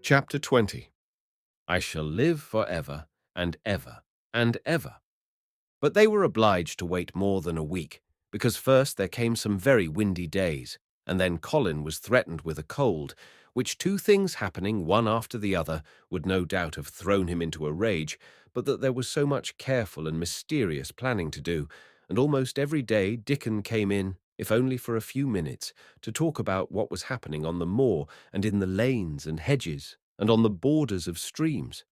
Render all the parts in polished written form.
Chapter 20. I shall live for ever and ever and ever. But they were obliged to wait more than a week, because first there came some very windy days, and then Colin was threatened with a cold, which two things happening one after the other would no doubt have thrown him into a rage, but that there was so much careful and mysterious planning to do, and almost every day Dickon came in, if only for a few minutes, to talk about what was happening on the moor and in the lanes and hedges and on the borders of streams.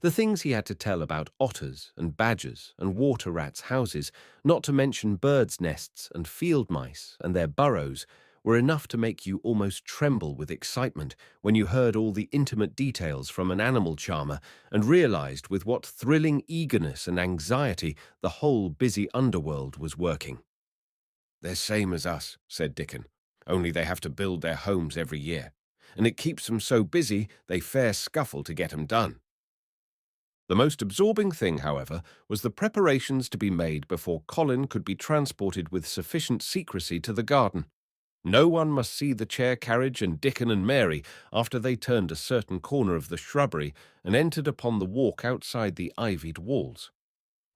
The things he had to tell about otters and badgers and water rats' houses, not to mention birds' nests and field mice and their burrows, were enough to make you almost tremble with excitement when you heard all the intimate details from an animal charmer and realized with what thrilling eagerness and anxiety the whole busy underworld was working. "They're same as us," said Dickon, "only they have to build their homes every year, and it keeps 'em so busy they fair scuffle to get 'em done." The most absorbing thing, however, was the preparations to be made before Colin could be transported with sufficient secrecy to the garden. No one must see the chair carriage and Dickon and Mary after they turned a certain corner of the shrubbery and entered upon the walk outside the ivied walls.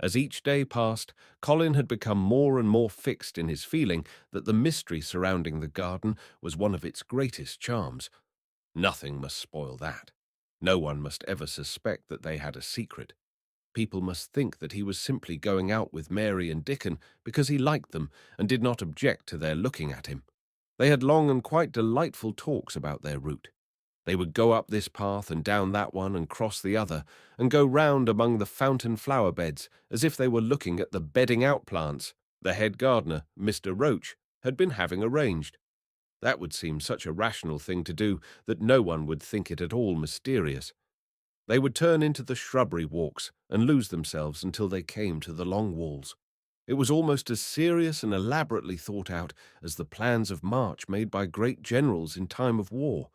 As each day passed, Colin had become more and more fixed in his feeling that the mystery surrounding the garden was one of its greatest charms. Nothing must spoil that. No one must ever suspect that they had a secret. People must think that he was simply going out with Mary and Dickon because he liked them and did not object to their looking at him. They had long and quite delightful talks about their route. They would go up this path and down that one and cross the other, and go round among the fountain flower beds as if they were looking at the bedding out plants the head gardener, Mr. Roach, had been having arranged. That would seem such a rational thing to do that no one would think it at all mysterious. They would turn into the shrubbery walks and lose themselves until they came to the long walls. It was almost as serious and elaborately thought out as the plans of march made by great generals in time of war.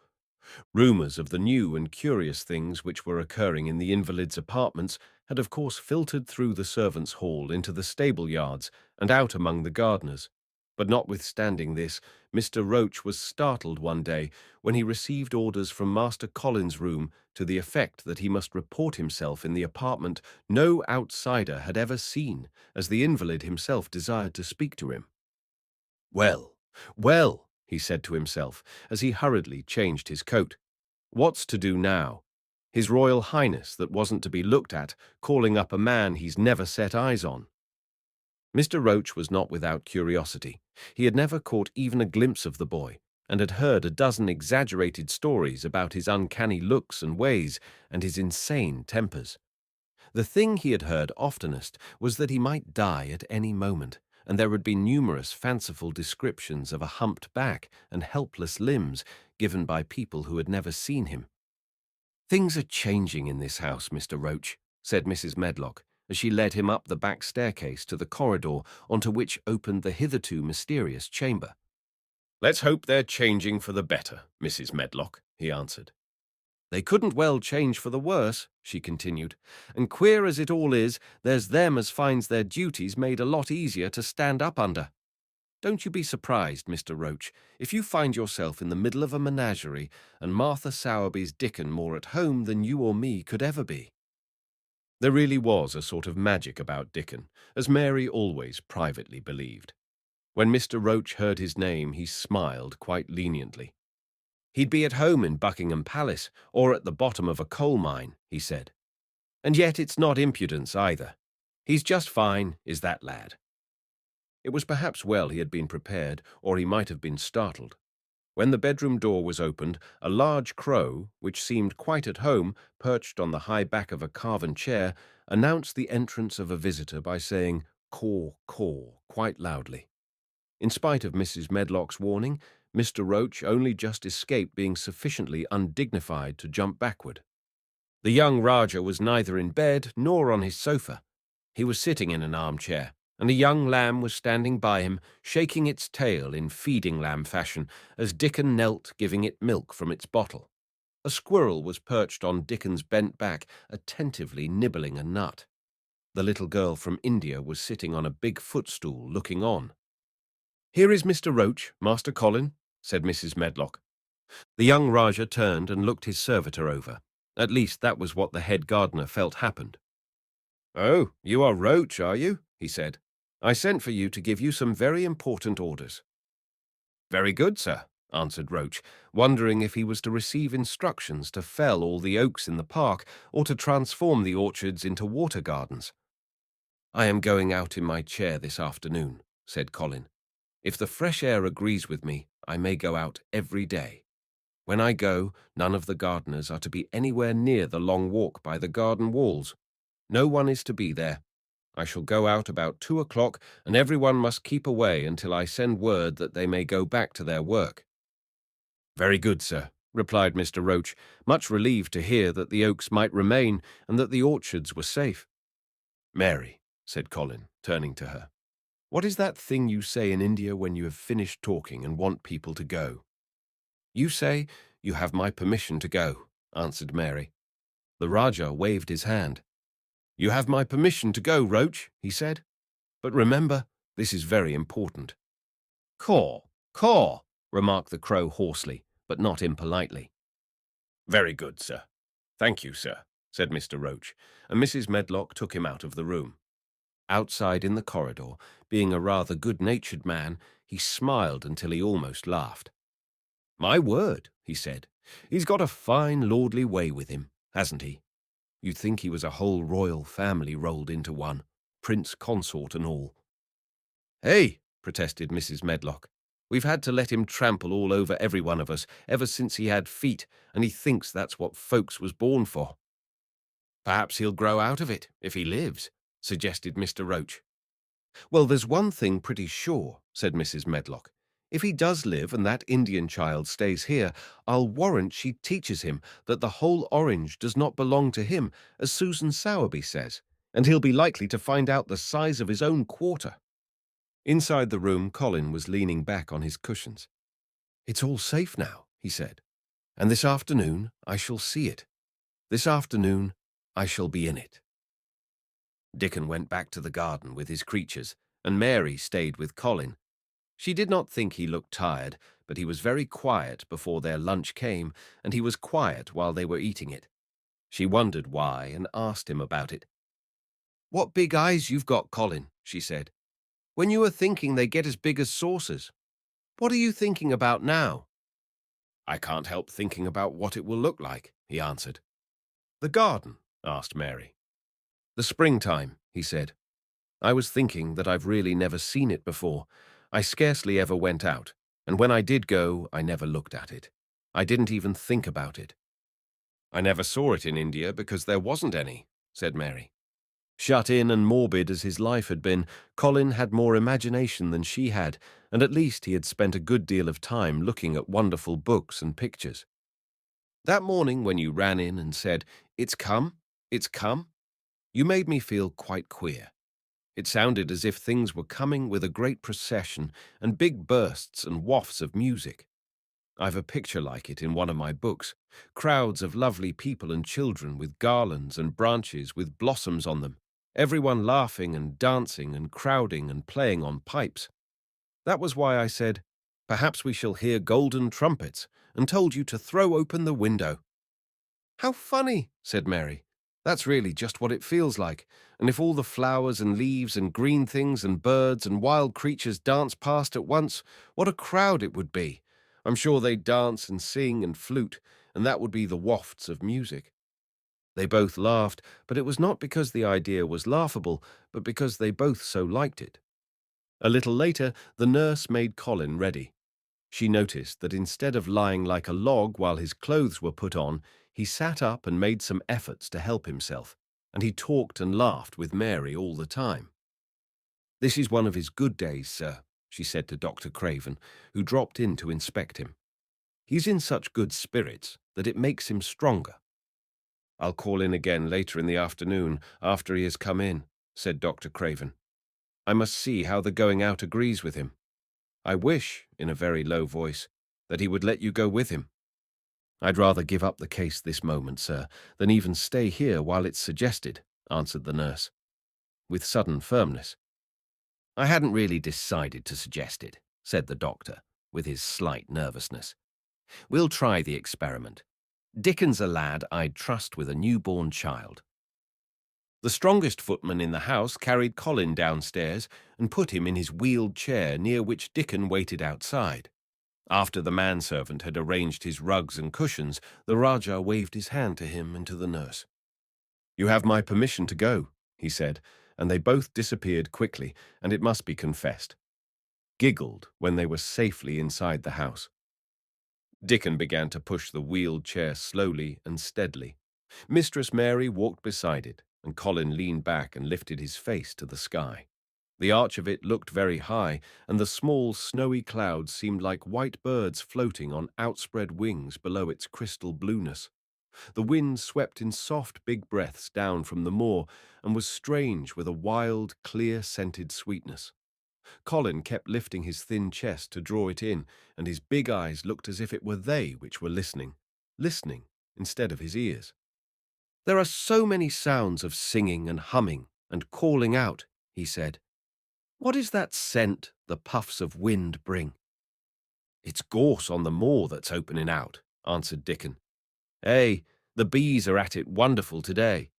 Rumours of the new and curious things which were occurring in the invalids' apartments had of course filtered through the servants' hall into the stable yards and out among the gardeners. But notwithstanding this, Mr. Roach was startled one day when he received orders from Master Colin's room to the effect that he must report himself in the apartment no outsider had ever seen, as the invalid himself desired to speak to him. "Well, well," he said to himself, as he hurriedly changed his coat. "What's to do now? His Royal Highness that wasn't to be looked at, calling up a man he's never set eyes on." Mr. Roach was not without curiosity. He had never caught even a glimpse of the boy, and had heard a dozen exaggerated stories about his uncanny looks and ways and his insane tempers. The thing he had heard oftenest was that he might die at any moment, and there had been numerous fanciful descriptions of a humped back and helpless limbs given by people who had never seen him. "Things are changing in this house, Mr. Roach," said Mrs. Medlock, as she led him up the back staircase to the corridor onto which opened the hitherto mysterious chamber. "Let's hope they're changing for the better, Mrs. Medlock," he answered. "They couldn't well change for the worse," she continued, "and queer as it all is, there's them as finds their duties made a lot easier to stand up under. Don't you be surprised, Mr. Roach, if you find yourself in the middle of a menagerie and Martha Sowerby's Dickon more at home than you or me could ever be." There really was a sort of magic about Dickon, as Mary always privately believed. When Mr. Roach heard his name, he smiled quite leniently. "He'd be at home in Buckingham Palace, or at the bottom of a coal mine," he said. "And yet it's not impudence either. He's just fine, is that lad." It was perhaps well he had been prepared, or he might have been startled. When the bedroom door was opened, a large crow, which seemed quite at home, perched on the high back of a carven chair, announced the entrance of a visitor by saying "caw, caw" quite loudly. In spite of Mrs. Medlock's warning, Mr. Roach only just escaped being sufficiently undignified to jump backward. The young Rajah was neither in bed nor on his sofa. He was sitting in an armchair, and a young lamb was standing by him, shaking its tail in feeding lamb fashion as Dickon knelt giving it milk from its bottle. A squirrel was perched on Dickon's bent back, attentively nibbling a nut. The little girl from India was sitting on a big footstool looking on. "Here is Mr. Roach, Master Colin," said Mrs. Medlock. The young Rajah turned and looked his servitor over. At least that was what the head gardener felt happened. "Oh, you are Roach, are you?" he said. "I sent for you to give you some very important orders." "Very good, sir," answered Roach, wondering if he was to receive instructions to fell all the oaks in the park or to transform the orchards into water gardens. "I am going out in my chair this afternoon," said Colin. "If the fresh air agrees with me, I may go out every day. When I go, none of the gardeners are to be anywhere near the long walk by the garden walls. No one is to be there. I shall go out about 2 o'clock, and everyone must keep away until I send word that they may go back to their work." "Very good, sir," replied Mr. Roach, much relieved to hear that the oaks might remain and that the orchards were safe. "Mary," said Colin, turning to her, "what is that thing you say in India when you have finished talking and want people to go?" "You say, 'You have my permission to go,'" answered Mary. The Rajah waved his hand. "You have my permission to go, Roach," he said. "But remember, this is very important." "Caw, caw," remarked the crow hoarsely, but not impolitely. "Very good, sir. Thank you, sir," said Mr. Roach, and Mrs. Medlock took him out of the room. Outside in the corridor, being a rather good-natured man, he smiled until he almost laughed. "My word," he said, "he's got a fine lordly way with him, hasn't he? You'd think he was a whole royal family rolled into one, prince consort and all." "Hey," protested Mrs. Medlock, "we've had to let him trample all over every one of us ever since he had feet, and he thinks that's what folks was born for." "Perhaps he'll grow out of it, if he lives," suggested Mr. Roach. "Well, there's one thing pretty sure," said Mrs. Medlock. "If he does live and that Indian child stays here, I'll warrant she teaches him that the whole orange does not belong to him, as Susan Sowerby says, and he'll be likely to find out the size of his own quarter." Inside the room, Colin was leaning back on his cushions. "It's all safe now," he said, "and this afternoon I shall see it. This afternoon I shall be in it." Dickon went back to the garden with his creatures, and Mary stayed with Colin. She did not think he looked tired, but he was very quiet before their lunch came, and he was quiet while they were eating it. She wondered why and asked him about it. "What big eyes you've got, Colin," she said. "When you are thinking they get as big as saucers. What are you thinking about now?" "I can't help thinking about what it will look like," he answered. "The garden?" asked Mary. "The springtime," he said. "I was thinking that I've really never seen it before. I scarcely ever went out, and when I did go, I never looked at it. I didn't even think about it." "I never saw it in India because there wasn't any," said Mary. Shut in and morbid as his life had been, Colin had more imagination than she had, and at least he had spent a good deal of time looking at wonderful books and pictures. "That morning when you ran in and said, 'It's come, it's come,' you made me feel quite queer. It sounded as if things were coming with a great procession and big bursts and wafts of music. I've a picture like it in one of my books, crowds of lovely people and children with garlands and branches with blossoms on them, everyone laughing and dancing and crowding and playing on pipes. That was why I said, 'Perhaps we shall hear golden trumpets,' and told you to throw open the window." "How funny," said Mary. "That's really just what it feels like, and if all the flowers and leaves and green things and birds and wild creatures dance past at once, what a crowd it would be. I'm sure they'd dance and sing and flute, and that would be the wafts of music." They both laughed, but it was not because the idea was laughable, but because they both so liked it. A little later, the nurse made Colin ready. She noticed that instead of lying like a log while his clothes were put on, he sat up and made some efforts to help himself, and he talked and laughed with Mary all the time. "This is one of his good days, sir," she said to Dr. Craven, who dropped in to inspect him. "He's in such good spirits that it makes him stronger." "I'll call in again later in the afternoon, after he has come in," said Dr. Craven. "I must see how the going out agrees with him. I wish," in a very low voice, "that he would let you go with him." "I'd rather give up the case this moment, sir, than even stay here while it's suggested," answered the nurse, with sudden firmness. "I hadn't really decided to suggest it," said the doctor, with his slight nervousness. We'll try the experiment. Dickon's a lad I'd trust with a newborn child. The strongest footman in the house carried Colin downstairs and put him in his wheeled chair near which Dickon waited outside. After the manservant had arranged his rugs and cushions, the Rajah waved his hand to him and to the nurse. "You have my permission to go," he said, and they both disappeared quickly, and it must be confessed, giggled when they were safely inside the house. Dickon began to push the wheeled chair slowly and steadily. Mistress Mary walked beside it, and Colin leaned back and lifted his face to the sky. The arch of it looked very high, and the small, snowy clouds seemed like white birds floating on outspread wings below its crystal blueness. The wind swept in soft, big breaths down from the moor and was strange with a wild, clear-scented sweetness. Colin kept lifting his thin chest to draw it in, and his big eyes looked as if it were they which were listening instead of his ears. "There are so many sounds of singing and humming and calling out," he said. "What is that scent the puffs of wind bring?" "It's gorse on the moor that's opening out," answered Dickon. The bees are at it wonderful today."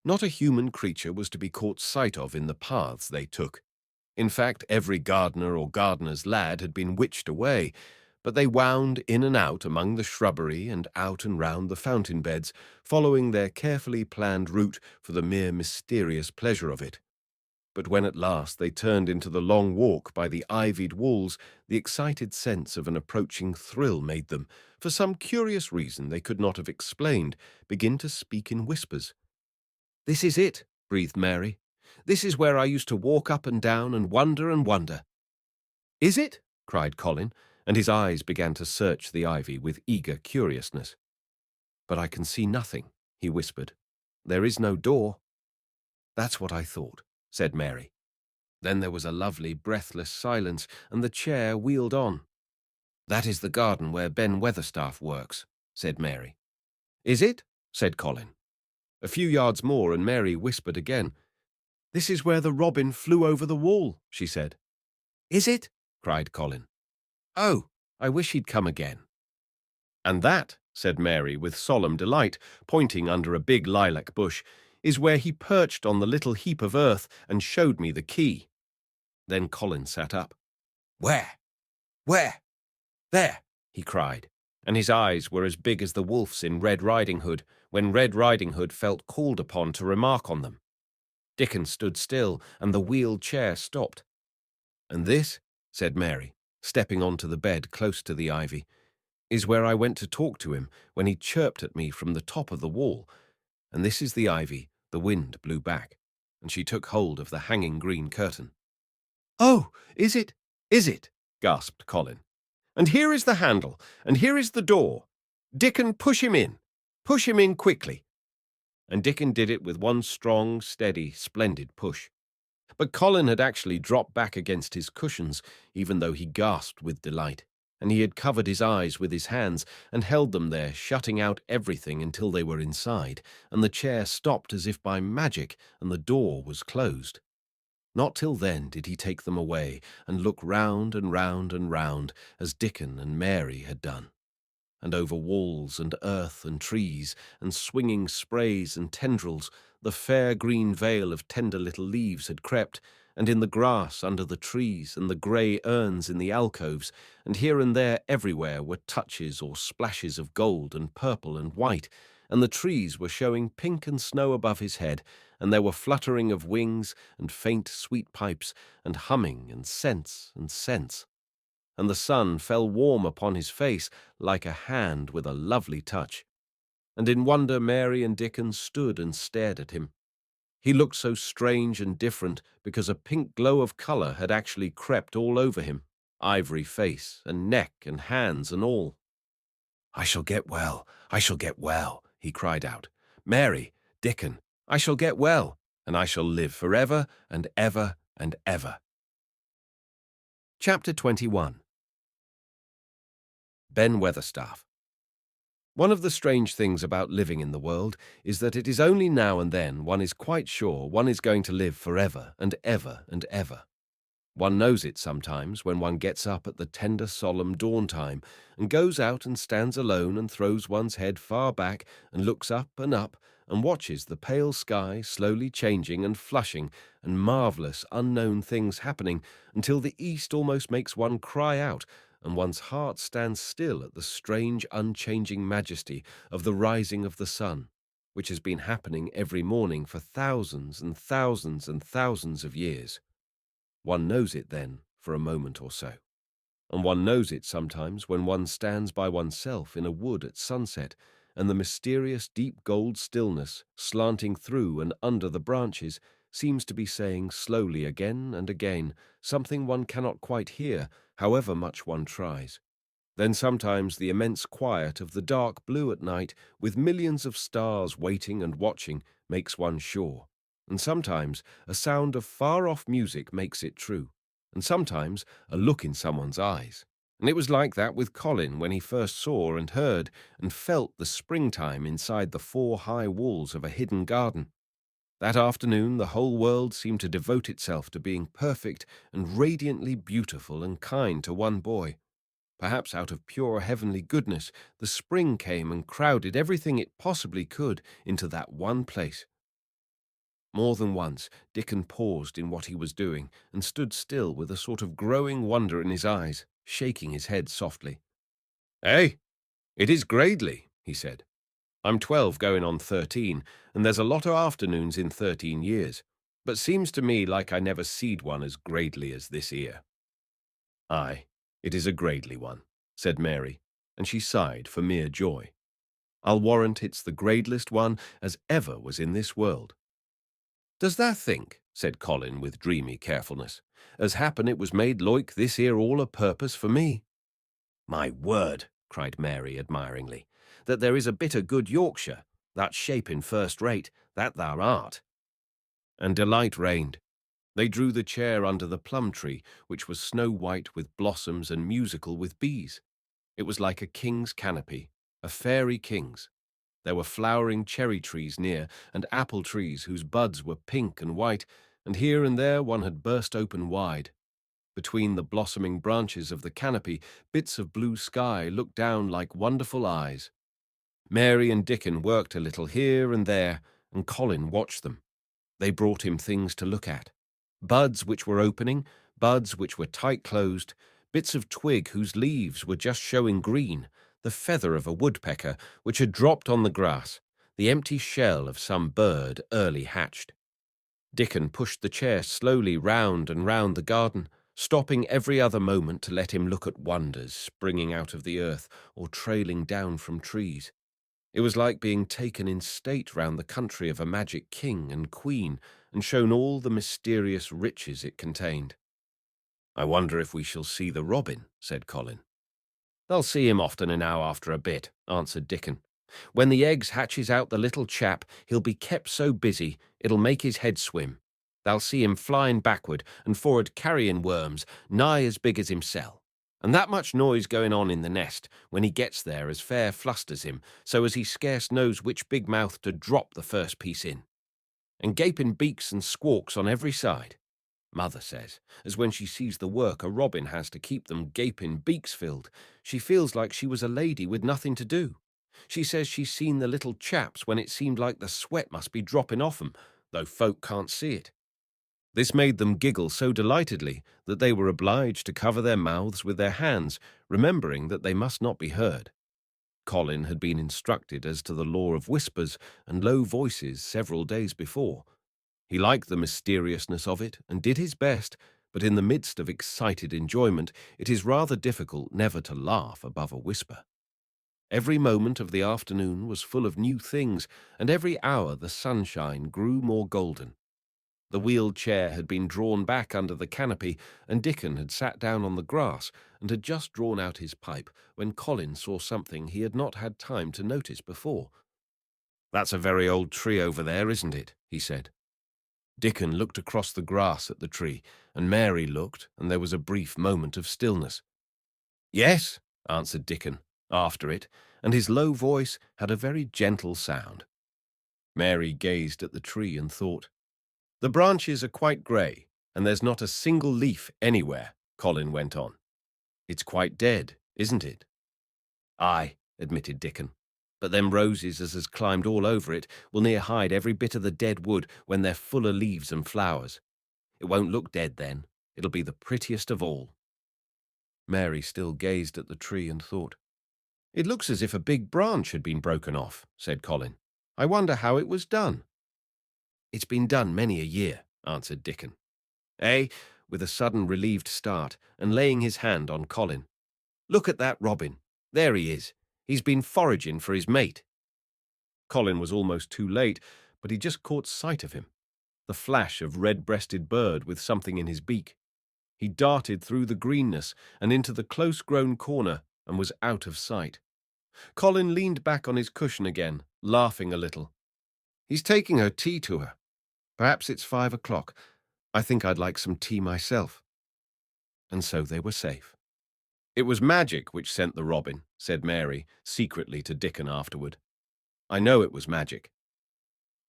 Not a human creature was to be caught sight of in the paths they took. In fact, every gardener or gardener's lad had been witched away, but they wound in and out among the shrubbery and out and round the fountain beds, following their carefully planned route for the mere mysterious pleasure of it. But when at last they turned into the long walk by the ivied walls, the excited sense of an approaching thrill made them, for some curious reason they could not have explained, begin to speak in whispers. "This is it," breathed Mary. "This is where I used to walk up and down and wonder and wonder." "Is it?" cried Colin, and his eyes began to search the ivy with eager curiousness. "But I can see nothing," he whispered. "There is no door." "That's what I thought," said Mary. Then there was a lovely, breathless silence, and the chair wheeled on. "That is the garden where Ben Weatherstaff works," said Mary. "Is it?" said Colin. A few yards more, and Mary whispered again. "This is where the robin flew over the wall," she said. "Is it?" cried Colin. "Oh, I wish he'd come again." "And that," said Mary with solemn delight, pointing under a big lilac bush, "is where he perched on the little heap of earth and showed me the key." Then Colin sat up. "Where? Where?" "There," he cried, and his eyes were as big as the wolf's in Red Riding Hood, when Red Riding Hood felt called upon to remark on them. Dickon stood still, and the wheeled chair stopped. "And this," said Mary, stepping onto the bed close to the ivy, "is where I went to talk to him when he chirped at me from the top of the wall. And this is the ivy the wind blew back," and she took hold of the hanging green curtain. "Oh, is it? Is it?" gasped Colin. "And here is the handle, and here is the door. Dickon, push him in. Push him in quickly." And Dickon did it with one strong, steady, splendid push. But Colin had actually dropped back against his cushions, even though he gasped with delight, and he had covered his eyes with his hands and held them there, shutting out everything until they were inside, and the chair stopped as if by magic, and the door was closed. Not till then did he take them away and look round and round and round, as Dickon and Mary had done. And over walls and earth and trees and swinging sprays and tendrils, the fair green veil of tender little leaves had crept, and in the grass under the trees and the grey urns in the alcoves, and here and there everywhere were touches or splashes of gold and purple and white, and the trees were showing pink and snow above his head, and there were fluttering of wings and faint sweet pipes and humming and scents and scents. And the sun fell warm upon his face like a hand with a lovely touch. And in wonder Mary and Dickon stood and stared at him. He looked so strange and different because a pink glow of colour had actually crept all over him, ivory face and neck and hands and all. "I shall get well, I shall get well," he cried out. "Mary, Dickon, I shall get well, and I shall live forever and ever and ever." Chapter 21. Ben Weatherstaff. One of the strange things about living in the world is that it is only now and then one is quite sure one is going to live forever and ever and ever. One knows it sometimes when one gets up at the tender, solemn dawn time and goes out and stands alone and throws one's head far back and looks up and watches the pale sky slowly changing and flushing and marvelous unknown things happening until the east almost makes one cry out and one's heart stands still at the strange, unchanging majesty of the rising of the sun, which has been happening every morning for thousands and thousands and thousands of years. One knows it then for a moment or so. And one knows it sometimes when one stands by oneself in a wood at sunset, and the mysterious deep gold stillness, slanting through and under the branches, seems to be saying slowly again and again something one cannot quite hear, however much one tries. Then sometimes the immense quiet of the dark blue at night, with millions of stars waiting and watching, makes one sure. And sometimes a sound of far-off music makes it true. And sometimes a look in someone's eyes. And it was like that with Colin when he first saw and heard and felt the springtime inside the 4 high walls of a hidden garden. That afternoon the whole world seemed to devote itself to being perfect and radiantly beautiful and kind to one boy. Perhaps out of pure heavenly goodness, the spring came and crowded everything it possibly could into that one place. More than once, Dickon paused in what he was doing and stood still with a sort of growing wonder in his eyes, shaking his head softly. "Eh, it is gradely," he said. "I'm 12 going on 13, and there's a lot of afternoons in 13 years, but seems to me like I never seed one as gradely as this 'ere." "Aye, it is a gradely one," said Mary, and she sighed for mere joy. "I'll warrant it's the gradelest one as ever was in this world." "Does thou think," said Colin with dreamy carefulness, "as happen it was made loike this here all a purpose for me?" "My word," cried Mary admiringly, "that there is a bit of good Yorkshire, that shaping first rate, that thou art." And delight reigned. They drew the chair under the plum tree, which was snow-white with blossoms and musical with bees. It was like a king's canopy, a fairy king's. There were flowering cherry trees near, and apple trees whose buds were pink and white, and here and there one had burst open wide. Between the blossoming branches of the canopy, bits of blue sky looked down like wonderful eyes. Mary and Dickon worked a little here and there, and Colin watched them. They brought him things to look at. Buds which were opening, buds which were tight-closed, bits of twig whose leaves were just showing green, the feather of a woodpecker which had dropped on the grass, the empty shell of some bird early hatched. Dickon pushed the chair slowly round and round the garden, stopping every other moment to let him look at wonders springing out of the earth or trailing down from trees. It was like being taken in state round the country of a magic king and queen and shown all the mysterious riches it contained. "I wonder if we shall see the robin," said Colin. "They'll see him often enow after a bit," answered Dickon. "When the eggs hatches out the little chap, he'll be kept so busy it'll make his head swim. They'll see him flying backward and forward carrying worms nigh as big as himself. And that much noise going on in the nest when he gets there as fair flusters him, so as he scarce knows which big mouth to drop the first piece in. And gaping beaks and squawks on every side. Mother says, as when she sees the work a robin has to keep them gaping beaks filled, she feels like she was a lady with nothing to do. She says she's seen the little chaps when it seemed like the sweat must be dropping off 'em, though folk can't see it. This made them giggle so delightedly that they were obliged to cover their mouths with their hands, remembering that they must not be heard. Colin had been instructed as to the law of whispers and low voices several days before. He liked the mysteriousness of it and did his best, but in the midst of excited enjoyment it is rather difficult never to laugh above a whisper. Every moment of the afternoon was full of new things, and every hour the sunshine grew more golden. The wheeled chair had been drawn back under the canopy, and Dickon had sat down on the grass and had just drawn out his pipe when Colin saw something he had not had time to notice before. "That's a very old tree over there, isn't it?" he said. Dickon looked across the grass at the tree, and Mary looked, and there was a brief moment of stillness. "Yes," answered Dickon, after it, and his low voice had a very gentle sound. Mary gazed at the tree and thought, "The branches are quite grey, and there's not a single leaf anywhere, Colin went on. It's quite dead, isn't it? Aye, admitted Dickon. But them roses as has climbed all over it will near hide every bit of the dead wood when they're full of leaves and flowers. It won't look dead then. It'll be the prettiest of all. Mary still gazed at the tree and thought. It looks as if a big branch had been broken off, said Colin. I wonder how it was done. It's been done many a year, answered Dickon. Eh? With a sudden relieved start and laying his hand on Colin. Look at that robin. There he is. He's been foraging for his mate. Colin was almost too late, but he just caught sight of him. The flash of red-breasted bird with something in his beak. He darted through the greenness and into the close-grown corner and was out of sight. Colin leaned back on his cushion again, laughing a little. He's taking her tea to her. Perhaps it's 5 o'clock. I think I'd like some tea myself. And so they were safe. It was magic which sent the robin, said Mary, secretly to Dickon afterward. I know it was magic.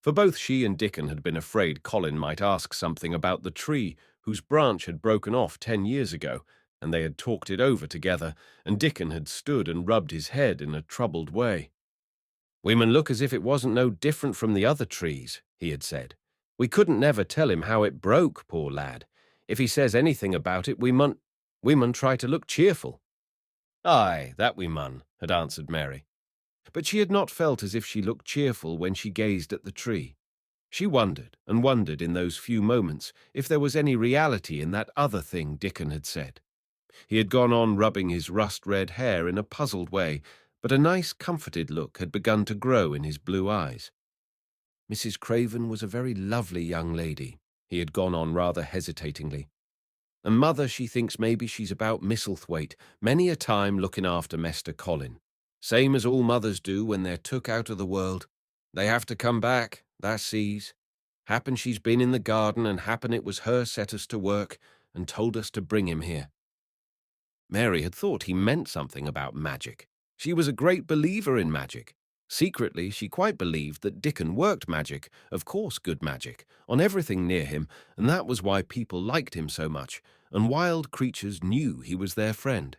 For both she and Dickon had been afraid Colin might ask something about the tree whose branch had broken off 10 years ago, and they had talked it over together, and Dickon had stood and rubbed his head in a troubled way. We mun look as if it wasn't no different from the other trees, he had said. We couldn't never tell him how it broke, poor lad. If he says anything about it, we mun try to look cheerful. Aye, that we mun, had answered Mary. But she had not felt as if she looked cheerful when she gazed at the tree. She wondered and wondered in those few moments if there was any reality in that other thing Dickon had said. He had gone on rubbing his rust-red hair in a puzzled way, but a nice, comforted look had begun to grow in his blue eyes. Mrs. Craven was a very lovely young lady, he had gone on rather hesitatingly. And mother, she thinks maybe she's about Misselthwaite, many a time looking after Mester Colin. Same as all mothers do when they're took out of the world. They have to come back, thou sees. Happen she's been in the garden, and happen it was her set us to work and told us to bring him here. Mary had thought he meant something about magic. She was a great believer in magic. Secretly, she quite believed that Dickon worked magic, of course good magic, on everything near him, and that was why people liked him so much, and wild creatures knew he was their friend.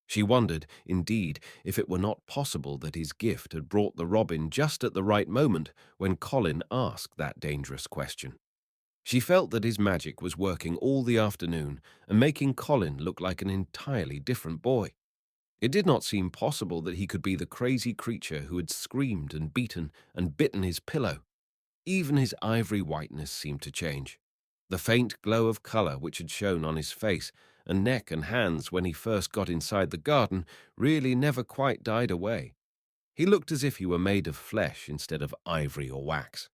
She wondered, indeed, if it were not possible that his gift had brought the robin just at the right moment when Colin asked that dangerous question. She felt that his magic was working all the afternoon and making Colin look like an entirely different boy. It did not seem possible that he could be the crazy creature who had screamed and beaten and bitten his pillow. Even his ivory whiteness seemed to change. The faint glow of colour which had shown on his face and neck and hands when he first got inside the garden really never quite died away. He looked as if he were made of flesh instead of ivory or wax.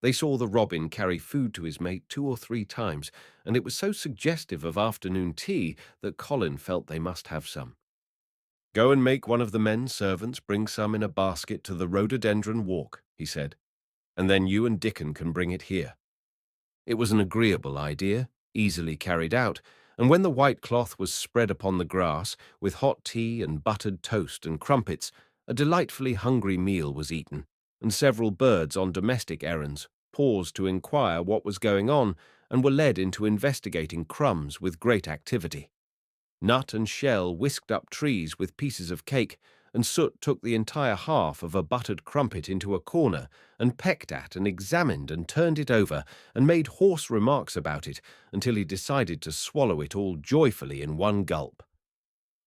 They saw the robin carry food to his mate 2 or 3 times, and it was so suggestive of afternoon tea that Colin felt they must have some. Go and make one of the men servants bring some in a basket to the rhododendron walk, he said, and then you and Dickon can bring it here. It was an agreeable idea, easily carried out, and when the white cloth was spread upon the grass, with hot tea and buttered toast and crumpets, a delightfully hungry meal was eaten, and several birds on domestic errands paused to inquire what was going on and were led into investigating crumbs with great activity. Nut and Shell whisked up trees with pieces of cake, and Soot took the entire half of a buttered crumpet into a corner and pecked at and examined and turned it over and made hoarse remarks about it until he decided to swallow it all joyfully in one gulp.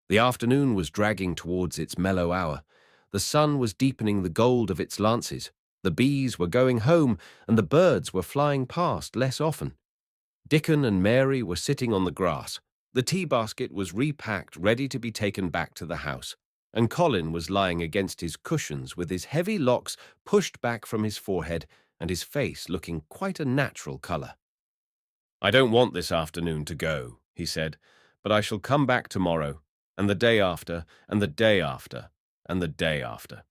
The afternoon was dragging towards its mellow hour. The sun was deepening the gold of its lances. The bees were going home, and the birds were flying past less often. Dickon and Mary were sitting on the grass. The tea basket was repacked, ready to be taken back to the house, and Colin was lying against his cushions with his heavy locks pushed back from his forehead and his face looking quite a natural colour. I don't want this afternoon to go, he said, but I shall come back tomorrow, and the day after, and the day after, and the day after.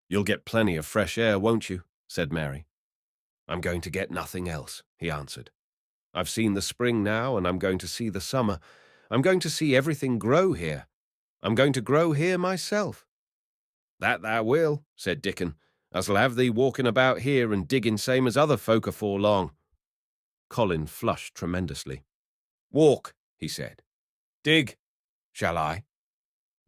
You'll get plenty of fresh air, won't you? Said Mary. I'm going to get nothing else, he answered. I've seen the spring now, and I'm going to see the summer. I'm going to see everything grow here. I'm going to grow here myself. That thou will, said Dickon. Us'll have thee walking about here and digging same as other folk afore long. Colin flushed tremendously. "Walk," he said. "Dig. Shall I?"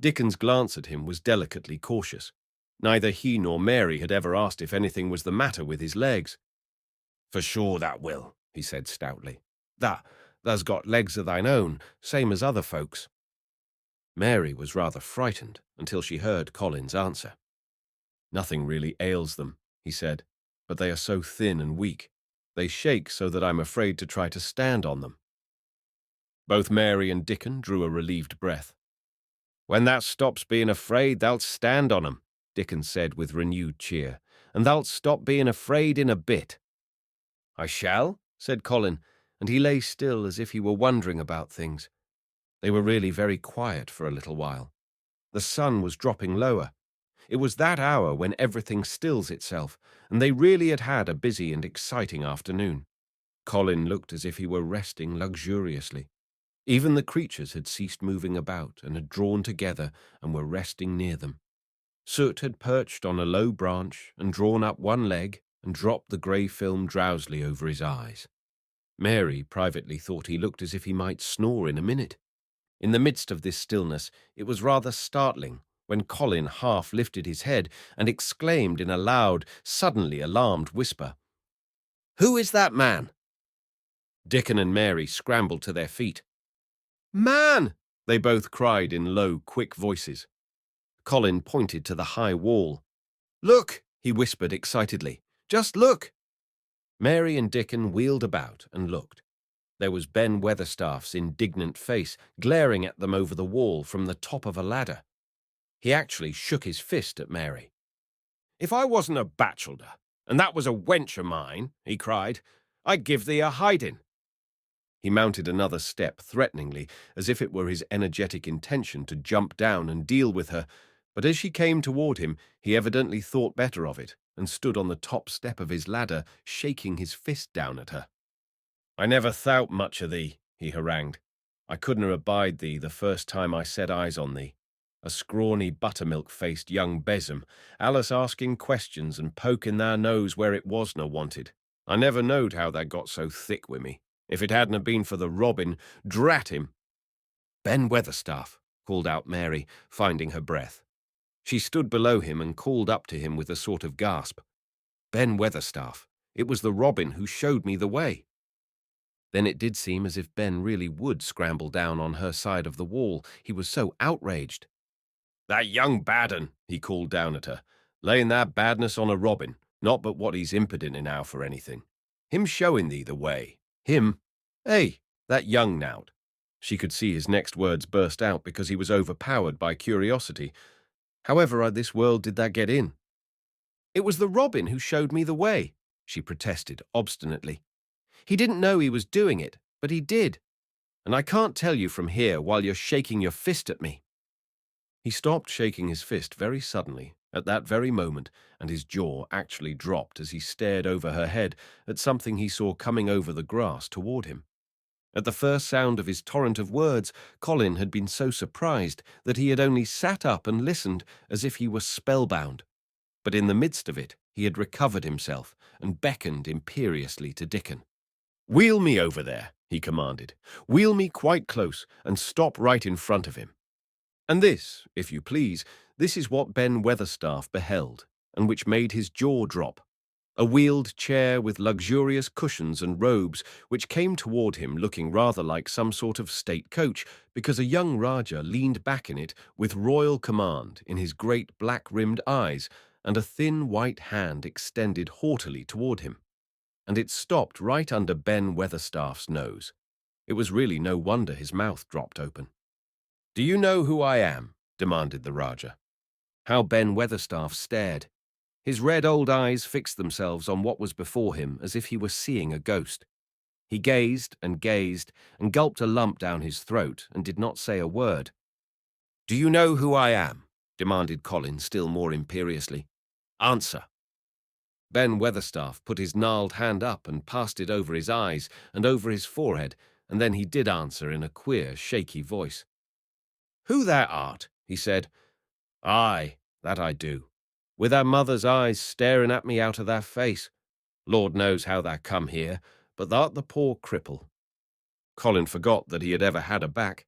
Dickon's glance at him was delicately cautious. Neither he nor Mary had ever asked if anything was the matter with his legs. "For sure that will," he said stoutly. Thou's got legs of thine own, same as other folks." Mary was rather frightened until she heard Colin's answer. "Nothing really ails them," he said, "but they are so thin and weak. They shake so that I'm afraid to try to stand on them." Both Mary and Dickon drew a relieved breath. "When thou stops being afraid, thou'lt stand on 'em," Dickon said with renewed cheer, "and thou'lt stop being afraid in a bit." "I shall," said Colin, and he lay still as if he were wondering about things. They were really very quiet for a little while. The sun was dropping lower. It was that hour when everything stills itself, and they really had had a busy and exciting afternoon. Colin looked as if he were resting luxuriously. Even the creatures had ceased moving about and had drawn together and were resting near them. Soot had perched on a low branch and drawn up one leg and dropped the grey film drowsily over his eyes. Mary privately thought he looked as if he might snore in a minute. In the midst of this stillness, it was rather startling when Colin half lifted his head and exclaimed in a loud, suddenly alarmed whisper, "Who is that man?" Dickon and Mary scrambled to their feet. "Man!" they both cried in low, quick voices. Colin pointed to the high wall. "Look!" he whispered excitedly. "Just look!" Mary and Dickon wheeled about and looked. There was Ben Weatherstaff's indignant face glaring at them over the wall from the top of a ladder. He actually shook his fist at Mary. "If I wasn't a bachelor, and that was a wench of mine," he cried, "I'd give thee a hiding." He mounted another step threateningly, as if it were his energetic intention to jump down and deal with her, but as she came toward him, he evidently thought better of it and stood on the top step of his ladder, shaking his fist down at her. "I never thought much o' thee," he harangued. "I couldna abide thee the first time I set eyes on thee. A scrawny, buttermilk-faced young besom, allus asking questions and poking their nose where it wasna wanted. I never knowed how thou got so thick wi' me. If it hadna been for the robin, drat him." "Ben Weatherstaff," called out Mary, finding her breath. She stood below him and called up to him with a sort of gasp. "Ben Weatherstaff. It was the robin who showed me the way." Then it did seem as if Ben really would scramble down on her side of the wall. He was so outraged. "That young bad un," he called down at her, "laying that badness on a robin, not but what he's impudent enow for anything. Him showing thee the way. Him, hey, that young nowt." She could see his next words burst out because he was overpowered by curiosity. "However this world did that get in?" "It was the robin who showed me the way," she protested obstinately. "He didn't know he was doing it, but he did. And I can't tell you from here while you're shaking your fist at me." He stopped shaking his fist very suddenly at that very moment, and his jaw actually dropped as he stared over her head at something he saw coming over the grass toward him. At the first sound of his torrent of words, Colin had been so surprised that he had only sat up and listened as if he were spellbound. But in the midst of it, he had recovered himself and beckoned imperiously to Dickon. "Wheel me over there," he commanded. "Wheel me quite close and stop right in front of him." And this, if you please, this is what Ben Weatherstaff beheld, and which made his jaw drop. A wheeled chair with luxurious cushions and robes, which came toward him looking rather like some sort of state coach, because a young Rajah leaned back in it with royal command in his great black-rimmed eyes, and a thin white hand extended haughtily toward him. And it stopped right under Ben Weatherstaff's nose. It was really no wonder his mouth dropped open. "Do you know who I am?" demanded the Rajah. How Ben Weatherstaff stared. His red old eyes fixed themselves on what was before him as if he were seeing a ghost. He gazed and gulped a lump down his throat and did not say a word. "Do you know who I am?" demanded Colin still more imperiously. "Answer." Ben Weatherstaff put his gnarled hand up and passed it over his eyes and over his forehead, and then he did answer in a queer, shaky voice. "Who thou art," he said. "Aye, that I do. With thy mother's eyes staring at me out of thy face. Lord knows how thou come here, but thou'rt the poor cripple. Colin forgot that he had ever had a back.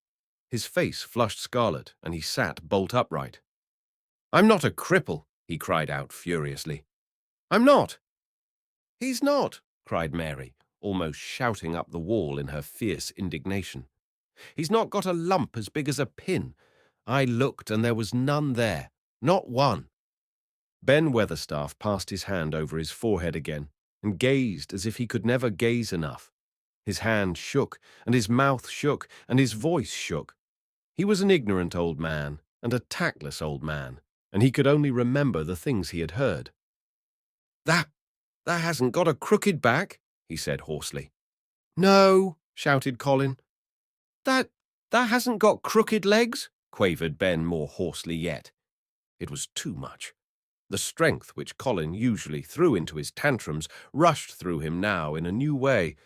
His face flushed scarlet, and he sat bolt upright. "I'm not a cripple," he cried out furiously. "I'm not." "He's not," cried Mary, almost shouting up the wall in her fierce indignation. "He's not got a lump as big as a pin. I looked, and there was none there, not one." Ben Weatherstaff passed his hand over his forehead again and gazed as if he could never gaze enough. His hand shook, and his mouth shook, and his voice shook. He was an ignorant old man and a tactless old man, and he could only remember the things he had heard. That hasn't got a crooked back," he said hoarsely. "No," shouted Colin. That hasn't got crooked legs," quavered Ben more hoarsely yet. It was too much. The strength which Colin usually threw into his tantrums rushed through him now in a new way.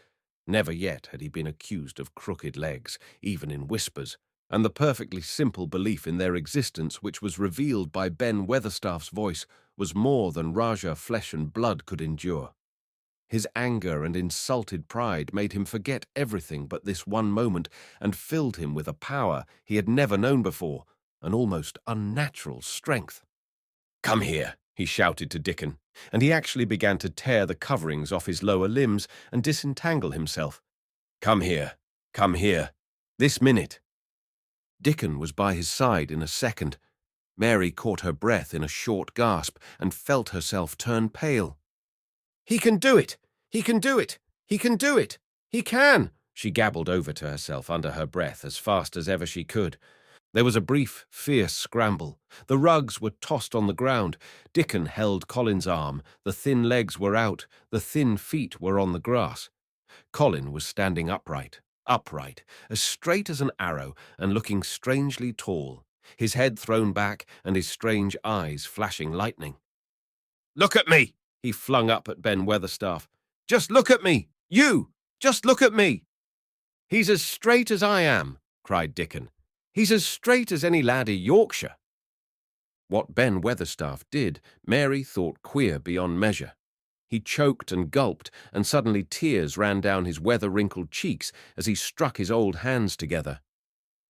Never yet had he been accused of crooked legs, even in whispers, and the perfectly simple belief in their existence which was revealed by Ben Weatherstaff's voice was more than Rajah flesh and blood could endure. His anger and insulted pride made him forget everything but this one moment and filled him with a power he had never known before, an almost unnatural strength. "Come here," he shouted to Dickon, and he actually began to tear the coverings off his lower limbs and disentangle himself. Come here, this minute." Dickon was by his side in a second. Mary caught her breath in a short gasp and felt herself turn pale. "He can do it! He can do it! He can do it! He can!" she gabbled over to herself under her breath as fast as ever she could. There was a brief, fierce scramble. The rugs were tossed on the ground. Dickon held Colin's arm. The thin legs were out. The thin feet were on the grass. Colin was standing upright, as straight as an arrow, and looking strangely tall, his head thrown back and his strange eyes flashing lightning. "Look at me!" he flung up at Ben Weatherstaff. "Just look at me! You! Just look at me!" "He's as straight as I am," cried Dickon. "He's as straight as any lad i' Yorkshire." What Ben Weatherstaff did, Mary thought queer beyond measure. He choked and gulped, and suddenly tears ran down his weather-wrinkled cheeks as he struck his old hands together.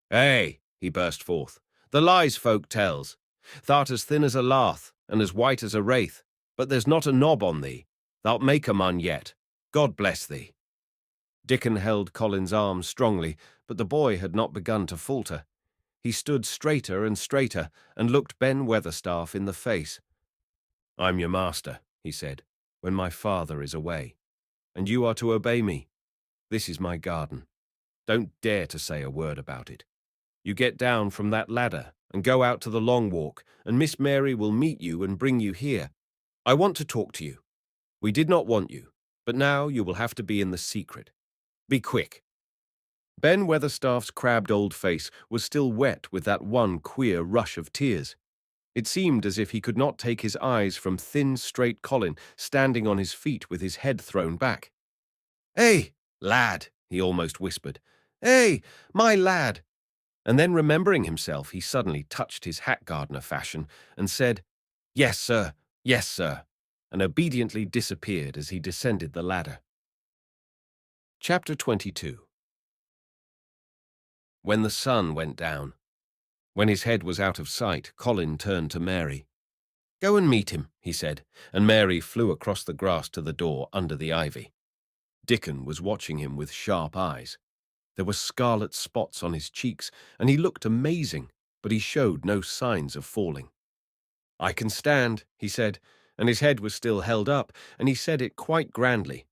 "Hey," he burst forth, "the lies folk tells. Thou'rt as thin as a lath, and as white as a wraith, but there's not a knob on thee. Thou'lt make a mun yet. God bless thee." Dickon held Colin's arm strongly, but the boy had not begun to falter. He stood straighter and straighter, and looked Ben Weatherstaff in the face. "I'm your master," he said, "when my father is away, and you are to obey me. This is my garden. Don't dare to say a word about it. You get down from that ladder and go out to the long walk, and Miss Mary will meet you and bring you here. I want to talk to you. We did not want you, but now you will have to be in the secret. Be quick." Ben Weatherstaff's crabbed old face was still wet with that one queer rush of tears. It seemed as if he could not take his eyes from thin, straight Colin standing on his feet with his head thrown back. "Hey, lad," he almost whispered. "Hey, my lad." And then remembering himself, he suddenly touched his hat gardener fashion and said, yes, sir," and obediently disappeared as he descended the ladder. Chapter 22. When the sun went down. When his head was out of sight, Colin turned to Mary. "Go and meet him," he said, and Mary flew across the grass to the door under the ivy. Dickon was watching him with sharp eyes. There were scarlet spots on his cheeks, and he looked amazing, but he showed no signs of falling. "I can stand," he said, and his head was still held up, and he said it quite grandly.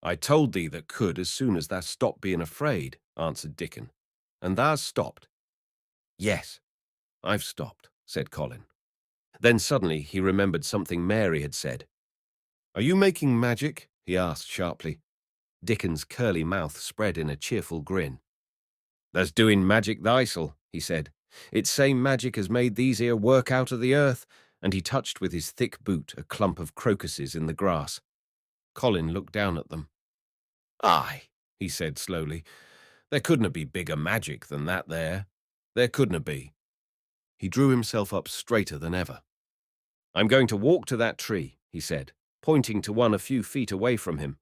"I told thee that could as soon as thou stopped being afraid," answered Dickon. "And thou's stopped." "Yes, I've stopped," said Colin. Then suddenly he remembered something Mary had said. "Are you making magic?" he asked sharply. Dickon's curly mouth spread in a cheerful grin. "Tha's doing magic thyself," he said. "It's same magic as made these here work out of the earth," and he touched with his thick boot a clump of crocuses in the grass. Colin looked down at them. "Aye," he said slowly, "there couldn't be bigger magic than that there. There couldn't be." He drew himself up straighter than ever. "I'm going to walk to that tree," he said, pointing to one a few feet away from him.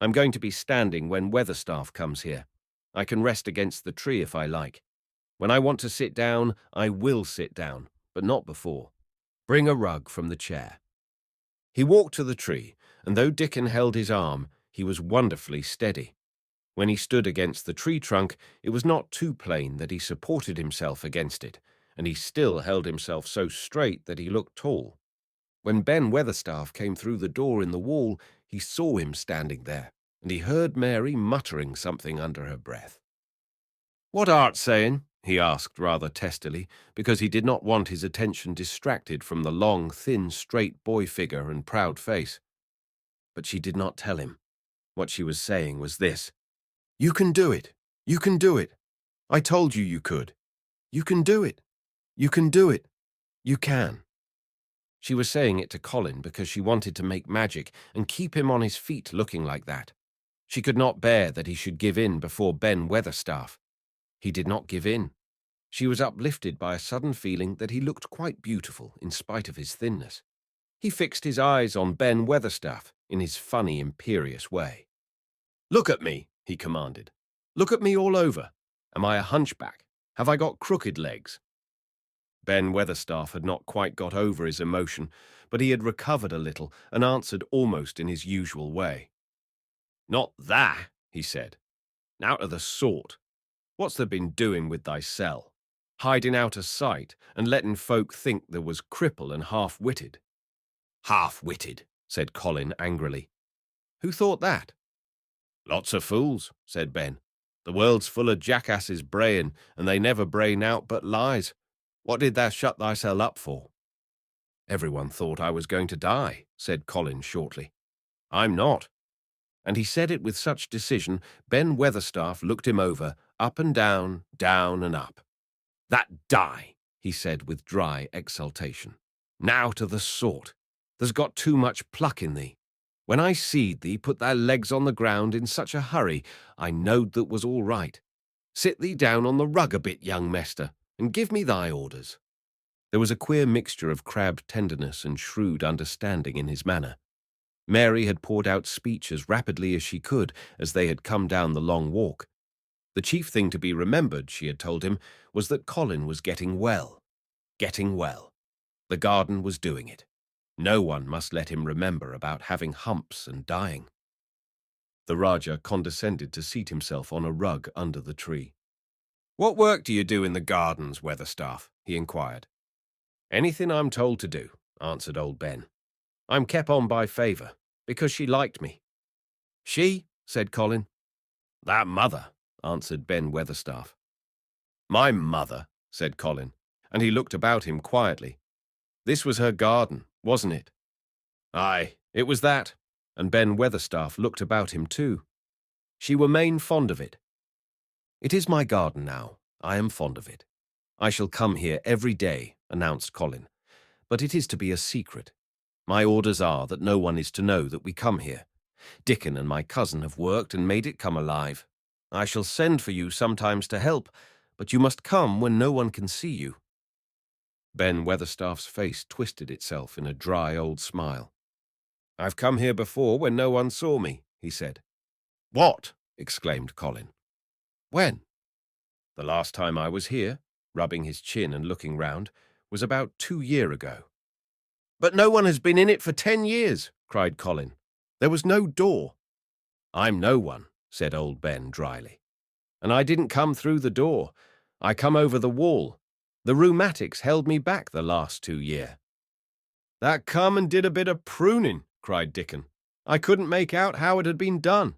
I'm going to be standing when Weatherstaff comes here. I can rest against the tree if I like. When I want to sit down, I will sit down, but not before. Bring a rug from the chair." He walked to the tree, and though Dickon held his arm, he was wonderfully steady. When he stood against the tree trunk, it was not too plain that he supported himself against it, and he still held himself so straight that he looked tall. When Ben Weatherstaff came through the door in the wall, he saw him standing there, and he heard Mary muttering something under her breath. "What art saying?" he asked rather testily, because he did not want his attention distracted from the long, thin, straight boy figure and proud face. But she did not tell him. What she was saying was this: "You can do it. You can do it. I told you you could. You can do it. You can do it. You can." She was saying it to Colin because she wanted to make magic and keep him on his feet looking like that. She could not bear that he should give in before Ben Weatherstaff. He did not give in. She was uplifted by a sudden feeling that he looked quite beautiful in spite of his thinness. He fixed his eyes on Ben Weatherstaff in his funny, imperious way. "Look at me," he commanded. "Look at me all over. Am I a hunchback? Have I got crooked legs?" Ben Weatherstaff had not quite got over his emotion, but he had recovered a little and answered almost in his usual way. "Not that," he said. "Out of the sort. What's there been doing with thyself? Hiding out of sight and letting folk think there was cripple and half-witted." "Half-witted," said Colin angrily. "Who thought that?" "Lots of fools," said Ben. "The world's full of jackasses braying, and they never brain out but lies. What did thou shut thyself up for?" "Everyone thought I was going to die," said Colin shortly. "I'm not." And he said it with such decision, Ben Weatherstaff looked him over, up and down, down and up. "That die," he said with dry exultation. "Now to the sort. There's got too much pluck in thee. When I seed thee put thy legs on the ground in such a hurry, I knowed that was all right. Sit thee down on the rug a bit, young mester, and give me thy orders." There was a queer mixture of crabbed tenderness and shrewd understanding in his manner. Mary had poured out speech as rapidly as she could as they had come down the long walk. The chief thing to be remembered, she had told him, was that Colin was getting well. Getting well. The garden was doing it. No one must let him remember about having humps and dying. The Rajah condescended to seat himself on a rug under the tree. "What work do you do in the gardens, Weatherstaff?" he inquired. "Anything I'm told to do," answered old Ben. "I'm kept on by favour, because she liked me." "She?" said Colin. "That mother," answered Ben Weatherstaff. "My mother," said Colin, and he looked about him quietly. This was her garden, wasn't it? Aye, it was that, and Ben Weatherstaff looked about him too. She were main fond of it. "It is my garden now. I am fond of it. I shall come here every day," announced Colin, "but it is to be a secret. My orders are that no one is to know that we come here. Dickon and my cousin have worked and made it come alive. I shall send for you sometimes to help, but you must come when no one can see you." Ben Weatherstaff's face twisted itself in a dry old smile. "I've come here before when no one saw me," he said. "What?" exclaimed Colin. "When?" "The last time I was here," rubbing his chin and looking round, "was about 2 years ago." "But no one has been in it for 10 years," cried Colin. "There was no door." "I'm no one," said old Ben dryly. "And I didn't come through the door. I come over the wall. The rheumatics held me back the last 2 year." "That come and did a bit of pruning," cried Dickon. "I couldn't make out how it had been done."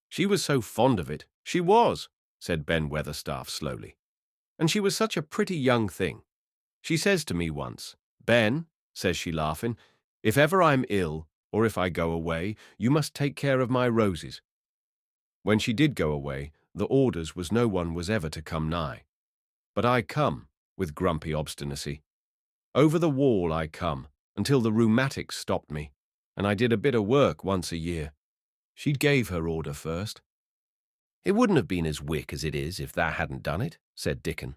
"She was so fond of it, she was," said Ben Weatherstaff slowly. "And she was such a pretty young thing. She says to me once, 'Ben,' says she laughing, 'if ever I'm ill, or if I go away, you must take care of my roses.' When she did go away, the orders was no one was ever to come nigh. But I come, with grumpy obstinacy. Over the wall I come, until the rheumatics stopped me, and I did a bit of work once a year. She gave her order first." "It wouldn't have been as wick as it is if thou hadn't done it," said Dickon.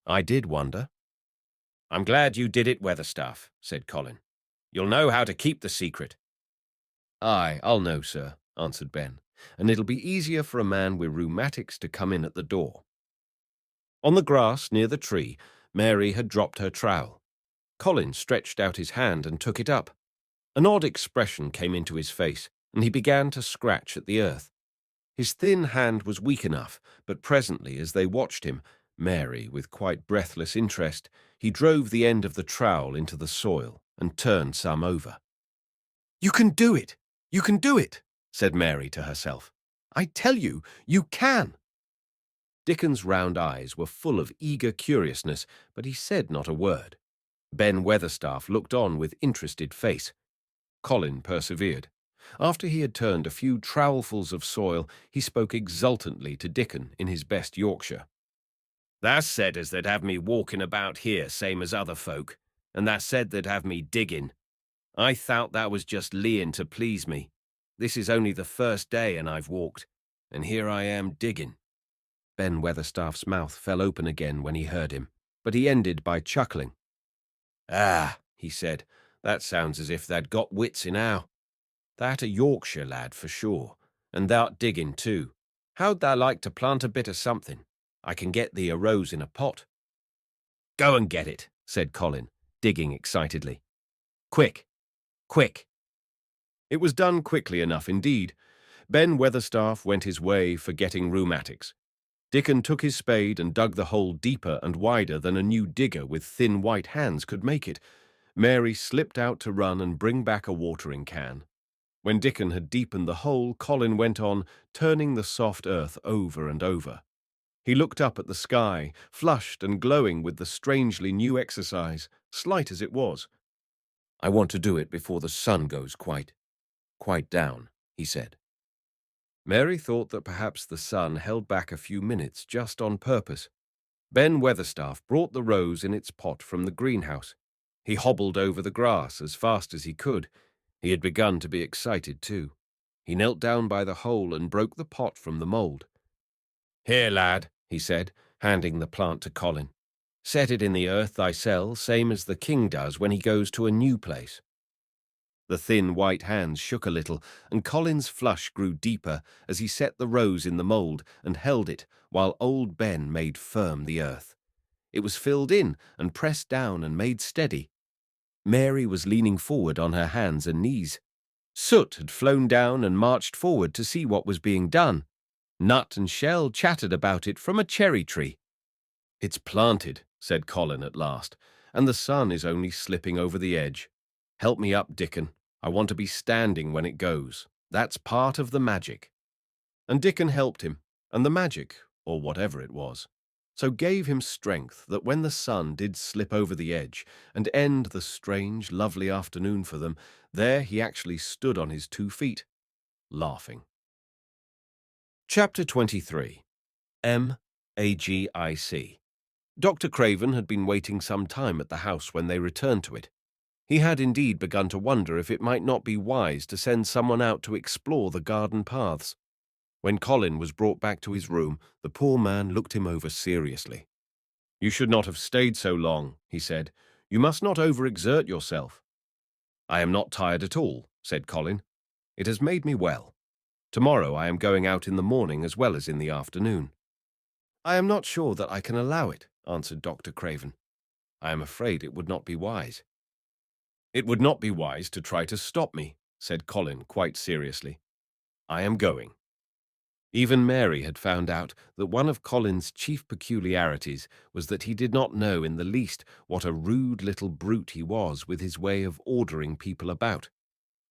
"I did wonder." "I'm glad you did it, Weatherstaff," said Colin. "You'll know how to keep the secret." "Aye, I'll know, sir. answered Ben, "and it'll be easier for a man with rheumatics to come in at the door." On the grass near the tree, Mary had dropped her trowel. Colin stretched out his hand and took it up. An odd expression came into his face, and he began to scratch at the earth. His thin hand was weak enough, but presently, as they watched him, Mary, with quite breathless interest, he drove the end of the trowel into the soil and turned some over. "You can do it! You can do it!" said Mary to herself. "I tell you, you can!" Dickon's round eyes were full of eager curiousness, but he said not a word. Ben Weatherstaff looked on with interested face. Colin persevered. After he had turned a few trowelfuls of soil, he spoke exultantly to Dickon in his best Yorkshire. "That's said as they'd have me walking about here same as other folk, and that's said they'd have me digging. I thought that was just leeing to please me. This is only the first day and I've walked, and here I am digging." Ben Weatherstaff's mouth fell open again when he heard him, but he ended by chuckling. "Ah," he said, "that sounds as if they'd got wits enow. That a Yorkshire lad for sure, and thou'rt digging too. How'd thou like to plant a bit of something? I can get thee a rose in a pot." "Go and get it," said Colin, digging excitedly. "Quick, quick." It was done quickly enough indeed. Ben Weatherstaff went his way, forgetting rheumatics. Dickon took his spade and dug the hole deeper and wider than a new digger with thin white hands could make it. Mary slipped out to run and bring back a watering can. When Dickon had deepened the hole, Colin went on, turning the soft earth over and over. He looked up at the sky, flushed and glowing with the strangely new exercise, slight as it was. "I want to do it before the sun goes quite down," he said. Mary thought that perhaps the sun held back a few minutes just on purpose. Ben Weatherstaff brought the rose in its pot from the greenhouse. He hobbled over the grass as fast as he could. He had begun to be excited too. He knelt down by the hole and broke the pot from the mould. "Here, lad," he said, handing the plant to Colin. "Set it in the earth thysel, same as the king does when he goes to a new place." The thin white hands shook a little, and Colin's flush grew deeper as he set the rose in the mould and held it while old Ben made firm the earth. It was filled in and pressed down and made steady. Mary was leaning forward on her hands and knees. Soot had flown down and marched forward to see what was being done. Nut and Shell chattered about it from a cherry tree. "It's planted," said Colin at last, "and the sun is only slipping over the edge. Help me up, Dickon. I want to be standing when it goes. That's part of the magic." And Dickon helped him, and the magic, or whatever it was, so gave him strength that when the sun did slip over the edge and end the strange, lovely afternoon for them, there he actually stood on his 2 feet, laughing. Chapter 23. MAGIC. Dr. Craven had been waiting some time at the house when they returned to it. He had indeed begun to wonder if it might not be wise to send someone out to explore the garden paths. When Colin was brought back to his room, the poor man looked him over seriously. "You should not have stayed so long," he said. "You must not overexert yourself." "I am not tired at all," said Colin. "It has made me well. Tomorrow I am going out in the morning as well as in the afternoon." "I am not sure that I can allow it," answered Dr. Craven. "I am afraid it would not be wise." "It would not be wise to try to stop me," said Colin quite seriously. "I am going." Even Mary had found out that one of Colin's chief peculiarities was that he did not know in the least what a rude little brute he was with his way of ordering people about.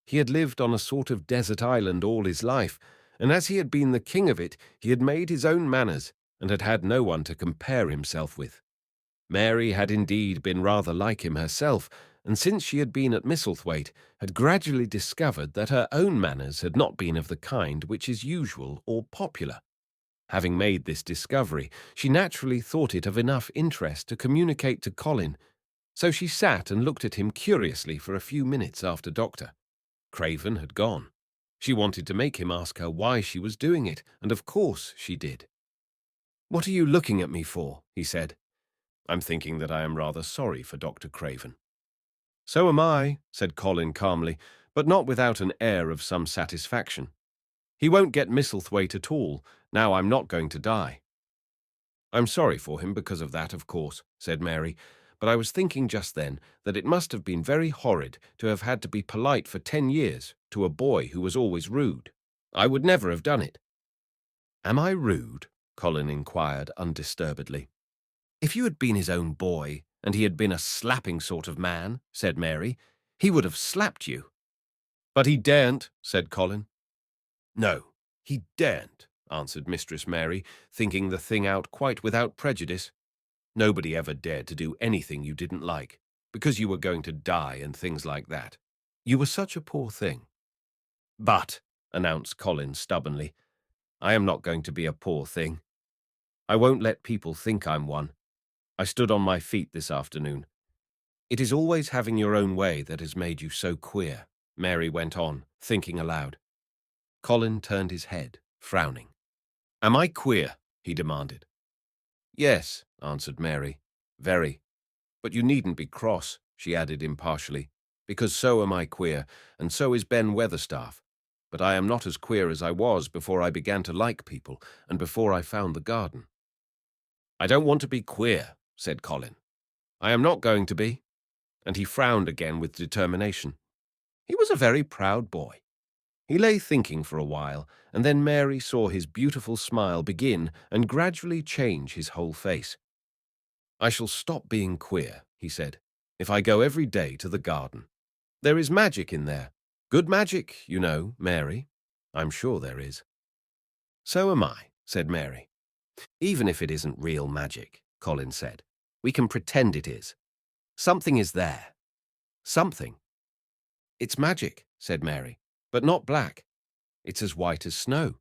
He had lived on a sort of desert island all his life, and as he had been the king of it, he had made his own manners and had had no one to compare himself with. Mary had indeed been rather like him herself, and since she had been at Misselthwaite, had gradually discovered that her own manners had not been of the kind which is usual or popular. Having made this discovery, she naturally thought it of enough interest to communicate to Colin, so she sat and looked at him curiously for a few minutes after Dr. Craven had gone. She wanted to make him ask her why she was doing it, and of course she did. "What are you looking at me for?" he said. "I'm thinking that I am rather sorry for Dr. Craven." "So am I," said Colin calmly, but not without an air of some satisfaction. He won't get Misselthwaite at all. Now I'm not going to die." "I'm sorry for him because of that, of course," said Mary, "but I was thinking just then that it must have been very horrid to have had to be polite for 10 years to a boy who was always rude. I would never have done it." "Am I rude?" Colin inquired undisturbedly. "If you had been his own boy, and he had been a slapping sort of man," said Mary, "he would have slapped you." "But he daren't," said Colin. "No, he daren't," answered Mistress Mary, thinking the thing out quite without prejudice. "Nobody ever dared to do anything you didn't like, because you were going to die and things like that. You were such a poor thing." "But," announced Colin stubbornly, "I am not going to be a poor thing. I won't let people think I'm one. I stood on my feet this afternoon. It is always having your own way that has made you so queer," Mary went on, thinking aloud. Colin turned his head, frowning. "Am I queer?" he demanded. "Yes," answered Mary, "very. But you needn't be cross," she added impartially, "because so am I queer, and so is Ben Weatherstaff. But I am not as queer as I was before I began to like people, and before I found the garden." "I don't want to be queer," said Colin. "I am not going to be." And he frowned again with determination. He was a very proud boy. He lay thinking for a while, and then Mary saw his beautiful smile begin and gradually change his whole face. "I shall stop being queer," he said, "if I go every day to the garden. There is magic in there. Good magic, you know, Mary. I'm sure there is." "So am I," said Mary. "Even if it isn't real magic," Colin said, "we can pretend it is. Something is there. Something." "It's magic," said Mary, "but not black. It's as white as snow."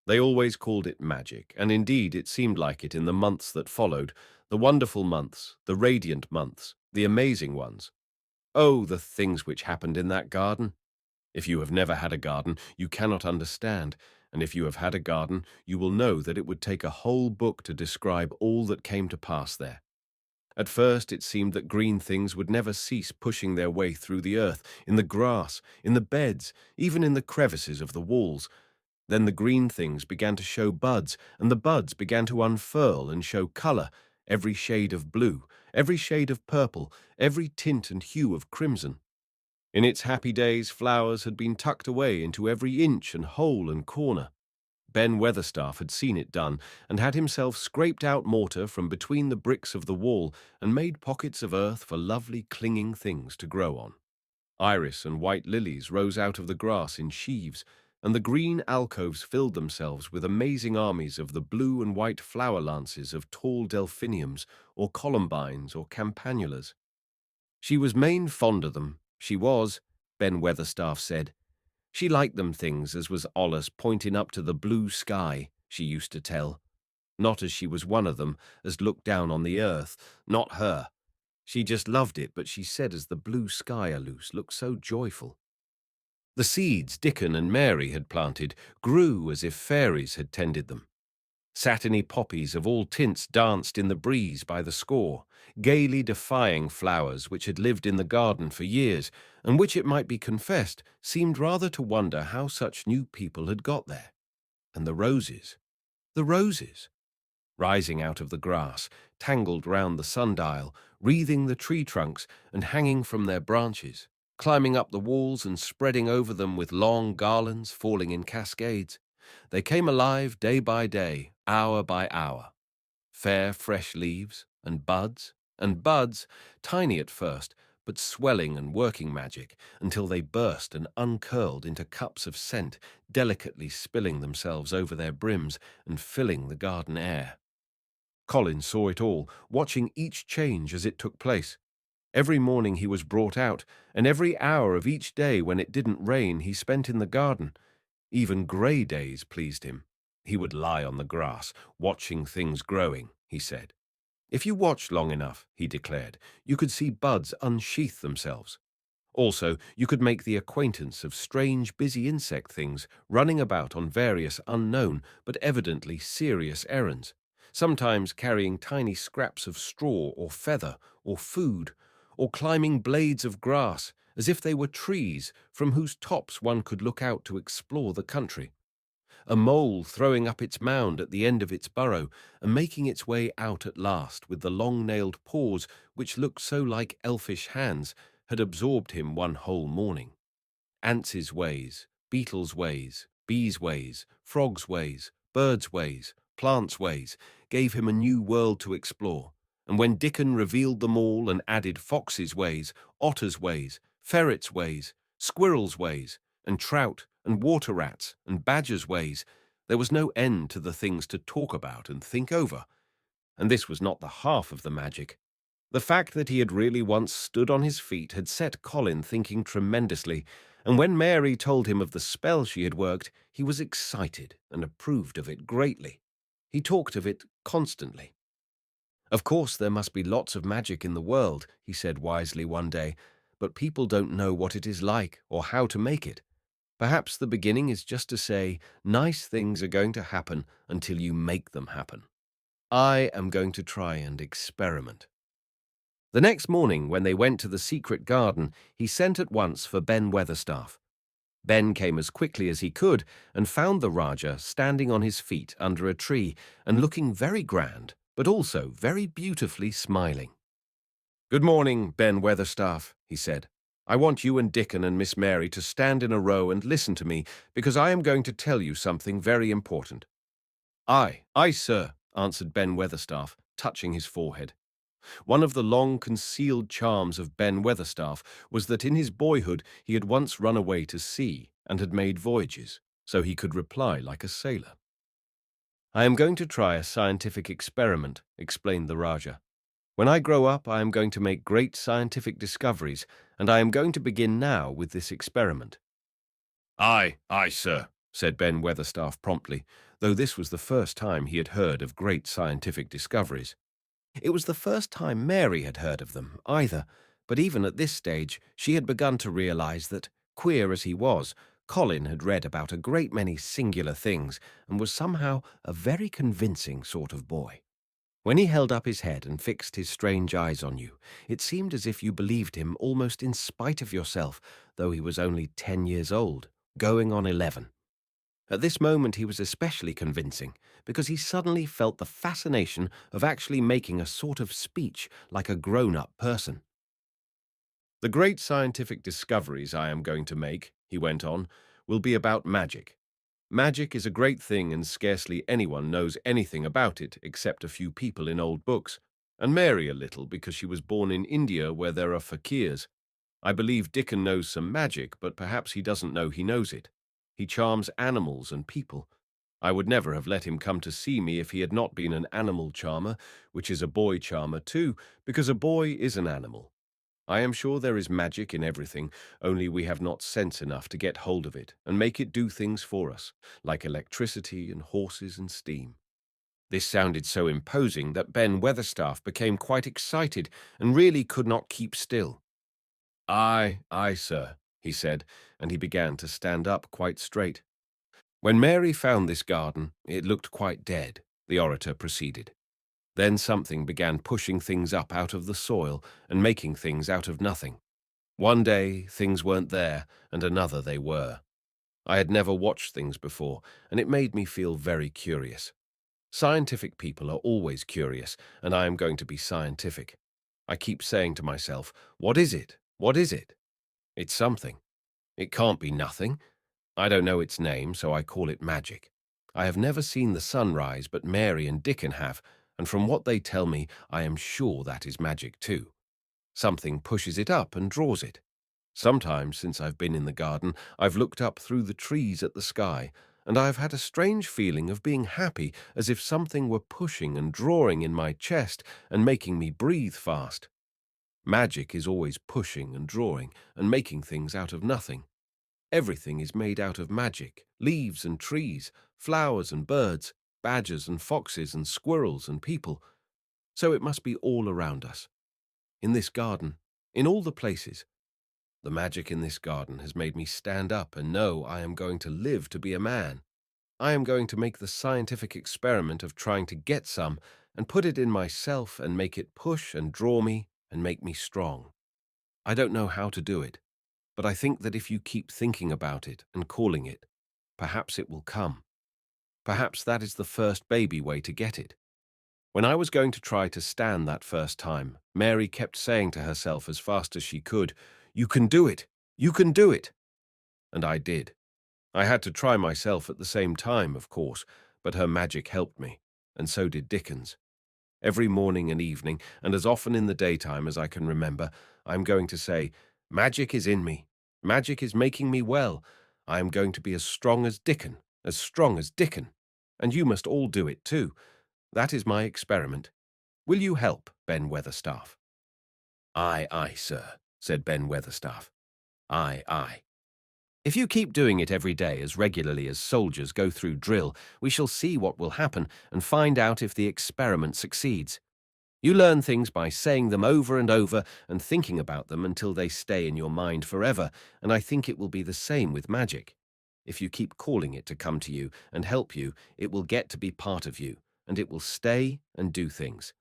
They always called it magic, and indeed it seemed like it in the months that followed, the wonderful months, the radiant months, the amazing ones. Oh, the things which happened in that garden! If you have never had a garden, you cannot understand, and if you have had a garden, you will know that it would take a whole book to describe all that came to pass there. At first it seemed that green things would never cease pushing their way through the earth, in the grass, in the beds, even in the crevices of the walls. Then the green things began to show buds, and the buds began to unfurl and show colour, every shade of blue, every shade of purple, every tint and hue of crimson. In its happy days, flowers had been tucked away into every inch and hole and corner. Ben Weatherstaff had seen it done, and had himself scraped out mortar from between the bricks of the wall and made pockets of earth for lovely clinging things to grow on. Iris and white lilies rose out of the grass in sheaves, and the green alcoves filled themselves with amazing armies of the blue and white flower lances of tall delphiniums, or columbines, or campanulas. She was main fond of them, she was, Ben Weatherstaff said. She liked them things as was allus pointing up to the blue sky, she used to tell. Not as she was one of them, as looked down on the earth, not her. She just loved it, but she said as the blue sky aloose looked so joyful. The seeds Dickon and Mary had planted grew as if fairies had tended them. Satiny poppies of all tints danced in the breeze by the score, gaily defying flowers which had lived in the garden for years, and which, it might be confessed, seemed rather to wonder how such new people had got there. And the roses, rising out of the grass, tangled round the sundial, wreathing the tree trunks and hanging from their branches, climbing up the walls and spreading over them with long garlands falling in cascades. They came alive day by day, hour by hour. Fair, fresh leaves, and buds, tiny at first, but swelling and working magic until they burst and uncurled into cups of scent, delicately spilling themselves over their brims and filling the garden air. Colin saw it all, watching each change as it took place. Every morning he was brought out, and every hour of each day when it didn't rain he spent in the garden. Even grey days pleased him. He would lie on the grass, watching things growing, he said. If you watched long enough, he declared, you could see buds unsheath themselves. Also, you could make the acquaintance of strange, busy insect things running about on various unknown but evidently serious errands, sometimes carrying tiny scraps of straw or feather or food, or climbing blades of grass as if they were trees from whose tops one could look out to explore the country. a mole throwing up its mound at the end of its burrow and making its way out at last with the long-nailed paws which looked so like elfish hands, had absorbed him one whole morning. Ants' ways, beetles' ways, bees' ways, frogs' ways, birds' ways, plants' ways gave him a new world to explore, and when Dickon revealed them all and added foxes' ways, otters' ways, ferrets' ways, squirrels' ways, and trout and water rats and badgers' ways, there was no end to the things to talk about and think over. And this was not the half of the magic. The fact that he had really once stood on his feet had set Colin thinking tremendously, and when Mary told him of the spell she had worked, he was excited and approved of it greatly. He talked of it constantly. "Of course there must be lots of magic in the world," he said wisely one day, "but people don't know what it is like or how to make it. Perhaps the beginning is just to say, nice things are going to happen until you make them happen. I am going to try and experiment." The next morning, when they went to the secret garden, he sent at once for Ben Weatherstaff. Ben came as quickly as he could and found the Rajah standing on his feet under a tree and looking very grand, but also very beautifully smiling. "Good morning, Ben Weatherstaff," he said. "I want you and Dickon and Miss Mary to stand in a row and listen to me, because I am going to tell you something very important." "Aye, sir," answered Ben Weatherstaff, touching his forehead. One of the long-concealed charms of Ben Weatherstaff was that in his boyhood he had once run away to sea and had made voyages, so he could reply like a sailor. "I am going to try a scientific experiment," explained the Rajah. "When I grow up, I am going to make great scientific discoveries, and I am going to begin now with this experiment." Aye, sir," said Ben Weatherstaff promptly, though this was the first time he had heard of great scientific discoveries. It was the first time Mary had heard of them, either, but even at this stage she had begun to realize that, queer as he was, Colin had read about a great many singular things and was somehow a very convincing sort of boy. When he held up his head and fixed his strange eyes on you, it seemed as if you believed him almost in spite of yourself, though he was only 10 years old, going on 11. At this moment he was especially convincing, because he suddenly felt the fascination of actually making a sort of speech like a grown-up person. "The great scientific discoveries I am going to make," he went on, "will be about magic. Magic is a great thing, and scarcely anyone knows anything about it except a few people in old books, and Mary a little because she was born in India where there are fakirs. I believe Dickon knows some magic, but perhaps he doesn't know he knows it. He charms animals and people. I would never have let him come to see me if he had not been an animal charmer, which is a boy charmer too, because a boy is an animal. I am sure there is magic in everything, only we have not sense enough to get hold of it and make it do things for us, like electricity and horses and steam." This sounded so imposing that Ben Weatherstaff became quite excited and really could not keep still. Aye, sir," he said, and he began to stand up quite straight. "When Mary found this garden, it looked quite dead," the orator proceeded. "Then something began pushing things up out of the soil and making things out of nothing. One day, things weren't there, and another they were. I had never watched things before, and it made me feel very curious. Scientific people are always curious, and I am going to be scientific. I keep saying to myself, what is it? What is it? It's something. It can't be nothing. I don't know its name, so I call it magic. I have never seen the sun rise, but Mary and Dickon have, and from what they tell me, I am sure that is magic too. Something pushes it up and draws it. Sometimes, since I've been in the garden, I've looked up through the trees at the sky, and I've had a strange feeling of being happy, as if something were pushing and drawing in my chest and making me breathe fast. Magic is always pushing and drawing and making things out of nothing. Everything is made out of magic, leaves and trees, flowers and birds, badgers and foxes and squirrels and people. So it must be all around us. In this garden, in all the places. The magic in this garden has made me stand up and know I am going to live to be a man. I am going to make the scientific experiment of trying to get some and put it in myself and make it push and draw me and make me strong. I don't know how to do it, but I think that if you keep thinking about it and calling it, perhaps it will come. Perhaps that is the first baby way to get it. When I was going to try to stand that first time, Mary kept saying to herself as fast as she could, "You can do it! You can do it!" And I did. I had to try myself at the same time, of course, but her magic helped me, and so did Dickens. Every morning and evening, and as often in the daytime as I can remember, I am going to say, "Magic is in me. Magic is making me well. I am going to be as strong as Dickon, as strong as Dickon. And you must all do it too. That is my experiment. Will you help, Ben Weatherstaff?" "Aye, aye, sir," said Ben Weatherstaff. "Aye, aye. If you keep doing it every day as regularly as soldiers go through drill, we shall see what will happen and find out if the experiment succeeds. You learn things by saying them over and over and thinking about them until they stay in your mind forever, and I think it will be the same with magic. If you keep calling it to come to you and help you, it will get to be part of you, and it will stay and do things.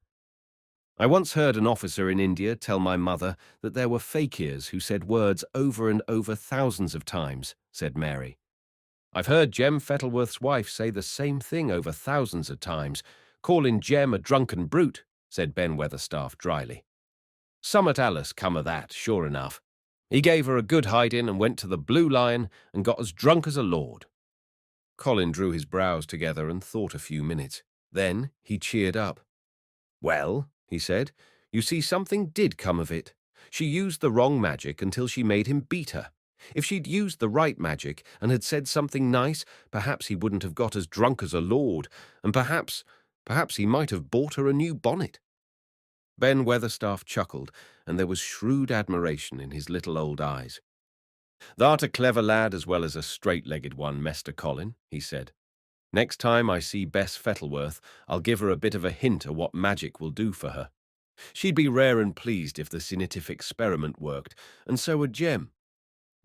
I once heard an officer in India tell my mother that there were fakirs who said words over and over thousands of times, said Mary. I've heard Jem Fettleworth's wife say the same thing over thousands of times, calling Jem a drunken brute, said Ben Weatherstaff dryly. Summat Alice come of that, sure enough. He gave her a good hiding and went to the Blue Lion and got as drunk as a lord. Colin drew his brows together and thought a few minutes. Then he cheered up. "Well," he said, "you see, something did come of it. She used the wrong magic until she made him beat her. If she'd used the right magic and had said something nice, perhaps he wouldn't have got as drunk as a lord, and perhaps he might have bought her a new bonnet." Ben Weatherstaff chuckled, and there was shrewd admiration in his little old eyes. "Thou'rt a clever lad as well as a straight-legged one, Mester Colin," he said. "Next time I see Bess Fettleworth, I'll give her a bit of a hint of what magic will do for her. She'd be rare and pleased if the scientific experiment worked, and so would Jem."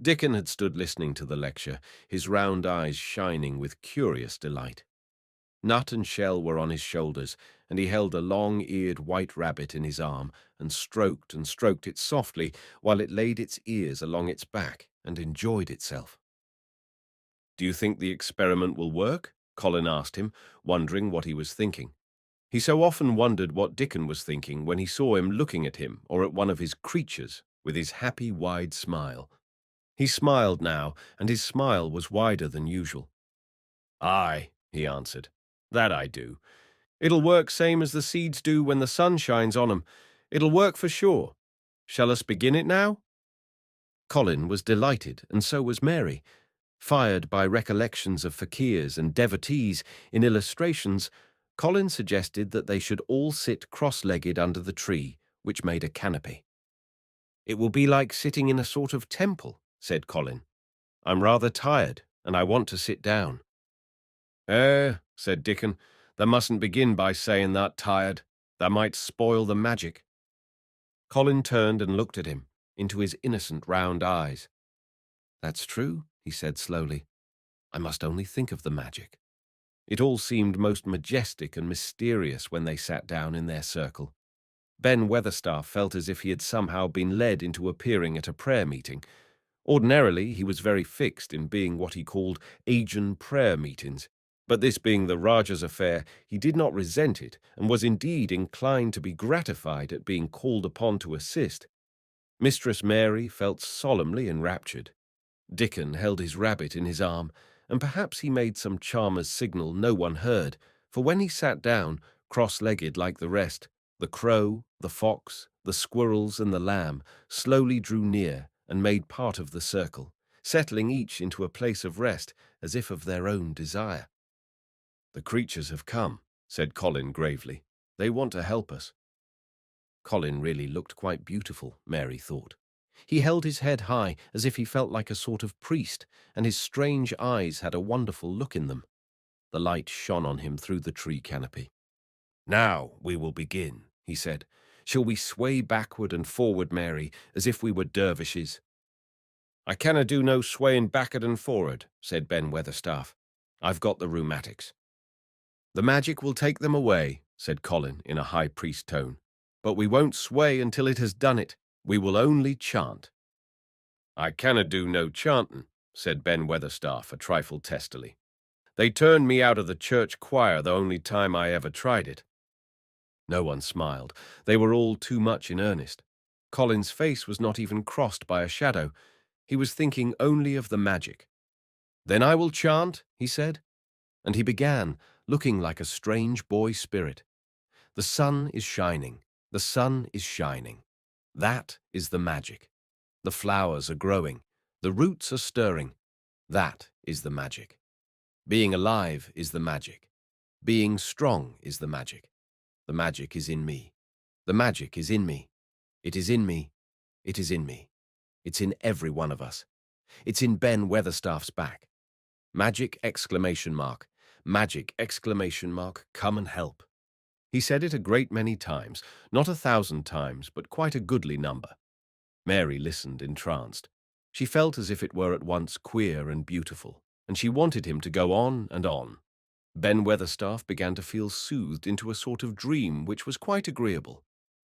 Dickon had stood listening to the lecture, his round eyes shining with curious delight. Nut and Shell were on his shoulders, and he held a long-eared white rabbit in his arm and stroked it softly while it laid its ears along its back and enjoyed itself. "Do you think the experiment will work?" Colin asked him, wondering what he was thinking. He so often wondered what Dickon was thinking when he saw him looking at him or at one of his creatures with his happy, wide smile. He smiled now, and his smile was wider than usual. "Aye," he answered. "That I do. It'll work same as the seeds do when the sun shines on 'em. It'll work for sure. Shall us begin it now?" Colin was delighted, and so was Mary. Fired by recollections of fakirs and devotees in illustrations, Colin suggested that they should all sit cross-legged under the tree, which made a canopy. "It will be like sitting in a sort of temple," said Colin. "I'm rather tired, and I want to sit down." Said Dickon, "thou mustn't begin by saying that tired. Thou might spoil the magic." Colin turned and looked at him, into his innocent round eyes. "That's true," he said slowly. "I must only think of the magic." It all seemed most majestic and mysterious when they sat down in their circle. Ben Weatherstaff felt as if he had somehow been led into appearing at a prayer meeting. Ordinarily, he was very fixed in being what he called Asian prayer meetings, but this being the Rajah's affair, he did not resent it and was indeed inclined to be gratified at being called upon to assist. Mistress Mary felt solemnly enraptured. Dickon held his rabbit in his arm, and perhaps he made some charmer's signal no one heard, for when he sat down, cross-legged like the rest, the crow, the fox, the squirrels, and the lamb slowly drew near and made part of the circle, settling each into a place of rest as if of their own desire. "The creatures have come," said Colin gravely. "They want to help us." Colin really looked quite beautiful, Mary thought. He held his head high as if he felt like a sort of priest, and his strange eyes had a wonderful look in them. The light shone on him through the tree canopy. "Now we will begin," he said. "Shall we sway backward and forward, Mary, as if we were dervishes?" "I canna do no swaying backward and forward," said Ben Weatherstaff. "I've got the rheumatics." "The magic will take them away," said Colin in a high priest tone. "But we won't sway until it has done it. We will only chant." "I canna do no chanting," said Ben Weatherstaff a trifle testily. They turned me out of the church choir the only time I ever tried it." No one smiled. They were all too much in earnest. Colin's face was not even crossed by a shadow. He was thinking only of the magic. "Then I will chant," he said, and he began, looking like a strange boy spirit. "The sun is shining. The sun is shining. That is the magic. The flowers are growing. The roots are stirring. That is the magic. Being alive is the magic. Being strong is the magic. The magic is in me. The magic is in me. It is in me. It is in me. It's in every one of us. It's in Ben Weatherstaff's back. Magic exclamation mark. Magic exclamation mark. Come and help." He said it a great many times, not 1,000 times, but quite a goodly number. Mary listened entranced. She felt as if it were at once queer and beautiful, and she wanted him to go on and on. Ben Weatherstaff began to feel soothed into a sort of dream which was quite agreeable.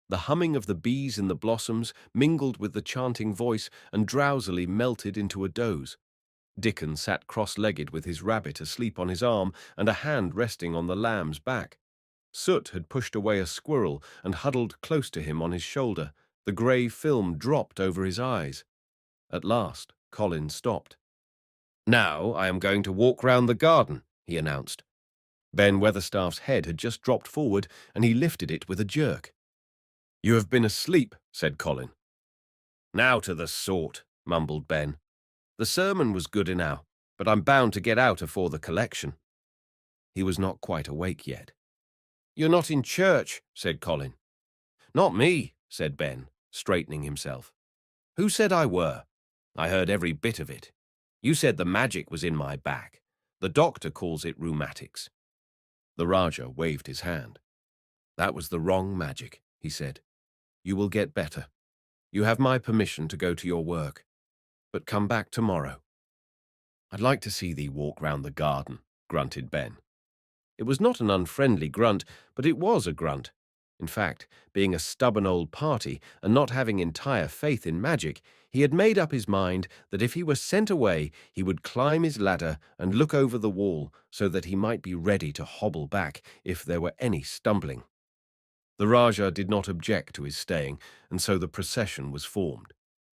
The humming of the bees in the blossoms mingled with the chanting voice and drowsily melted into a doze. Dickon sat cross-legged with his rabbit asleep on his arm and a hand resting on the lamb's back. Soot had pushed away a squirrel and huddled close to him on his shoulder. The grey film dropped over his eyes. At last, Colin stopped. "Now I am going to walk round the garden," he announced. Ben Weatherstaff's head had just dropped forward, and he lifted it with a jerk. "You have been asleep," said Colin. "Now to the sort," mumbled Ben. "The sermon was good enow, but I'm bound to get out afore the collection." He was not quite awake yet. "You're not in church," said Colin. "Not me," said Ben, straightening himself. "Who said I were? I heard every bit of it. You said the magic was in my back. The doctor calls it rheumatics." The Rajah waved his hand. "That was the wrong magic," he said. "You will get better. You have my permission to go to your work. But come back tomorrow." "I'd like to see thee walk round the garden," grunted Ben. It was not an unfriendly grunt, but it was a grunt. In fact, being a stubborn old party and not having entire faith in magic, he had made up his mind that if he were sent away, he would climb his ladder and look over the wall so that he might be ready to hobble back if there were any stumbling. The Rajah did not object to his staying, and so the procession was formed.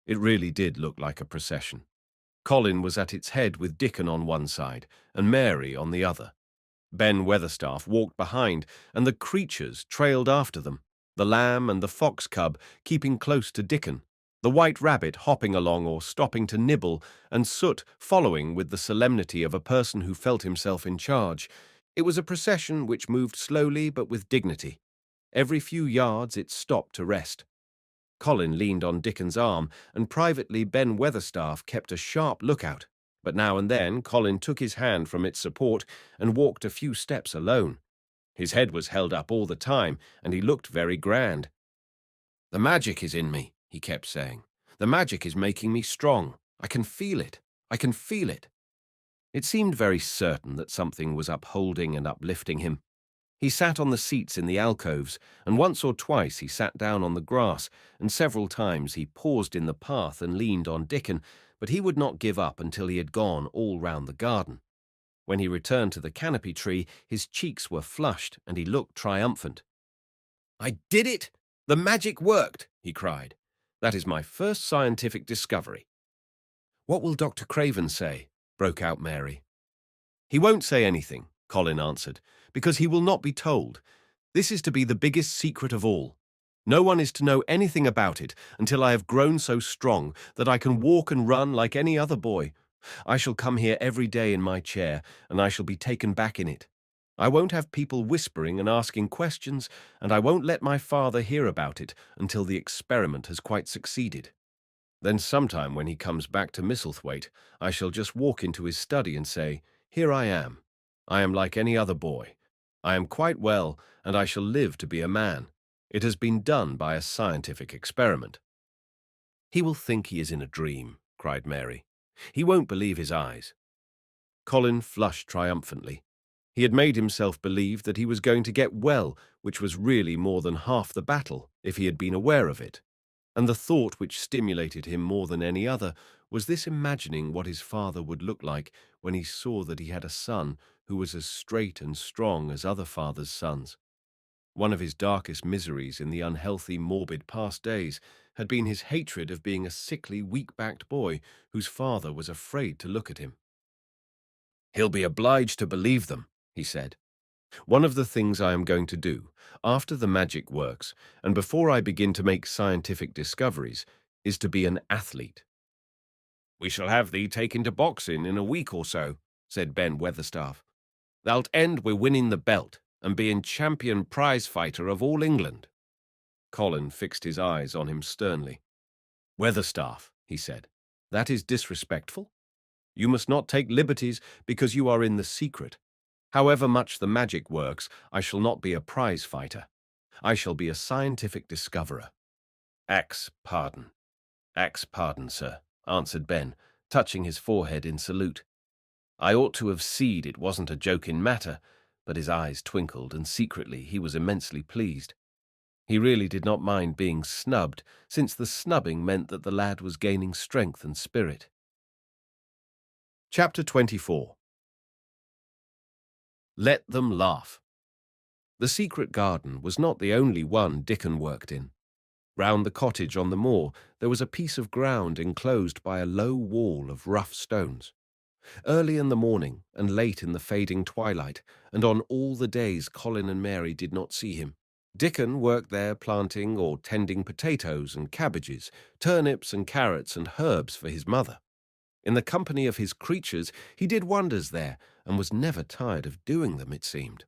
It really did look like a procession. Colin was at its head with Dickon on one side and Mary on the other. Ben Weatherstaff walked behind, and the creatures trailed after them, the lamb and the fox cub keeping close to Dickon, the white rabbit hopping along or stopping to nibble, and Soot following with the solemnity of a person who felt himself in charge. It was a procession which moved slowly but with dignity. Every few yards it stopped to rest. Colin leaned on Dickon's arm, and privately Ben Weatherstaff kept a sharp lookout. But now and then Colin took his hand from its support and walked a few steps alone. His head was held up all the time, and he looked very grand. "The magic is in me," he kept saying. "The magic is making me strong. I can feel it. I can feel it." It seemed very certain that something was upholding and uplifting him. He sat on the seats in the alcoves, and once or twice he sat down on the grass, and several times he paused in the path and leaned on Dickon, but he would not give up until he had gone all round the garden. When he returned to the canopy tree, his cheeks were flushed, and he looked triumphant. "I did it! The magic worked!" he cried. "That is my first scientific discovery." "What will Dr. Craven say?" broke out Mary. "He won't say anything," Colin answered, "because he will not be told. This is to be the biggest secret of all. No one is to know anything about it until I have grown so strong that I can walk and run like any other boy. I shall come here every day in my chair, and I shall be taken back in it. I won't have people whispering and asking questions, and I won't let my father hear about it until the experiment has quite succeeded. Then sometime when he comes back to Misselthwaite, I shall just walk into his study and say, 'Here I am. I am like any other boy. I am quite well, and I shall live to be a man. It has been done by a scientific experiment.'" "He will think he is in a dream," cried Mary. "He won't believe his eyes." Colin flushed triumphantly. He had made himself believe that he was going to get well, which was really more than half the battle, if he had been aware of it. And the thought which stimulated him more than any other was this imagining what his father would look like when he saw that he had a son who was as straight and strong as other fathers' sons. One of his darkest miseries in the unhealthy, morbid past days had been his hatred of being a sickly, weak-backed boy whose father was afraid to look at him. "He'll be obliged to believe them," he said. "One of the things I am going to do, after the magic works, and before I begin to make scientific discoveries, is to be an athlete." "We shall have thee taken to boxing in a week or so," said Ben Weatherstaff. "Thou'lt end wi' winning the belt and being champion prize fighter of all England." Colin fixed his eyes on him sternly. "Weatherstaff," he said, "that is disrespectful. You must not take liberties because you are in the secret. However much the magic works, I shall not be a prize fighter. I shall be a scientific discoverer." "Axe pardon. Axe pardon, sir," answered Ben, touching his forehead in salute. I ought to have seed it wasn't a joking matter, but his eyes twinkled, and secretly he was immensely pleased. He really did not mind being snubbed, since the snubbing meant that the lad was gaining strength and spirit. Chapter 24. Let them laugh. The secret garden was not the only one Dickon worked in. Round the cottage on the moor there was a piece of ground enclosed by a low wall of rough stones. Early in the morning and late in the fading twilight, and on all the days Colin and Mary did not see him, Dickon worked there planting or tending potatoes and cabbages, turnips and carrots and herbs for his mother. In the company of his creatures he did wonders there, and was never tired of doing them, it seemed.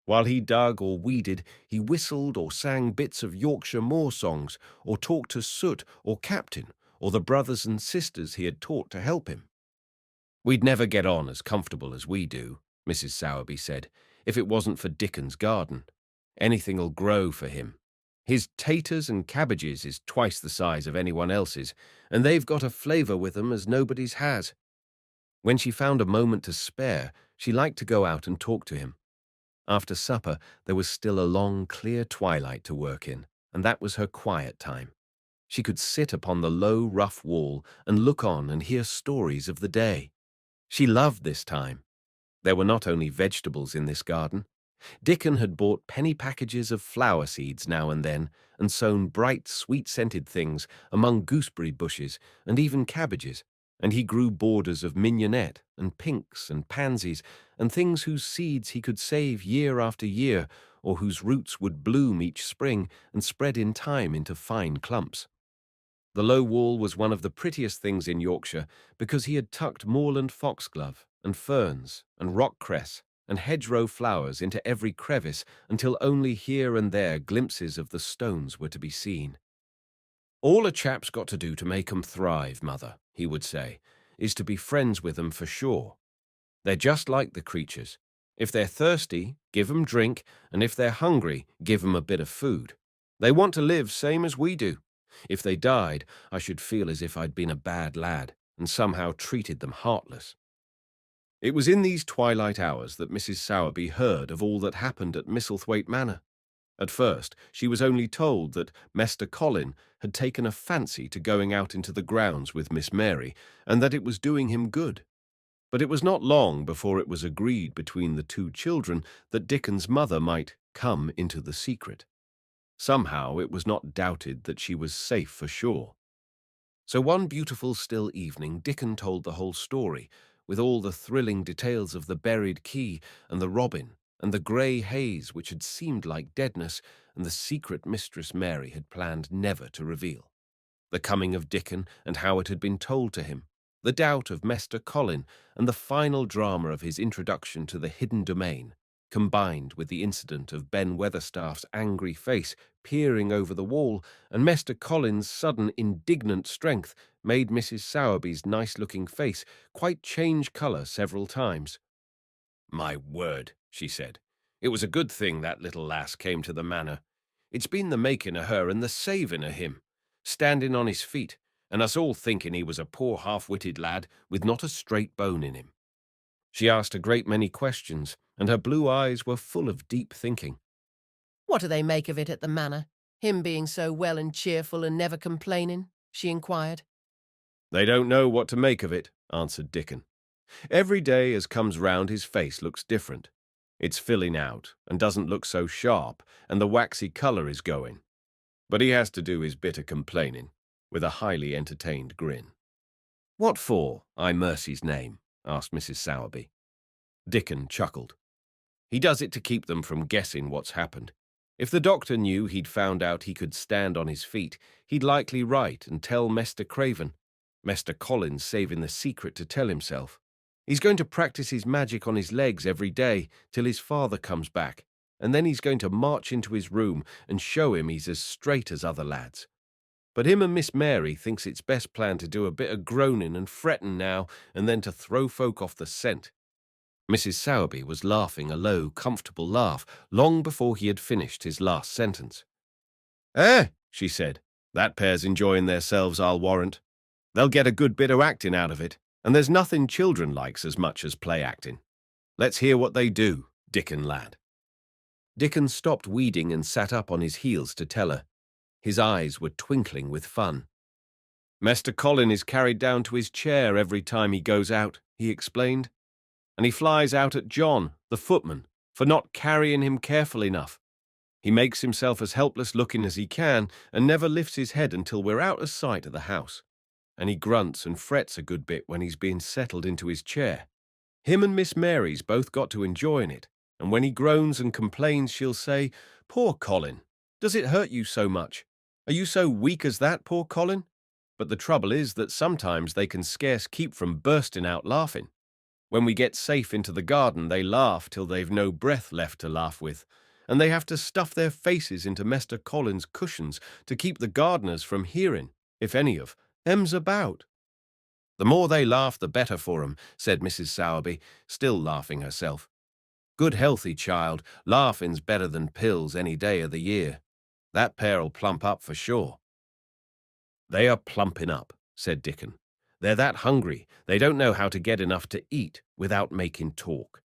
While he dug or weeded, he whistled or sang bits of Yorkshire moor songs, or talked to Soot or Captain, or the brothers and sisters he had taught to help him. "We'd never get on as comfortable as we do," Mrs. Sowerby said, "if it wasn't for Dickon's garden. Anything'll grow for him. His taters and cabbages is twice the size of anyone else's, and they've got a flavour with them as nobody's has." When she found a moment to spare, she liked to go out and talk to him. After supper, there was still a long, clear twilight to work in, and that was her quiet time. She could sit upon the low, rough wall and look on and hear stories of the day. She loved this time. There were not only vegetables in this garden. Dickon had bought penny packages of flower seeds now and then, and sown bright, sweet-scented things among gooseberry bushes and even cabbages, and he grew borders of mignonette and pinks and pansies and things whose seeds he could save year after year, or whose roots would bloom each spring and spread in time into fine clumps. The low wall was one of the prettiest things in Yorkshire because he had tucked moorland foxglove and ferns and rock cress and hedgerow flowers into every crevice until only here and there glimpses of the stones were to be seen. "All a chap's got to do to make 'em thrive, mother," he would say, "is to be friends with 'em for sure. They're just like the creatures. If they're thirsty, give 'em drink, and if they're hungry, give 'em a bit of food. They want to live same as we do. If they died, I should feel as if I'd been a bad lad and somehow treated them heartless." It was in these twilight hours that Mrs. Sowerby heard of all that happened at Misselthwaite Manor. At first, she was only told that Mester Colin had taken a fancy to going out into the grounds with Miss Mary, and that it was doing him good. But it was not long before it was agreed between the two children that Dickon's mother might come into the secret. Somehow it was not doubted that she was safe for sure. So one beautiful still evening Dickon told the whole story, with all the thrilling details of the buried key and the robin and the grey haze which had seemed like deadness, and the secret Mistress Mary had planned never to reveal. The coming of Dickon and how it had been told to him, the doubt of Mester Colin, and the final drama of his introduction to the hidden domain, combined with the incident of Ben Weatherstaff's angry face peering over the wall and Mester Colin's sudden indignant strength, made Mrs. Sowerby's nice-looking face quite change colour several times. "My word," she said, "it was a good thing that little lass came to the manor. It's been the making of her and the saving of him, standing on his feet, and us all thinking he was a poor half-witted lad with not a straight bone in him." She asked a great many questions, and her blue eyes were full of deep thinking. "What do they make of it at the manor, him being so well and cheerful and never complaining?" she inquired. "They don't know what to make of it," answered Dickon. Every day as comes round his face looks different. It's filling out and doesn't look so sharp, and the waxy colour is going. But he has to do his bit of complaining, with a highly entertained grin. "What for, I mercy's name?" asked Mrs. Sowerby. Dickon chuckled. "He does it to keep them from guessing what's happened. If the doctor knew he'd found out he could stand on his feet, he'd likely write and tell Mester Craven. Mester Colin's saving the secret to tell himself. He's going to practice his magic on his legs every day till his father comes back, and then he's going to march into his room and show him he's as straight as other lads. But him and Miss Mary thinks it's best plan to do a bit of groaning and fretting now and then to throw folk off the scent." Mrs. Sowerby was laughing a low, comfortable laugh long before he had finished his last sentence. "Eh," she said, "that pair's enjoying theirselves, I'll warrant. They'll get a good bit of acting out of it, and there's nothing children likes as much as play-acting. Let's hear what they do, Dickon lad." Dickon stopped weeding and sat up on his heels to tell her. His eyes were twinkling with fun. "Mester Colin is carried down to his chair every time he goes out," he explained, "and he flies out at John, the footman, for not carrying him careful enough. He makes himself as helpless looking as he can and never lifts his head until we're out of sight of the house. And he grunts and frets a good bit when he's being settled into his chair. Him and Miss Mary's both got to enjoying it, and when he groans and complains she'll say, 'Poor Colin, does it hurt you so much? Are you so weak as that, poor Colin?' But the trouble is that sometimes they can scarce keep from bursting out laughing. When we get safe into the garden, they laugh till they've no breath left to laugh with, and they have to stuff their faces into Mester Colin's cushions to keep the gardeners from hearing, if any of them's about." "The more they laugh, the better for 'em," said Mrs. Sowerby, still laughing herself. "Good healthy child, laughing's better than pills any day of the year. That pair'll plump up for sure." "They are plumping up," said Dickon. "They're that hungry, they don't know how to get enough to eat without making talk.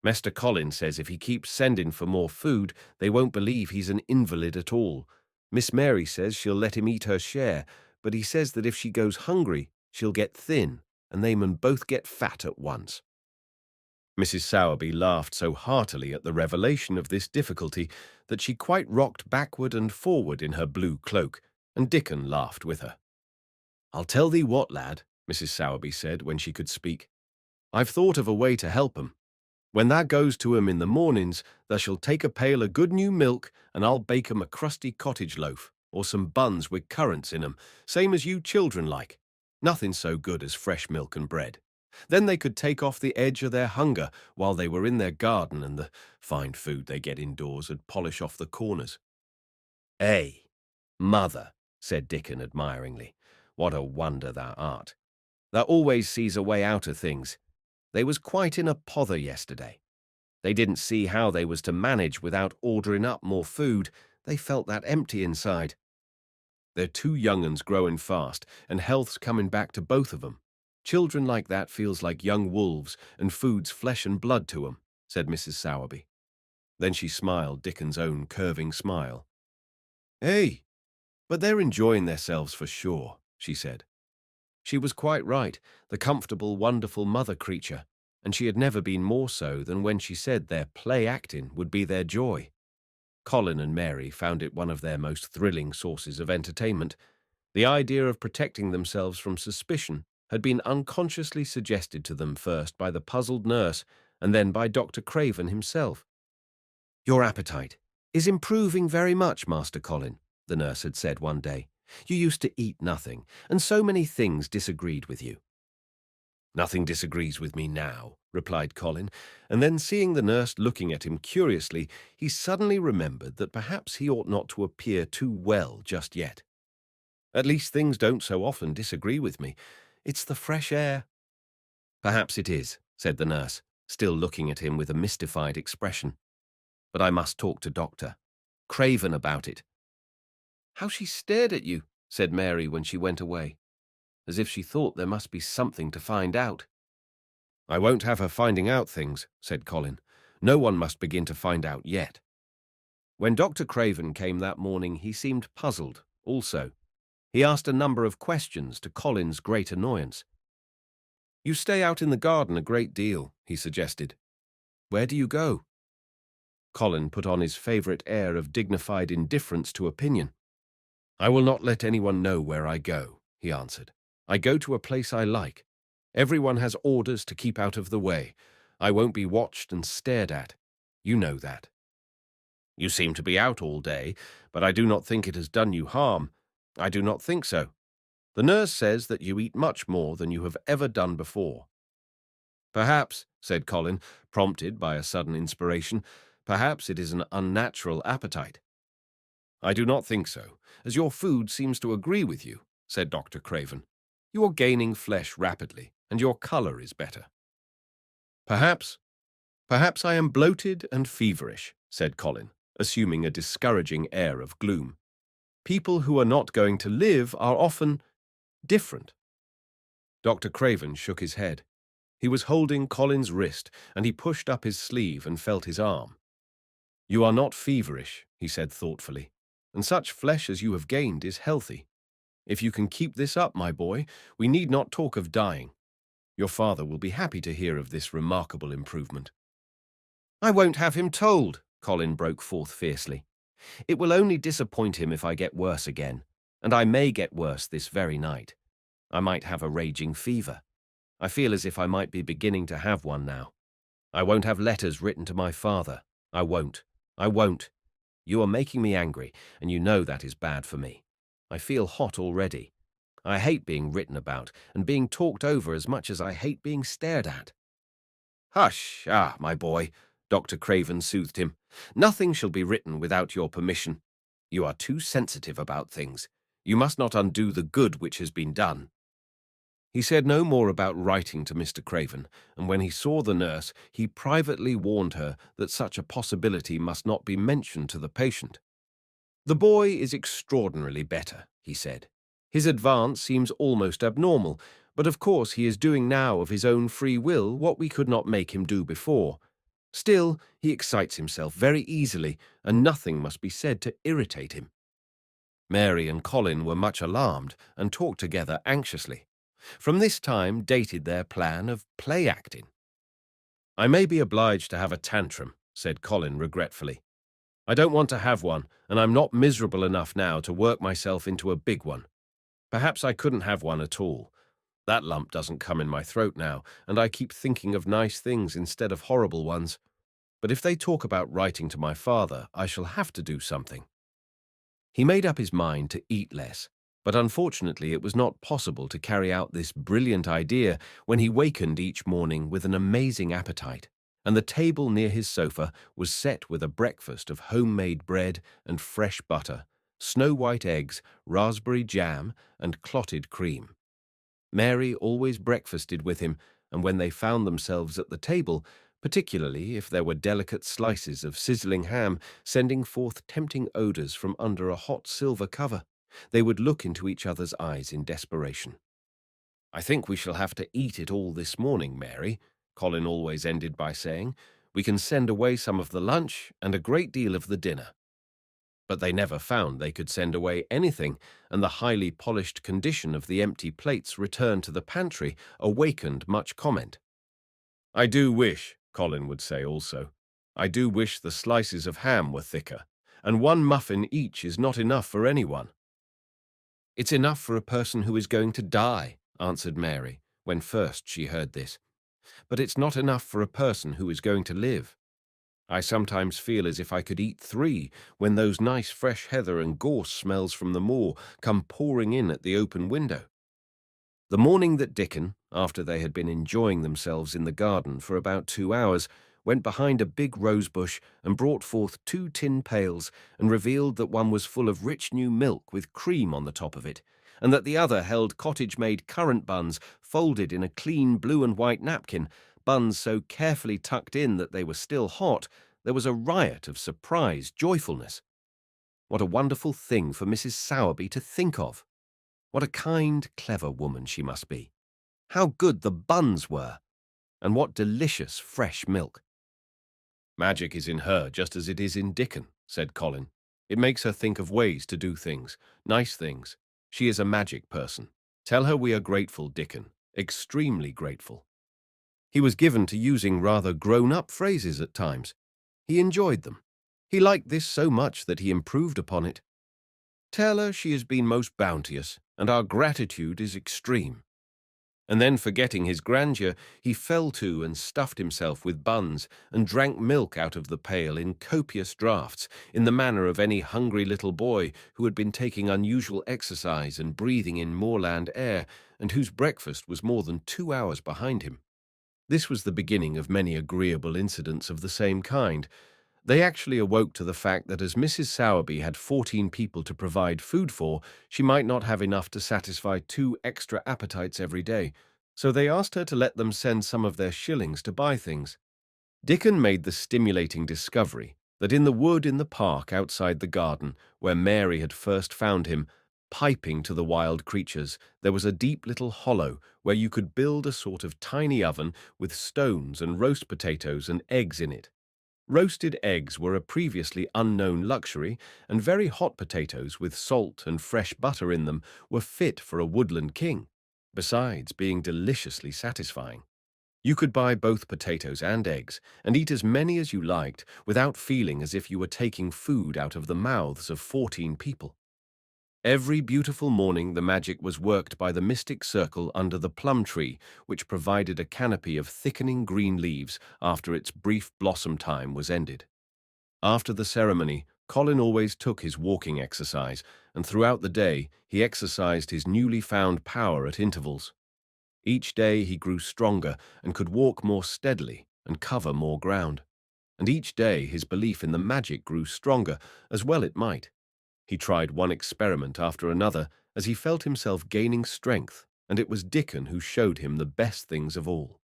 Mester Colin says if he keeps sending for more food, they won't believe he's an invalid at all. Miss Mary says she'll let him eat her share, but he says that if she goes hungry, she'll get thin, and they mun both get fat at once." Mrs. Sowerby laughed so heartily at the revelation of this difficulty that she quite rocked backward and forward in her blue cloak, and Dickon laughed with her. "I'll tell thee what, lad," Mrs. Sowerby said when she could speak. "I've thought of a way to help 'em. When thou goes to 'em in the mornings, thou shall take a pail of good new milk, and I'll bake 'em a crusty cottage loaf, or some buns with currants in 'em, same as you children like. Nothing so good as fresh milk and bread. Then they could take off the edge of their hunger while they were in their garden, and the fine food they get indoors would polish off the corners." "Eh, mother," said Dickon admiringly, "what a wonder thou art. Thou always sees a way out of things. They was quite in a pother yesterday. They didn't see how they was to manage without ordering up more food. They felt that empty inside. They're two young uns growing fast, and health's coming back to both of 'em. Children like that feels like young wolves, and food's flesh and blood to 'em," said Mrs. Sowerby. Then she smiled Dickon's own curving smile. "Eh, but they're enjoying theirselves for sure," she said. She was quite right, the comfortable, wonderful mother creature, and she had never been more so than when she said their play-acting would be their joy. Colin and Mary found it one of their most thrilling sources of entertainment. The idea of protecting themselves from suspicion had been unconsciously suggested to them first by the puzzled nurse and then by Dr. Craven himself. "Your appetite is improving very much, Master Colin," the nurse had said one day. "You used to eat nothing, and so many things disagreed with you." "Nothing disagrees with me now," replied Colin, and then seeing the nurse looking at him curiously, he suddenly remembered that perhaps he ought not to appear too well just yet. "At least things don't so often disagree with me. It's the fresh air." "Perhaps it is," said the nurse, still looking at him with a mystified expression. "But I must talk to Dr. Craven about it." "How she stared at you," said Mary when she went away, as if she thought there must be something to find out. "I won't have her finding out things," said Colin. "No one must begin to find out yet." When Dr. Craven came that morning, he seemed puzzled also. He asked a number of questions to Colin's great annoyance. You stay out in the garden a great deal, he suggested. Where do you go? Colin put on his favourite air of dignified indifference to opinion. I will not let anyone know where I go, he answered. I go to a place I like. Everyone has orders to keep out of the way. I won't be watched and stared at. You know that. You seem to be out all day, but I do not think it has done you harm. I do not think so. The nurse says that you eat much more than you have ever done before. Perhaps, said Colin, prompted by a sudden inspiration, perhaps it is an unnatural appetite. I do not think so, as your food seems to agree with you, said Dr. Craven. You are gaining flesh rapidly, and your colour is better. Perhaps I am bloated and feverish, said Colin, assuming a discouraging air of gloom. People who are not going to live are often different. Dr. Craven shook his head. He was holding Colin's wrist, and he pushed up his sleeve and felt his arm. You are not feverish, he said thoughtfully, and such flesh as you have gained is healthy. If you can keep this up, my boy, we need not talk of dying. Your father will be happy to hear of this remarkable improvement. I won't have him told, Colin broke forth fiercely. It will only disappoint him if I get worse again, and I may get worse this very night. I might have a raging fever. I feel as if I might be beginning to have one now. I won't have letters written to my father. I won't. I won't. You are making me angry, and you know that is bad for me. I feel hot already. I hate being written about and being talked over as much as I hate being stared at. Hush, my boy, Dr. Craven soothed him. Nothing shall be written without your permission. You are too sensitive about things. You must not undo the good which has been done. He said no more about writing to Mr. Craven, and when he saw the nurse, he privately warned her that such a possibility must not be mentioned to the patient. The boy is extraordinarily better, he said. His advance seems almost abnormal, but of course he is doing now of his own free will what we could not make him do before. Still, he excites himself very easily, and nothing must be said to irritate him. Mary and Colin were much alarmed and talked together anxiously. From this time dated their plan of play-acting. I may be obliged to have a tantrum, said Colin regretfully. I don't want to have one, and I'm not miserable enough now to work myself into a big one. Perhaps I couldn't have one at all. That lump doesn't come in my throat now, and I keep thinking of nice things instead of horrible ones. But if they talk about writing to my father, I shall have to do something. He made up his mind to eat less, but unfortunately it was not possible to carry out this brilliant idea when he wakened each morning with an amazing appetite, and the table near his sofa was set with a breakfast of homemade bread and fresh butter, snow-white eggs, raspberry jam, and clotted cream. Mary always breakfasted with him, and when they found themselves at the table, particularly if there were delicate slices of sizzling ham sending forth tempting odours from under a hot silver cover, they would look into each other's eyes in desperation. I think we shall have to eat it all this morning, Mary, Colin always ended by saying. We can send away some of the lunch and a great deal of the dinner. But they never found they could send away anything, and the highly polished condition of the empty plates returned to the pantry awakened much comment. I do wish, Colin would say also, I do wish the slices of ham were thicker, and one muffin each is not enough for anyone. It's enough for a person who is going to die, answered Mary, when first she heard this. But it's not enough for a person who is going to live. I sometimes feel as if I could eat 3 when those nice fresh heather and gorse smells from the moor come pouring in at the open window. The morning that Dickon, after they had been enjoying themselves in the garden for about 2 hours, went behind a big rose bush and brought forth 2 tin pails and revealed that one was full of rich new milk with cream on the top of it, and that the other held cottage-made currant buns folded in a clean blue and white napkin, buns so carefully tucked in that they were still hot, there was a riot of surprised joyfulness. What a wonderful thing for Mrs. Sowerby to think of! What a kind, clever woman she must be! How good the buns were! And what delicious fresh milk! Magic is in her just as it is in Dickon, said Colin. It makes her think of ways to do things, nice things. She is a magic person. Tell her we are grateful, Dickon. extremely grateful. He was given to using rather grown-up phrases at times. He enjoyed them. He liked this so much that he improved upon it. Tell her she has been most bounteous, and our gratitude is extreme. And then, forgetting his grandeur, he fell to and stuffed himself with buns and drank milk out of the pail in copious draughts, in the manner of any hungry little boy who had been taking unusual exercise and breathing in moorland air, and whose breakfast was more than 2 hours behind him. This was the beginning of many agreeable incidents of the same kind. They actually awoke to the fact that as Mrs. Sowerby had 14 people to provide food for, she might not have enough to satisfy 2 extra appetites every day, so they asked her to let them send some of their shillings to buy things. Dickon made the stimulating discovery that in the wood in the park outside the garden, where Mary had first found him, piping to the wild creatures, there was a deep little hollow where you could build a sort of tiny oven with stones and roast potatoes and eggs in it. Roasted eggs were a previously unknown luxury, and very hot potatoes with salt and fresh butter in them were fit for a woodland king, besides being deliciously satisfying. You could buy both potatoes and eggs and eat as many as you liked without feeling as if you were taking food out of the mouths of 14 people. Every beautiful morning the magic was worked by the mystic circle under the plum tree, which provided a canopy of thickening green leaves after its brief blossom time was ended. After the ceremony, Colin always took his walking exercise, and throughout the day he exercised his newly found power at intervals. Each day he grew stronger and could walk more steadily and cover more ground. And each day his belief in the magic grew stronger, as well it might. He tried one experiment after another as he felt himself gaining strength, and it was Dickon who showed him the best things of all.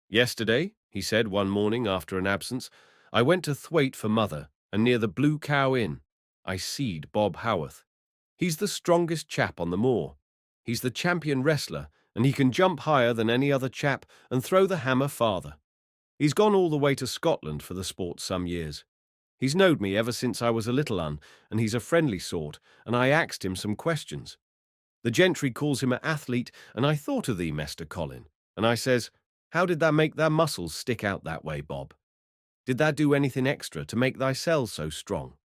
"Yesterday," he said one morning after an absence, "I went to Thwaite for mother, and near the Blue Cow Inn, I seed Bob Howarth. He's the strongest chap on the moor. He's the champion wrestler, and he can jump higher than any other chap and throw the hammer farther. He's gone all the way to Scotland for the sport some years. He's knowed me ever since I was a little un, and he's a friendly sort, and I axed him some questions. The gentry calls him a athlete, and I thought of thee, Mester Colin, and I says, how did thou make thy muscles stick out that way, Bob? Did thou do anything extra to make thy cells so strong?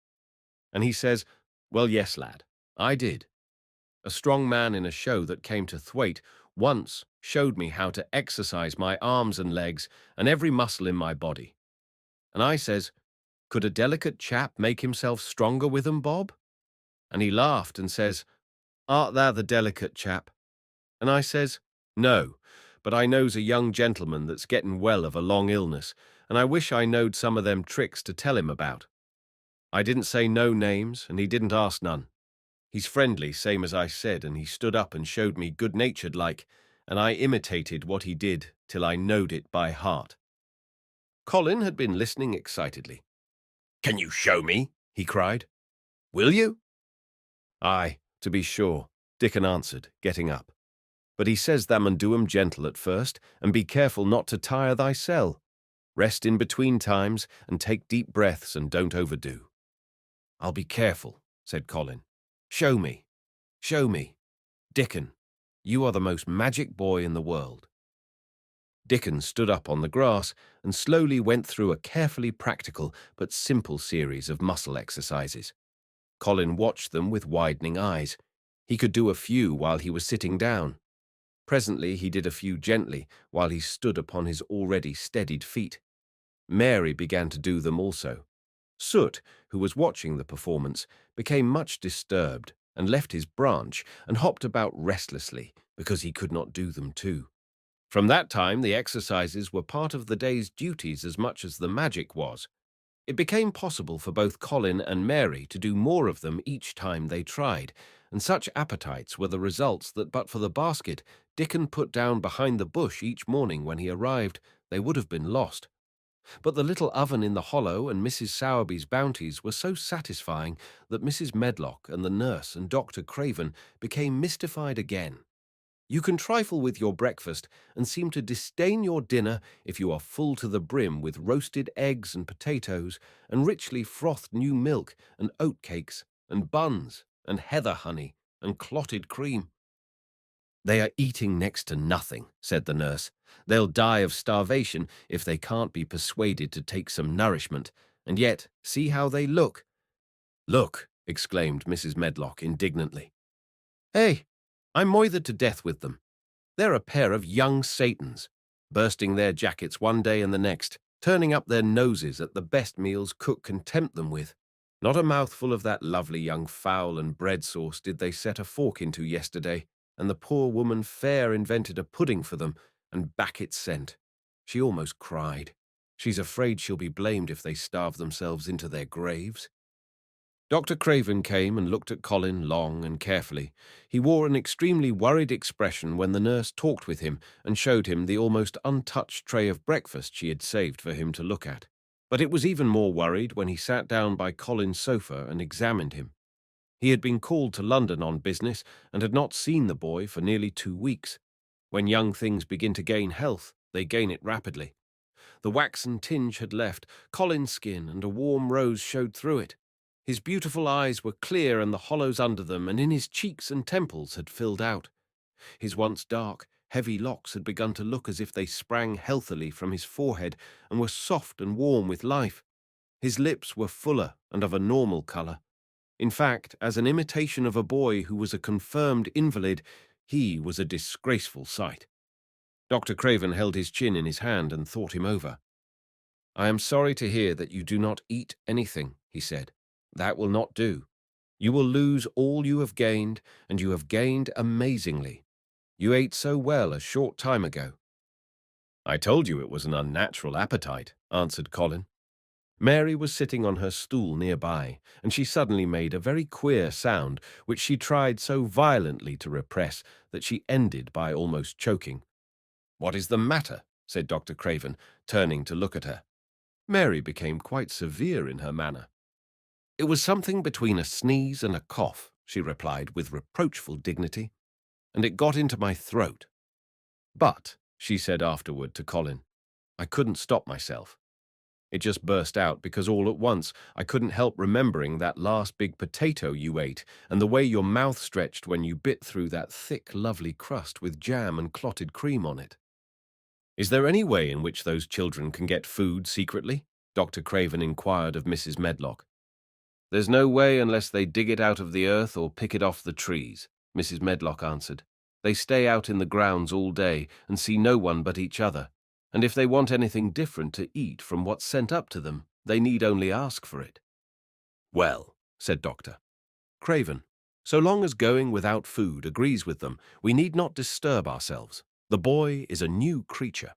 And he says, well, yes, lad, I did. A strong man in a show that came to Thwaite once showed me how to exercise my arms and legs and every muscle in my body. And I says, could a delicate chap make himself stronger with 'em, Bob? And he laughed and says, art thou the delicate chap? And I says, no, but I knows a young gentleman that's getting well of a long illness, and I wish I knowed some of them tricks to tell him about. I didn't say no names, and he didn't ask none. He's friendly, same as I said, and he stood up and showed me good-natured like, and I imitated what he did till I knowed it by heart." Colin had been listening excitedly. "Can you show me?" he cried. "Will you?" "Aye, to be sure," Dickon answered, getting up. "But he says thou mun do 'em gentle at first, and be careful not to tire thysel. Rest in between times, and take deep breaths, and don't overdo." "I'll be careful," said Colin. "Show me. Show me. Dickon, you are the most magic boy in the world." Dickon stood up on the grass and slowly went through a carefully practical but simple series of muscle exercises. Colin watched them with widening eyes. He could do a few while he was sitting down. Presently he did a few gently while he stood upon his already steadied feet. Mary began to do them also. Soot, who was watching the performance, became much disturbed and left his branch and hopped about restlessly because he could not do them too. From that time the exercises were part of the day's duties as much as the magic was. It became possible for both Colin and Mary to do more of them each time they tried, and such appetites were the results that but for the basket Dickon put down behind the bush each morning when he arrived, they would have been lost. But the little oven in the hollow and Mrs. Sowerby's bounties were so satisfying that Mrs. Medlock and the nurse and Dr. Craven became mystified again. You can trifle with your breakfast and seem to disdain your dinner if you are full to the brim with roasted eggs and potatoes and richly frothed new milk and oat cakes and buns and heather honey and clotted cream. "They are eating next to nothing," said the nurse. "They'll die of starvation if they can't be persuaded to take some nourishment. And yet, see how they look." "Look," exclaimed Mrs. Medlock indignantly. "Hey, I'm moithered to death with them. They're a pair of young Satans, bursting their jackets one day and the next, turning up their noses at the best meals cook can tempt them with. Not a mouthful of that lovely young fowl and bread sauce did they set a fork into yesterday, and the poor woman fair invented a pudding for them, and back it sent. She almost cried. She's afraid she'll be blamed if they starve themselves into their graves." Dr. Craven came and looked at Colin long and carefully. He wore an extremely worried expression when the nurse talked with him and showed him the almost untouched tray of breakfast she had saved for him to look at. But it was even more worried when he sat down by Colin's sofa and examined him. He had been called to London on business and had not seen the boy for nearly 2 weeks. When young things begin to gain health, they gain it rapidly. The waxen tinge had left Colin's skin, and a warm rose showed through it. His beautiful eyes were clear, and the hollows under them and in his cheeks and temples had filled out. His once dark, heavy locks had begun to look as if they sprang healthily from his forehead and were soft and warm with life. His lips were fuller and of a normal colour. In fact, as an imitation of a boy who was a confirmed invalid, he was a disgraceful sight. Dr. Craven held his chin in his hand and thought him over. "I am sorry to hear that you do not eat anything," he said. "That will not do. You will lose all you have gained, and you have gained amazingly. You ate so well a short time ago." "I told you it was an unnatural appetite," answered Colin. Mary was sitting on her stool nearby, and she suddenly made a very queer sound, which she tried so violently to repress that she ended by almost choking. "What is the matter?" said Dr. Craven, turning to look at her. Mary became quite severe in her manner. "It was something between a sneeze and a cough," she replied with reproachful dignity, "and it got into my throat. But," she said afterward to Colin, "I couldn't stop myself. It just burst out because all at once I couldn't help remembering that last big potato you ate and the way your mouth stretched when you bit through that thick, lovely crust with jam and clotted cream on it." "Is there any way in which those children can get food secretly?" Dr. Craven inquired of Mrs. Medlock. "There's no way unless they dig it out of the earth or pick it off the trees," Mrs. Medlock answered. "They stay out in the grounds all day and see no one but each other, and if they want anything different to eat from what's sent up to them, they need only ask for it." "Well," said Dr. Craven, "so long as going without food agrees with them, we need not disturb ourselves. The boy is a new creature."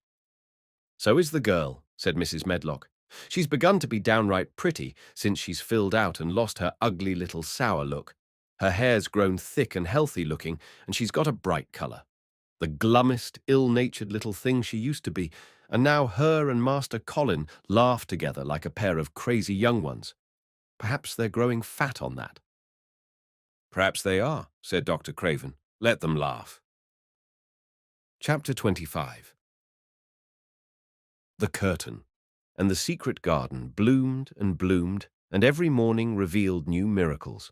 "So is the girl," said Mrs. Medlock. "She's begun to be downright pretty since she's filled out and lost her ugly little sour look. Her hair's grown thick and healthy looking, and she's got a bright colour. The glummest, ill-natured little thing she used to be, and now her and Master Colin laugh together like a pair of crazy young ones. Perhaps they're growing fat on that." "Perhaps they are," said Dr. Craven. "Let them laugh." Chapter 25. The curtain, and the secret garden bloomed, and every morning revealed new miracles.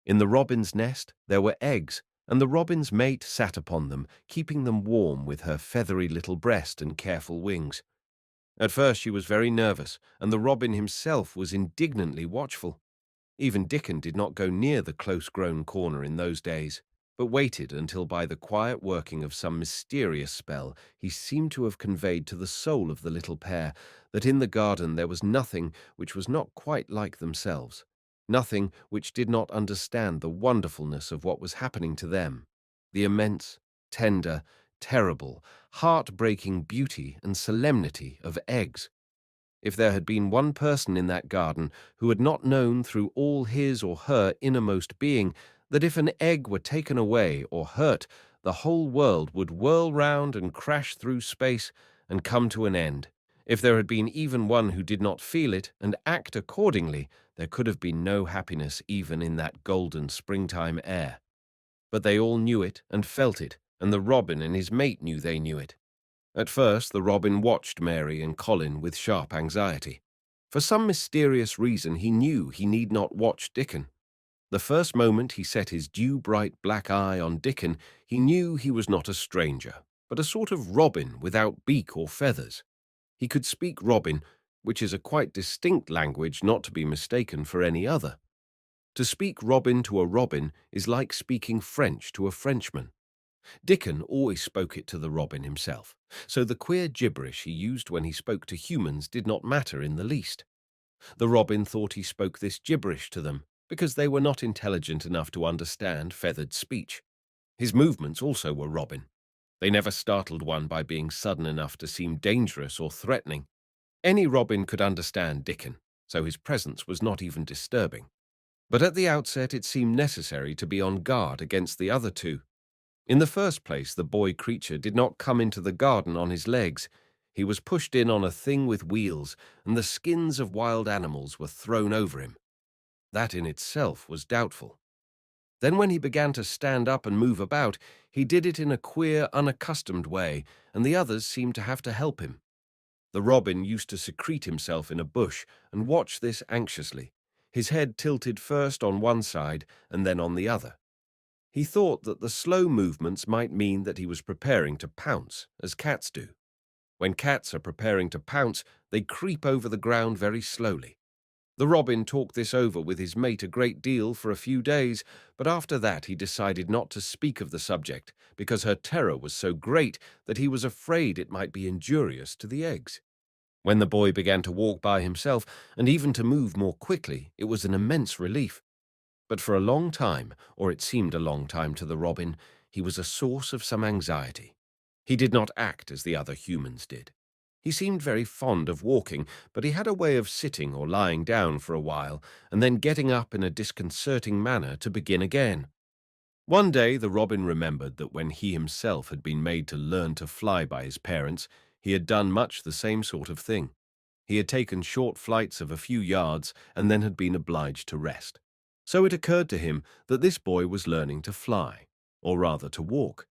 In the robin's nest there were eggs, and the robin's mate sat upon them, keeping them warm with her feathery little breast and careful wings. At first she was very nervous, and the robin himself was indignantly watchful. Even Dickon did not go near the close-grown corner in those days, but waited until by the quiet working of some mysterious spell he seemed to have conveyed to the soul of the little pair that in the garden there was nothing which was not quite like themselves, nothing which did not understand the wonderfulness of what was happening to them, the immense, tender, terrible, heart-breaking beauty and solemnity of eggs. If there had been one person in that garden who had not known through all his or her innermost being that if an egg were taken away or hurt, the whole world would whirl round and crash through space and come to an end, if there had been even one who did not feel it and act accordingly, there could have been no happiness even in that golden springtime air. But they all knew it and felt it, and the robin and his mate knew they knew it. At first the robin watched Mary and Colin with sharp anxiety. For some mysterious reason he knew he need not watch Dickon. The first moment he set his dew-bright black eye on Dickon, he knew he was not a stranger, but a sort of robin without beak or feathers. He could speak Robin, which is a quite distinct language not to be mistaken for any other. To speak Robin to a robin is like speaking French to a Frenchman. Dickon always spoke it to the robin himself, so the queer gibberish he used when he spoke to humans did not matter in the least. The robin thought he spoke this gibberish to them, because they were not intelligent enough to understand feathered speech. His movements also were robin. They never startled one by being sudden enough to seem dangerous or threatening. Any robin could understand Dickon, so his presence was not even disturbing. But at the outset it seemed necessary to be on guard against the other two. In the first place, the boy creature did not come into the garden on his legs. He was pushed in on a thing with wheels, and the skins of wild animals were thrown over him. That in itself was doubtful. Then when he began to stand up and move about, he did it in a queer, unaccustomed way, and the others seemed to have to help him. The robin used to secrete himself in a bush and watch this anxiously, his head tilted first on one side and then on the other. He thought that the slow movements might mean that he was preparing to pounce, as cats do. When cats are preparing to pounce, they creep over the ground very slowly. The robin talked this over with his mate a great deal for a few days, but after that he decided not to speak of the subject, because her terror was so great that he was afraid it might be injurious to the eggs. When the boy began to walk by himself, and even to move more quickly, it was an immense relief. But for a long time, or it seemed a long time to the robin, he was a source of some anxiety. He did not act as the other humans did. He seemed very fond of walking, but he had a way of sitting or lying down for a while, and then getting up in a disconcerting manner to begin again. One day the robin remembered that when he himself had been made to learn to fly by his parents, he had done much the same sort of thing. He had taken short flights of a few yards and then had been obliged to rest. So it occurred to him that this boy was learning to fly, or rather to walk.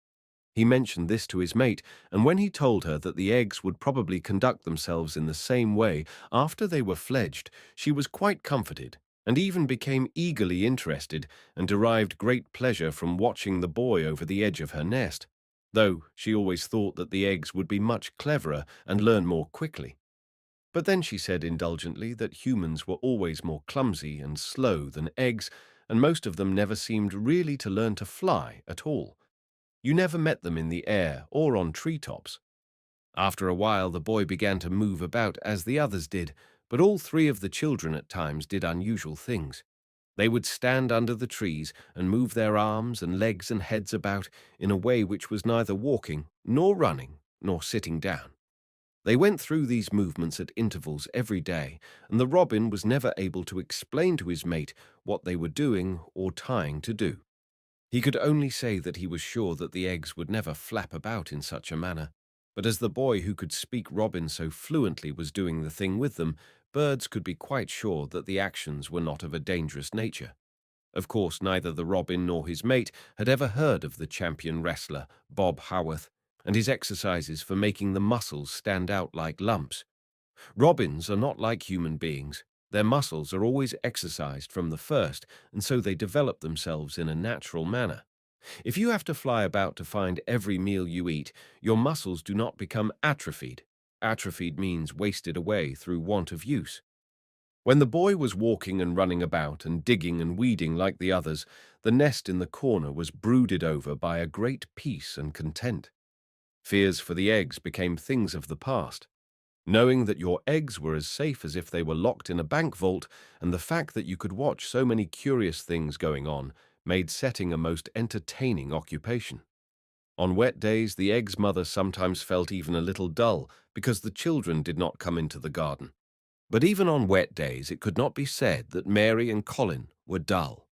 He mentioned this to his mate, and when he told her that the eggs would probably conduct themselves in the same way after they were fledged, she was quite comforted, and even became eagerly interested and derived great pleasure from watching the boy over the edge of her nest, though she always thought that the eggs would be much cleverer and learn more quickly. But then she said indulgently that humans were always more clumsy and slow than eggs, and most of them never seemed really to learn to fly at all. You never met them in the air or on treetops. After a while the boy began to move about as the others did, but all three of the children at times did unusual things. They would stand under the trees and move their arms and legs and heads about in a way which was neither walking, nor running, nor sitting down. They went through these movements at intervals every day, and the robin was never able to explain to his mate what they were doing or trying to do. He could only say that he was sure that the eggs would never flap about in such a manner, but as the boy who could speak robin so fluently was doing the thing with them, birds could be quite sure that the actions were not of a dangerous nature. Of course, neither the robin nor his mate had ever heard of the champion wrestler, Bob Howarth, and his exercises for making the muscles stand out like lumps. Robins are not like human beings. Their muscles are always exercised from the first, and so they develop themselves in a natural manner. If you have to fly about to find every meal you eat, your muscles do not become atrophied. Atrophied means wasted away through want of use. When the boy was walking and running about and digging and weeding like the others, the nest in the corner was brooded over by a great peace and content. Fears for the eggs became things of the past. Knowing that your eggs were as safe as if they were locked in a bank vault, and the fact that you could watch so many curious things going on, made setting a most entertaining occupation. On wet days, the egg's mother sometimes felt even a little dull because the children did not come into the garden. But even on wet days, it could not be said that Mary and Colin were dull.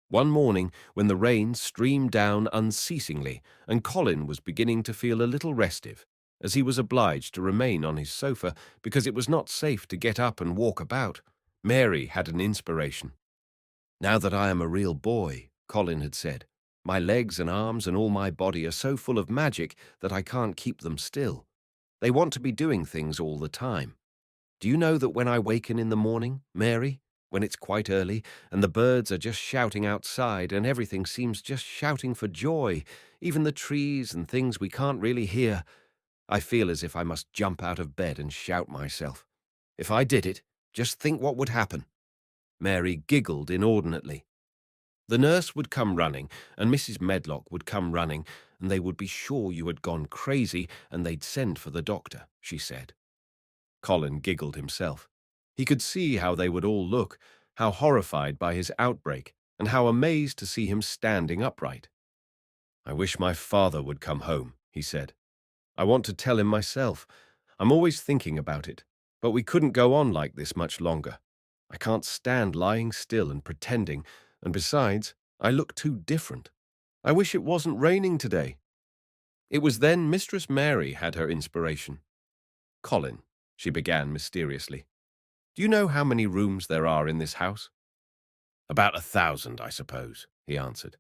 One morning, when the rain streamed down unceasingly, and Colin was beginning to feel a little restive, as he was obliged to remain on his sofa because it was not safe to get up and walk about, Mary had an inspiration. "Now that I am a real boy," Colin had said, "my legs and arms and all my body are so full of magic that I can't keep them still. They want to be doing things all the time. Do you know that when I waken in the morning, Mary, when it's quite early and the birds are just shouting outside and everything seems just shouting for joy, even the trees and things we can't really hear. I feel as if I must jump out of bed and shout myself. If I did it, just think what would happen." Mary giggled inordinately. "The nurse would come running, and Mrs. Medlock would come running, and they would be sure you had gone crazy, and they'd send for the doctor," she said. Colin giggled himself. He could see how they would all look, how horrified by his outbreak, and how amazed to see him standing upright. "I wish my father would come home," he said. "I want to tell him myself. I'm always thinking about it, but we couldn't go on like this much longer. I can't stand lying still and pretending, and besides, I look too different. I wish it wasn't raining today." It was then Mistress Mary had her inspiration. "Colin," she began mysteriously, "do you know how many rooms there are in this house?" "About 1,000, I suppose," he answered.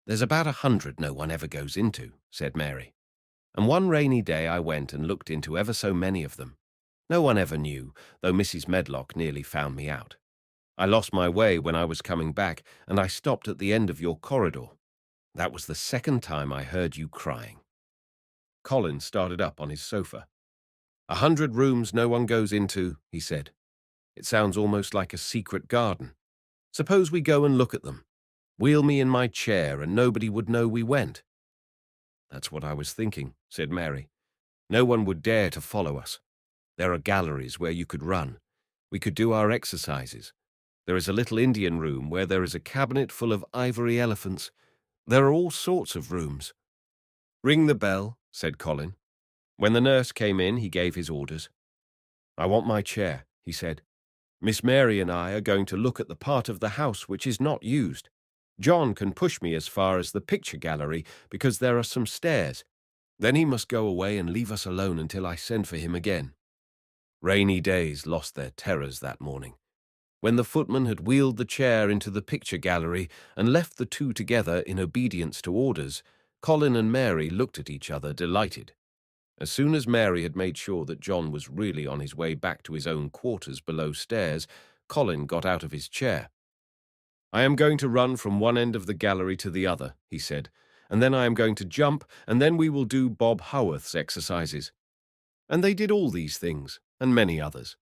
"There's about 100 no one ever goes into," said Mary. "And one rainy day I went and looked into ever so many of them. No one ever knew, though Mrs. Medlock nearly found me out. I lost my way when I was coming back, and I stopped at the end of your corridor. That was the second time I heard you crying." Colin started up on his sofa. "100 rooms no one goes into," he said. "It sounds almost like a secret garden. Suppose we go and look at them. Wheel me in my chair and nobody would know we went." "That's what I was thinking," said Mary. "No one would dare to follow us. There are galleries where you could run. We could do our exercises. There is a little Indian room where there is a cabinet full of ivory elephants. There are all sorts of rooms." "Ring the bell," said Colin. When the nurse came in, he gave his orders. "I want my chair," he said. "Miss Mary and I are going to look at the part of the house which is not used. John can push me as far as the picture gallery because there are some stairs. Then he must go away and leave us alone until I send for him again." Rainy days lost their terrors that morning. When the footman had wheeled the chair into the picture gallery and left the two together in obedience to orders, Colin and Mary looked at each other delighted. As soon as Mary had made sure that John was really on his way back to his own quarters below stairs, Colin got out of his chair. "I am going to run from one end of the gallery to the other," he said, "and then I am going to jump, and then we will do Bob Howarth's exercises." And they did all these things, and many others.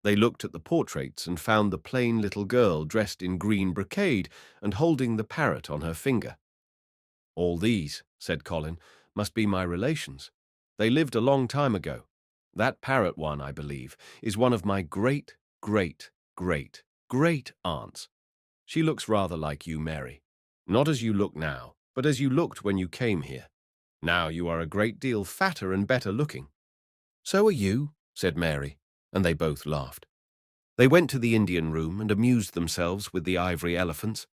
They looked at the portraits and found the plain little girl dressed in green brocade and holding the parrot on her finger. "All these," said Colin, "must be my relations. They lived a long time ago. That parrot one, I believe, is one of my great, great, great, great aunts. She looks rather like you, Mary. Not as you look now, but as you looked when you came here. Now you are a great deal fatter and better looking." "So are you," said Mary, and they both laughed. They went to the Indian room and amused themselves with the ivory elephants.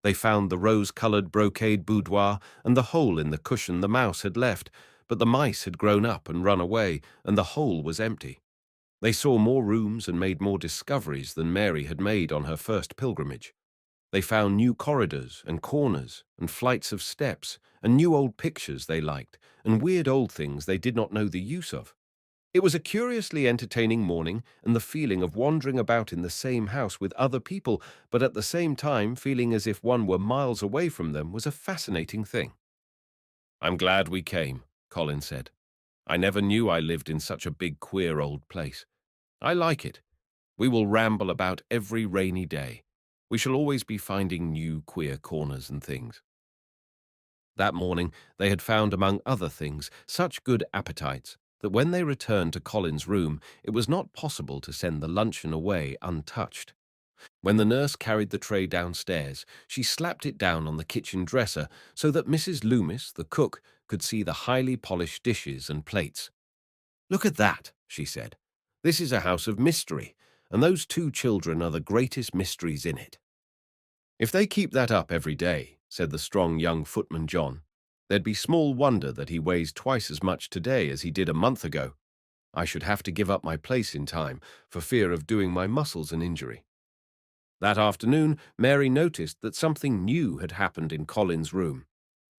They found the rose-colored brocade boudoir and the hole in the cushion the mouse had left, but the mice had grown up and run away, and the hole was empty. They saw more rooms and made more discoveries than Mary had made on her first pilgrimage. They found new corridors and corners and flights of steps and new old pictures they liked and weird old things they did not know the use of. It was a curiously entertaining morning, and the feeling of wandering about in the same house with other people, but at the same time feeling as if one were miles away from them, was a fascinating thing. "I'm glad we came," Colin said. "I never knew I lived in such a big, queer old place. I like it. We will ramble about every rainy day. We shall always be finding new, queer corners and things." That morning they had found, among other things, such good appetites that when they returned to Colin's room, it was not possible to send the luncheon away untouched. When the nurse carried the tray downstairs, she slapped it down on the kitchen dresser so that Mrs. Loomis, the cook, could see the highly polished dishes and plates. "Look at that," she said. "This is a house of mystery, and those two children are the greatest mysteries in it." "If they keep that up every day," said the strong young footman John, "there'd be small wonder that he weighs twice as much today as he did a month ago. I should have to give up my place in time for fear of doing my muscles an injury." That afternoon, Mary noticed that something new had happened in Colin's room.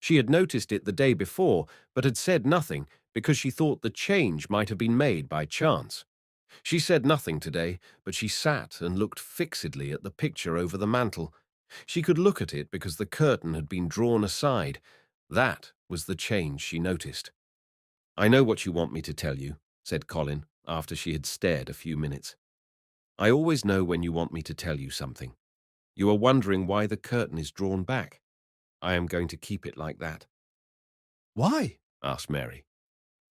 She had noticed it the day before, but had said nothing because she thought the change might have been made by chance. She said nothing today, but she sat and looked fixedly at the picture over the mantel. She could look at it because the curtain had been drawn aside. That was the change she noticed. "I know what you want me to tell you," said Colin, after she had stared a few minutes. "I always know when you want me to tell you something. You are wondering why the curtain is drawn back. I am going to keep it like that." "Why?" asked Mary.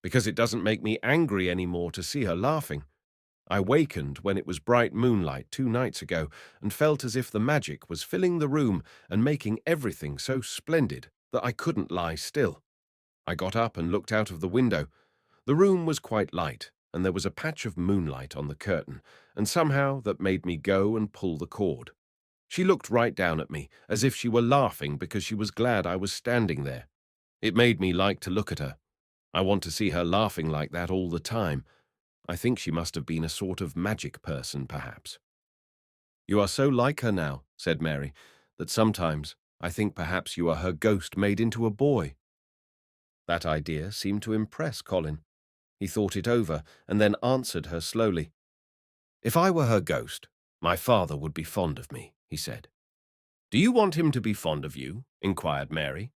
"Because it doesn't make me angry any more to see her laughing. I wakened when it was bright moonlight 2 nights ago and felt as if the magic was filling the room and making everything so splendid that I couldn't lie still. I got up and looked out of the window. The room was quite light, and there was a patch of moonlight on the curtain, and somehow that made me go and pull the cord. She looked right down at me, as if she were laughing because she was glad I was standing there. It made me like to look at her. I want to see her laughing like that all the time. I think she must have been a sort of magic person, perhaps." "You are so like her now," said Mary, "that sometimes I think perhaps you are her ghost made into a boy." That idea seemed to impress Colin. He thought it over and then answered her slowly. "If I were her ghost, my father would be fond of me," he said. "Do you want him to be fond of you?" inquired Mary.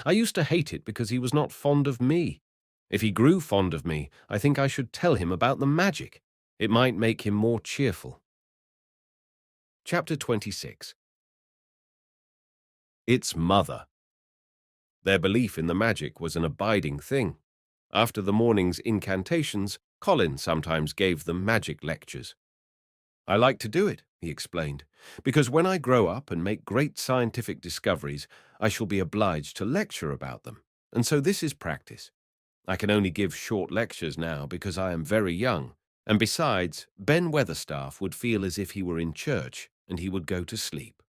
"I used to hate it because he was not fond of me. If he grew fond of me, I think I should tell him about the magic. It might make him more cheerful." Chapter 26. Its mother. Their belief in the magic was an abiding thing. After the morning's incantations, Colin sometimes gave them magic lectures. "I like to do it," he explained, "because when I grow up and make great scientific discoveries, I shall be obliged to lecture about them, and so this is practice. I can only give short lectures now because I am very young, and besides, Ben Weatherstaff would feel as if he were in church, and he would go to sleep."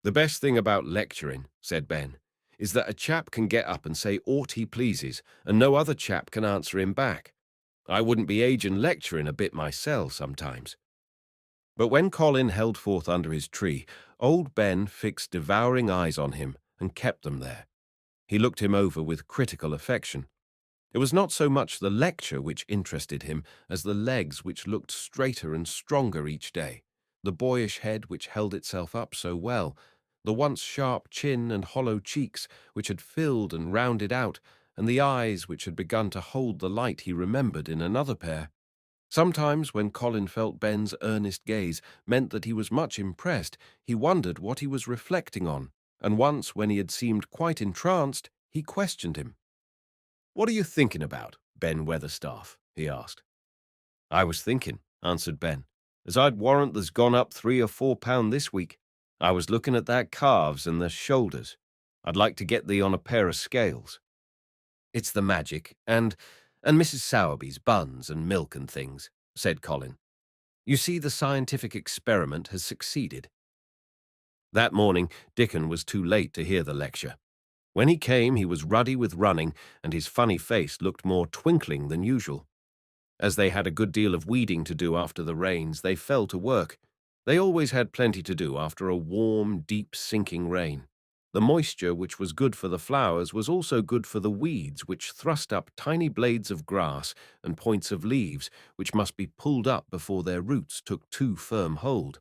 "The best thing about lecturing," said Ben, "is that a chap can get up and say aught he pleases, and no other chap can answer him back. I wouldn't be aging lecturing a bit myself sometimes." But when Colin held forth under his tree, old Ben fixed devouring eyes on him and kept them there. He looked him over with critical affection. It was not so much the lecture which interested him as the legs which looked straighter and stronger each day, the boyish head which held itself up so well, the once sharp chin and hollow cheeks which had filled and rounded out, and the eyes which had begun to hold the light he remembered in another pair. Sometimes, when Colin felt Ben's earnest gaze meant that he was much impressed, he wondered what he was reflecting on, and once, when he had seemed quite entranced, he questioned him. "What are you thinking about, Ben Weatherstaff?" he asked. "I was thinking," answered Ben, "as I'd warrant there's gone up 3 or 4 pound this week. I was looking at that calves and the shoulders. I'd like to get thee on a pair of scales." "It's the magic, and Mrs. Sowerby's buns and milk and things," said Colin. "You see, the scientific experiment has succeeded." That morning, Dickon was too late to hear the lecture. When he came, he was ruddy with running, and his funny face looked more twinkling than usual. As they had a good deal of weeding to do after the rains, they fell to work. They always had plenty to do after a warm, deep-sinking rain. The moisture which was good for the flowers was also good for the weeds, which thrust up tiny blades of grass and points of leaves, which must be pulled up before their roots took too firm hold.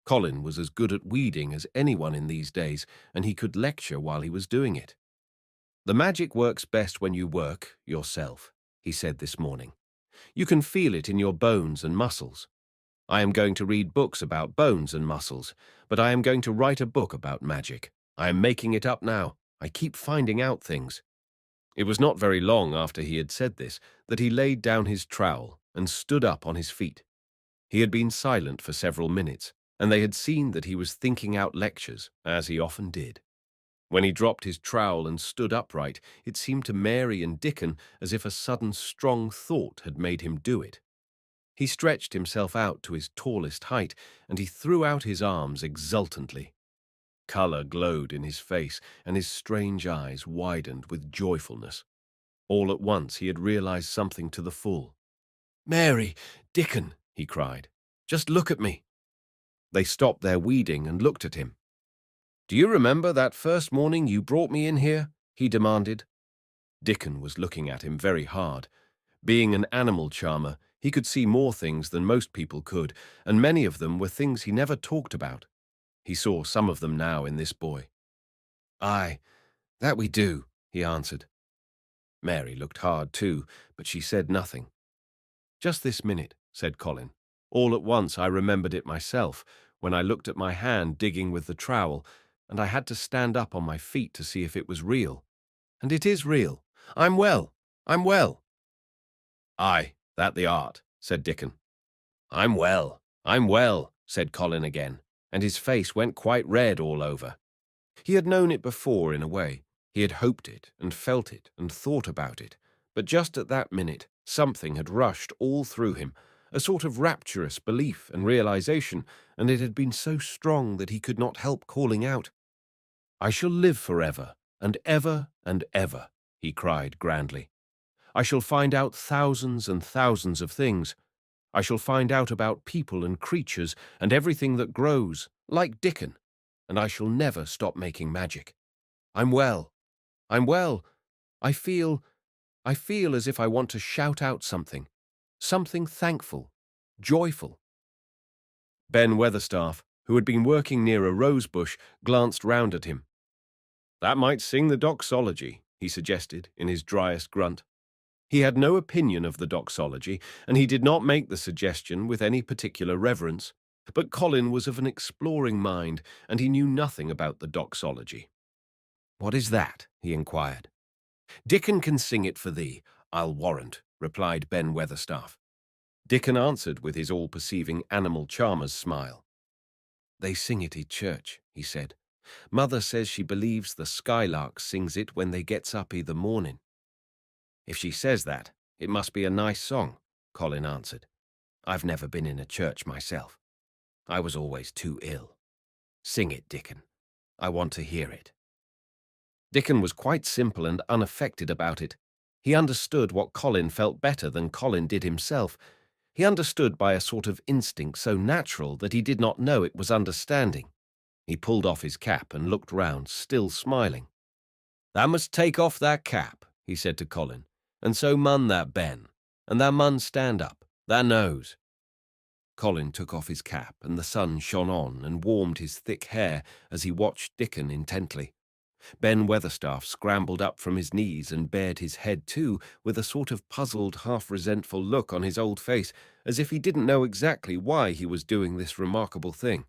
Colin was as good at weeding as anyone in these days, and he could lecture while he was doing it. "The magic works best when you work yourself," he said this morning. "You can feel it in your bones and muscles. I am going to read books about bones and muscles, but I am going to write a book about magic. I am making it up now. I keep finding out things." It was not very long after he had said this that he laid down his trowel and stood up on his feet. He had been silent for several minutes, and they had seen that he was thinking out lectures, as he often did. When he dropped his trowel and stood upright, it seemed to Mary and Dickon as if a sudden strong thought had made him do it. He stretched himself out to his tallest height, and he threw out his arms exultantly. Colour glowed in his face, and his strange eyes widened with joyfulness. All at once he had realized something to the full. "Mary, Dickon," he cried, "just look at me." They stopped their weeding and looked at him. "Do you remember that first morning you brought me in here?" he demanded. Dickon was looking at him very hard. Being an animal charmer, He could see more things than most people could, and many of them were things he never talked about. He saw some of them now in this boy. "Aye, that we do," he answered. Mary looked hard too, but she said nothing. "Just this minute," said Colin. "All at once I remembered it myself, when I looked at my hand digging with the trowel, and I had to stand up on my feet to see if it was real. And it is real. I'm well. I'm well." "Aye, that the art," said Dickon. "I'm well. I'm well," said Colin again, and his face went quite red all over. He had known it before in a way. He had hoped it and felt it and thought about it, but just at that minute something had rushed all through him, a sort of rapturous belief and realization, and it had been so strong that he could not help calling out, "I shall live forever and ever," he cried grandly. "I shall find out thousands and thousands of things. I shall find out about people and creatures and everything that grows, like Dickon, and I shall never stop making magic. I'm well. I'm well. I feel as if I want to shout out something thankful, joyful." Ben Weatherstaff, who had been working near a rose bush, glanced round at him. "That might sing the doxology," he suggested in his driest grunt. He had no opinion of the doxology, and he did not make the suggestion with any particular reverence. But Colin was of an exploring mind, and he knew nothing about the doxology. "What is that?" he inquired. "Dickon can sing it for thee, I'll warrant," replied Ben Weatherstaff. Dickon answered with his all-perceiving animal charmer's smile. "They sing it at church," he said. "Mother says she believes the skylark sings it when they gets up either morning." "If she says that, it must be a nice song," Colin answered. "I've never been in a church myself. I was always too ill. Sing it, Dickon. I want to hear it." Dickon was quite simple and unaffected about it. He understood what Colin felt better than Colin did himself. He understood by a sort of instinct so natural that he did not know it was understanding. He pulled off his cap and looked round, still smiling. "Thou must take off that cap," he said to Colin, "and so mun that Ben, and thou mun stand up, thou knows." Colin took off his cap, and the sun shone on and warmed his thick hair as he watched Dickon intently. Ben Weatherstaff scrambled up from his knees and bared his head too, with a sort of puzzled, half-resentful look on his old face, as if he didn't know exactly why he was doing this remarkable thing.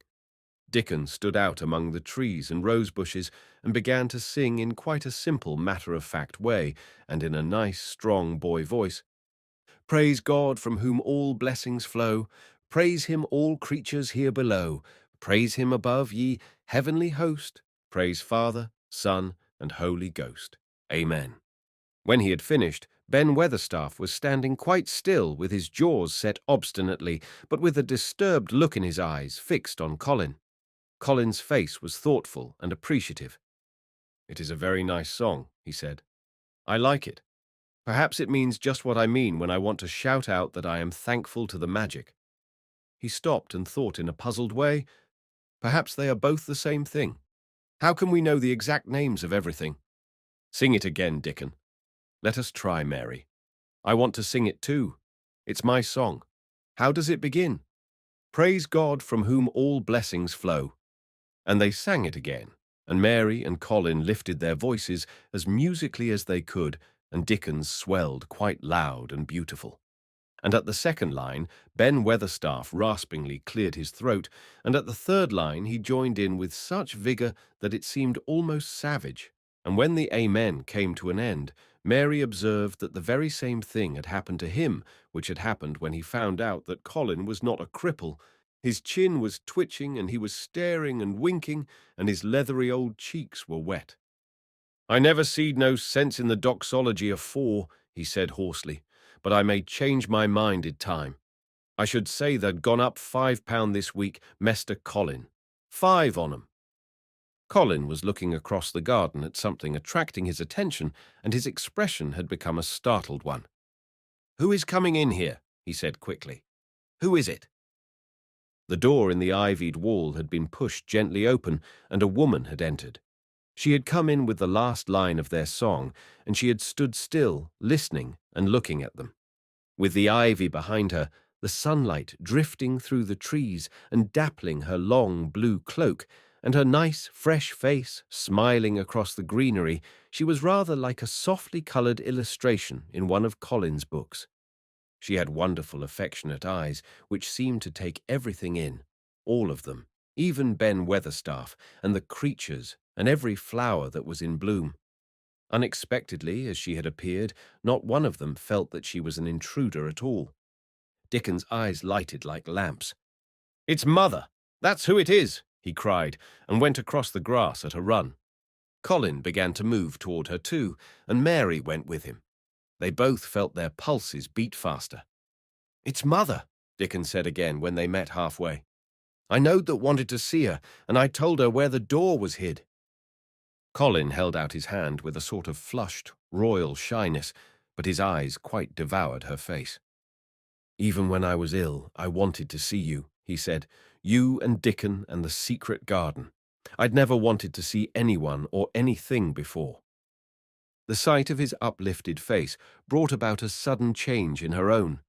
Dickon stood out among the trees and rose bushes and began to sing in quite a simple, matter-of-fact way, and in a nice, strong boy voice. "Praise God from whom all blessings flow. Praise him all creatures here below. Praise him above, ye heavenly host. Praise Father, Son, and Holy Ghost. Amen." When he had finished, Ben Weatherstaff was standing quite still with his jaws set obstinately, but with a disturbed look in his eyes fixed on Colin. Colin's face was thoughtful and appreciative. "It is a very nice song," he said. "I like it. Perhaps it means just what I mean when I want to shout out that I am thankful to the magic." He stopped and thought in a puzzled way. Perhaps they are both the same thing. How can we know the exact names of everything? "Sing it again, Dickon." "Let us try, Mary. I want to sing it too. It's my song. How does it begin?" "Praise God from whom all blessings flow." And they sang it again, and Mary and Colin lifted their voices as musically as they could, and Dickon's swelled quite loud and beautiful. And at the second line, Ben Weatherstaff raspingly cleared his throat, and at the third line he joined in with such vigour that it seemed almost savage. And when the Amen came to an end, Mary observed that the very same thing had happened to him which had happened when he found out that Colin was not a cripple. His chin was twitching, and he was staring and winking, and his leathery old cheeks were wet. "I never seed no sense in the doxology afore," he said hoarsely, "but I may change my mind in time. I should say they'd gone up £5 this week, Mester Colin. 5 on 'em." Colin was looking across the garden at something attracting his attention, and his expression had become a startled one. "Who is coming in here?" he said quickly. "Who is it?" The door in the ivied wall had been pushed gently open, and a woman had entered. She had come in with the last line of their song, and she had stood still, listening and looking at them. with the ivy behind her, the sunlight drifting through the trees and dappling her long blue cloak, and her nice, fresh face smiling across the greenery, she was rather like a softly coloured illustration in one of Colin's books. She had wonderful, affectionate eyes, which seemed to take everything in, all of them, even Ben Weatherstaff and the creatures and every flower that was in bloom. Unexpectedly, as she had appeared, not one of them felt that she was an intruder at all. Dickon's eyes lighted like lamps. "It's Mother! That's who it is!" he cried, and went across the grass at a run. Colin began to move toward her too, and Mary went with him. They both felt their pulses beat faster. "It's Mother," Dickon said again when they met halfway. "I knowed that wanted to see her, and I told her where the door was hid." Colin held out his hand with a sort of flushed, royal shyness, but his eyes quite devoured her face. "Even when I was ill, I wanted to see you," he said. "You and Dickon and the secret garden. I'd never wanted to see anyone or anything before." The sight of his uplifted face brought about a sudden change in her own.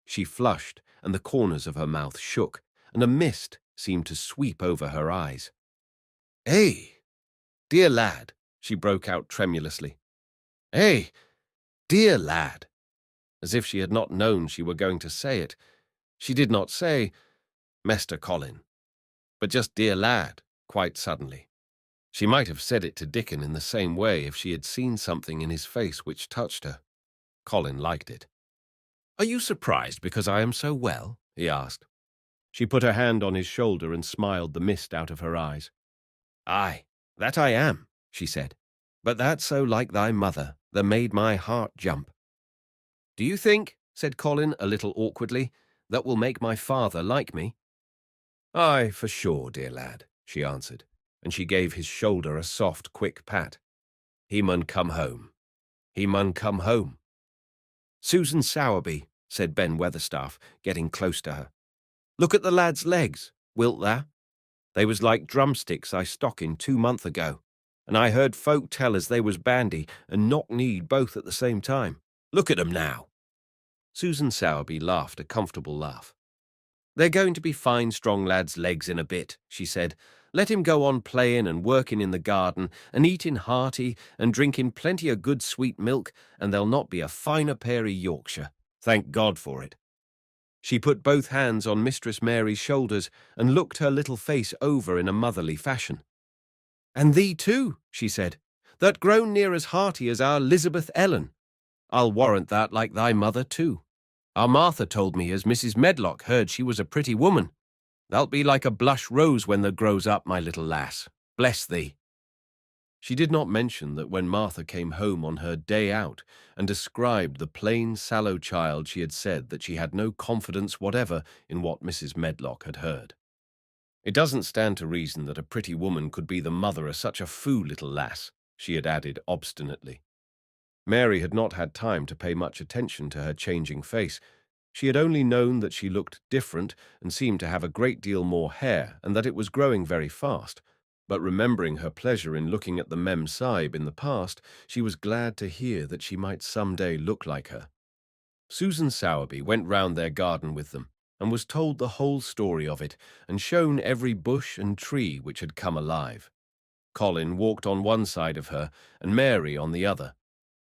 She flushed, and the corners of her mouth shook, and a mist seemed to sweep over her eyes. "Eh, dear lad," she broke out tremulously. "Eh, dear lad." As if she had not known she were going to say it, she did not say, "Mester Colin," but just "dear lad," quite suddenly. She might have said it to Dickon in the same way if she had seen something in his face which touched her. Colin liked it. "Are you surprised because I am so well?" he asked. She put her hand on his shoulder and smiled the mist out of her eyes. "Aye, that I am," she said, "but that's so like thy mother that made my heart jump." "Do you think," said Colin a little awkwardly, "that will make my father like me?" "Aye, for sure, dear lad," she answered, and she gave his shoulder a soft, quick pat. "He mun come home. He mun come home." "Susan Sowerby," said Ben Weatherstaff, getting close to her. "Look at the lad's legs, wilt thou? They was like drumsticks I stockin 2 month ago, and I heard folk tell as they was bandy and knock-kneed both at the same time. Look at 'em now." Susan Sowerby laughed a comfortable laugh. "They're going to be fine, strong lad's legs in a bit," she said. "Let him go on playin' and workin' in the garden, and eatin' hearty, and drinkin' plenty of good sweet milk, and there'll not be a finer pair of Yorkshire. Thank God for it." She put both hands on Mistress Mary's shoulders and looked her little face over in a motherly fashion. "And thee too," she said, "that grown near as hearty as our Elizabeth Ellen. I'll warrant that like thy mother too. Our Martha told me as Mrs. Medlock heard she was a pretty woman. Thou'lt be like a blush rose when thou grows up, my little lass. Bless thee." She did not mention that when Martha came home on her day out and described the plain, sallow child, she had said that she had no confidence whatever in what Mrs. Medlock had heard. "It doesn't stand to reason that a pretty woman could be the mother of such a foo little lass," she had added obstinately. Mary had not had time to pay much attention to her changing face. She had only known that she looked different and seemed to have a great deal more hair, and that it was growing very fast. But remembering her pleasure in looking at the Mem Sahib in the past, she was glad to hear that she might some day look like her. Susan Sowerby went round their garden with them, and was told the whole story of it, and shown every bush and tree which had come alive. Colin walked on one side of her, and Mary on the other.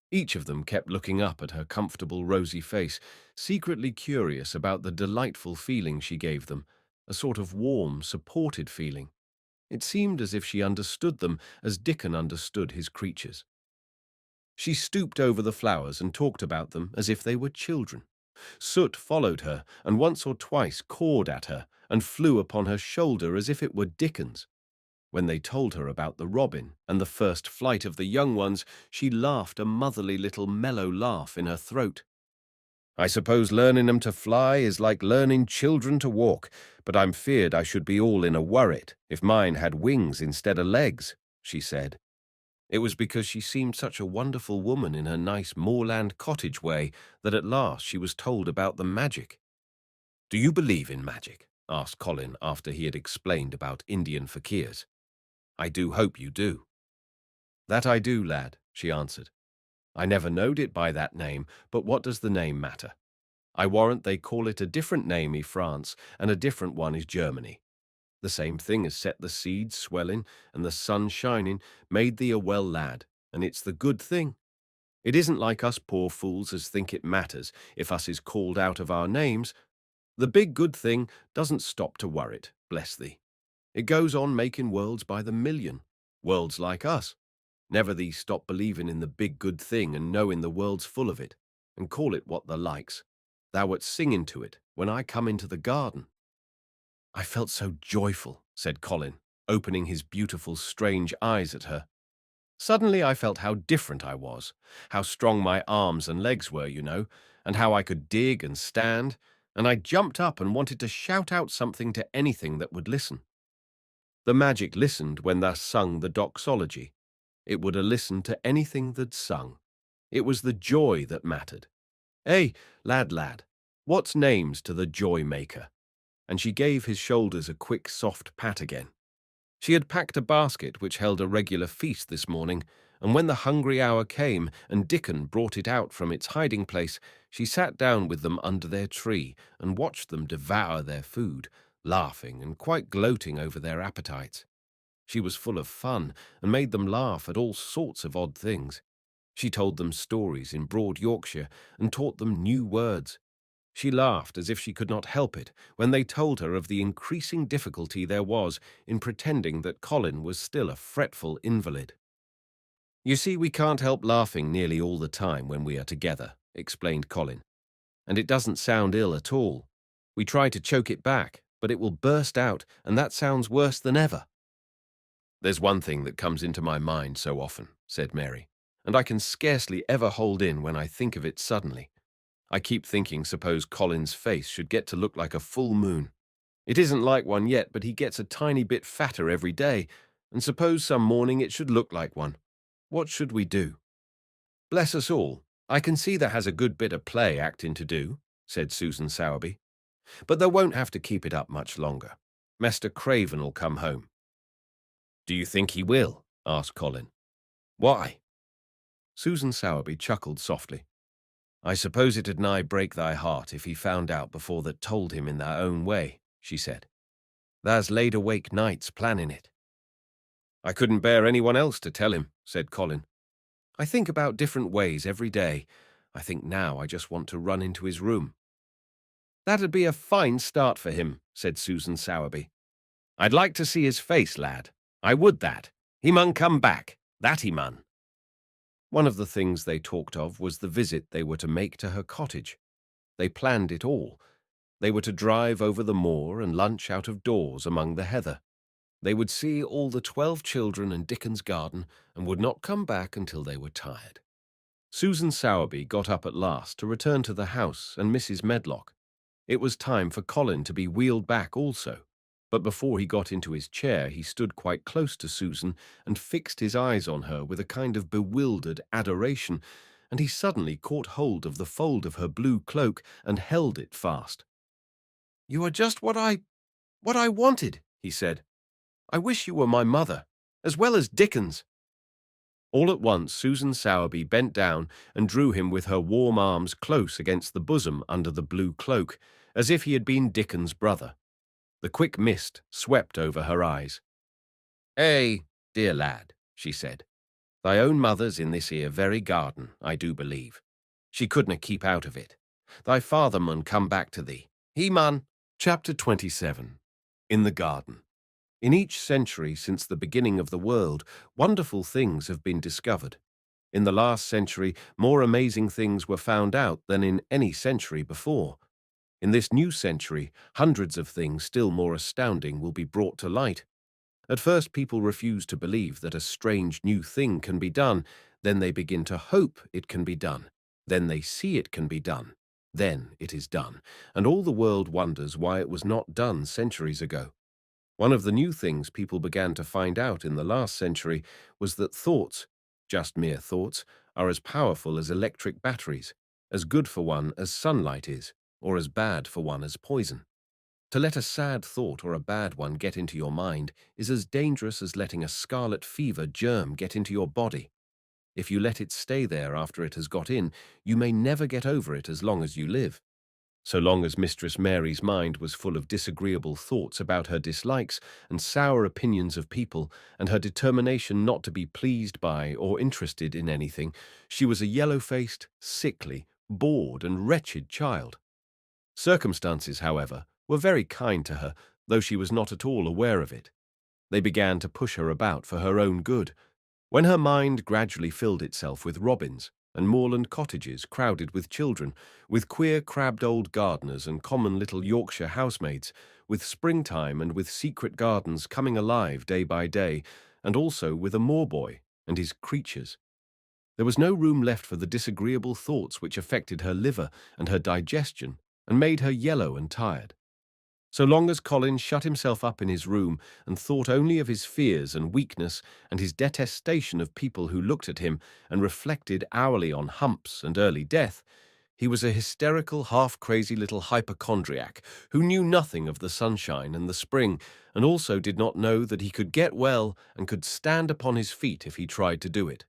Each of them kept looking up at her comfortable rosy face, secretly curious about the delightful feeling she gave them, a sort of warm, supported feeling. It seemed as if she understood them as Dickon understood his creatures. She stooped over the flowers and talked about them as if they were children. Soot followed her, and once or twice cawed at her, and flew upon her shoulder as if it were Dickon's. When they told her about the robin and the first flight of the young ones, she laughed a motherly little mellow laugh in her throat. "I suppose learning 'em to fly is like learning children to walk, but I'm feared I should be all in a worrit if mine had wings instead of legs," she said. It was because she seemed such a wonderful woman in her nice moorland cottage way that at last she was told about the magic. "Do you believe in magic?" asked Colin after he had explained about Indian fakirs. "I do hope you do." "That I do, lad," she answered. "I never knowed it by that name, but what does the name matter? I warrant they call it a different name i' France, and a different one is Germany. The same thing as set the seeds swelling and the sun shining, made thee a well lad, and it's the good thing. It isn't like us poor fools as think it matters if us is called out of our names. The big good thing doesn't stop to worrit, bless thee. It goes on making worlds by the million, worlds like us. Never thee stop believing in the big good thing and knowing the world's full of it, and call it what thou likes. Thou wert singing to it when I come into the garden. I felt so joyful, said Colin, opening his beautiful, strange eyes at her. Suddenly I felt how different I was, how strong my arms and legs were, and how I could dig and stand, and I jumped up and wanted to shout out something to anything that would listen. The magic listened when thou sung the doxology. It would 'a listened to anything that sung. It was the joy that mattered. Lad, what's names to the joy maker? And she gave his shoulders a quick, soft pat again. She had packed a basket which held a regular feast this morning, and when the hungry hour came and Dickon brought it out from its hiding place, she sat down with them under their tree and watched them devour their food, laughing and quite gloating over their appetites. She was full of fun and made them laugh at all sorts of odd things. She told them stories in broad Yorkshire and taught them new words. She laughed as if she could not help it when they told her of the increasing difficulty there was in pretending that Colin was still a fretful invalid. You see, we can't help laughing nearly all the time when we are together, explained Colin. And it doesn't sound ill at all. We try to choke it back, but it will burst out, and that sounds worse than ever. There's one thing that comes into my mind so often, said Mary, and I can scarcely ever hold in when I think of it suddenly. I keep thinking suppose Colin's face should get to look like a full moon. It isn't like one yet, but he gets a tiny bit fatter every day, and suppose some morning it should look like one. What should we do? Bless us all, I can see there has a good bit of play acting to do, said Susan Sowerby. But they won't have to keep it up much longer. Master Craven'll come home. Do you think he will? Asked Colin. Why? Susan Sowerby chuckled softly. I suppose it'd nigh break thy heart if he found out before that told him in thy own way, she said. Thou's laid awake nights planning it. I couldn't bear anyone else to tell him, said Colin. I think about different ways every day. I think now I just want to run into his room. That'd be a fine start for him, said Susan Sowerby. I'd like to see his face, lad. I would that. He mun come back. That he mun. One of the things they talked of was the visit they were to make to her cottage. They planned it all. They were to drive over the moor and lunch out of doors among the heather. They would see all the 12 children in Dickon's garden and would not come back until they were tired. Susan Sowerby got up at last to return to the house and Mrs. Medlock. It was time for Colin to be wheeled back also. But before he got into his chair, he stood quite close to Susan and fixed his eyes on her with a kind of bewildered adoration, and he suddenly caught hold of the fold of her blue cloak and held it fast. You are just what I wanted, he said. I wish you were my mother, as well as Dickens. All at once Susan Sowerby bent down and drew him with her warm arms close against the bosom under the blue cloak, as if he had been Dickens' brother. The quick mist swept over her eyes. Dear lad, she said, thy own mother's in this here very garden, I do believe. She couldna keep out of it. Thy father mun come back to thee. He mun. Chapter 27. In the Garden. In each century since the beginning of the world, wonderful things have been discovered. In the last century, more amazing things were found out than in any century before. In this new century, hundreds of things still more astounding will be brought to light. At first, people refuse to believe that a strange new thing can be done. Then they begin to hope it can be done. Then they see it can be done. Then it is done, and all the world wonders why it was not done centuries ago. One of the new things people began to find out in the last century was that thoughts, just mere thoughts, are as powerful as electric batteries, as good for one as sunlight is, or as bad for one as poison. To let a sad thought or a bad one get into your mind is as dangerous as letting a scarlet fever germ get into your body. If you let it stay there after it has got in, you may never get over it as long as you live. So long as Mistress Mary's mind was full of disagreeable thoughts about her dislikes and sour opinions of people, and her determination not to be pleased by or interested in anything, she was a yellow-faced, sickly, bored and wretched child. Circumstances, however, were very kind to her, though she was not at all aware of it. They began to push her about for her own good. When her mind gradually filled itself with robins, and moorland cottages crowded with children, with queer crabbed old gardeners and common little Yorkshire housemaids, with springtime and with secret gardens coming alive day by day, and also with a moor-boy and his creatures, there was no room left for the disagreeable thoughts which affected her liver and her digestion, and made her yellow and tired. So long as Colin shut himself up in his room and thought only of his fears and weakness and his detestation of people who looked at him and reflected hourly on humps and early death, he was a hysterical, half-crazy little hypochondriac who knew nothing of the sunshine and the spring, and also did not know that he could get well and could stand upon his feet if he tried to do it.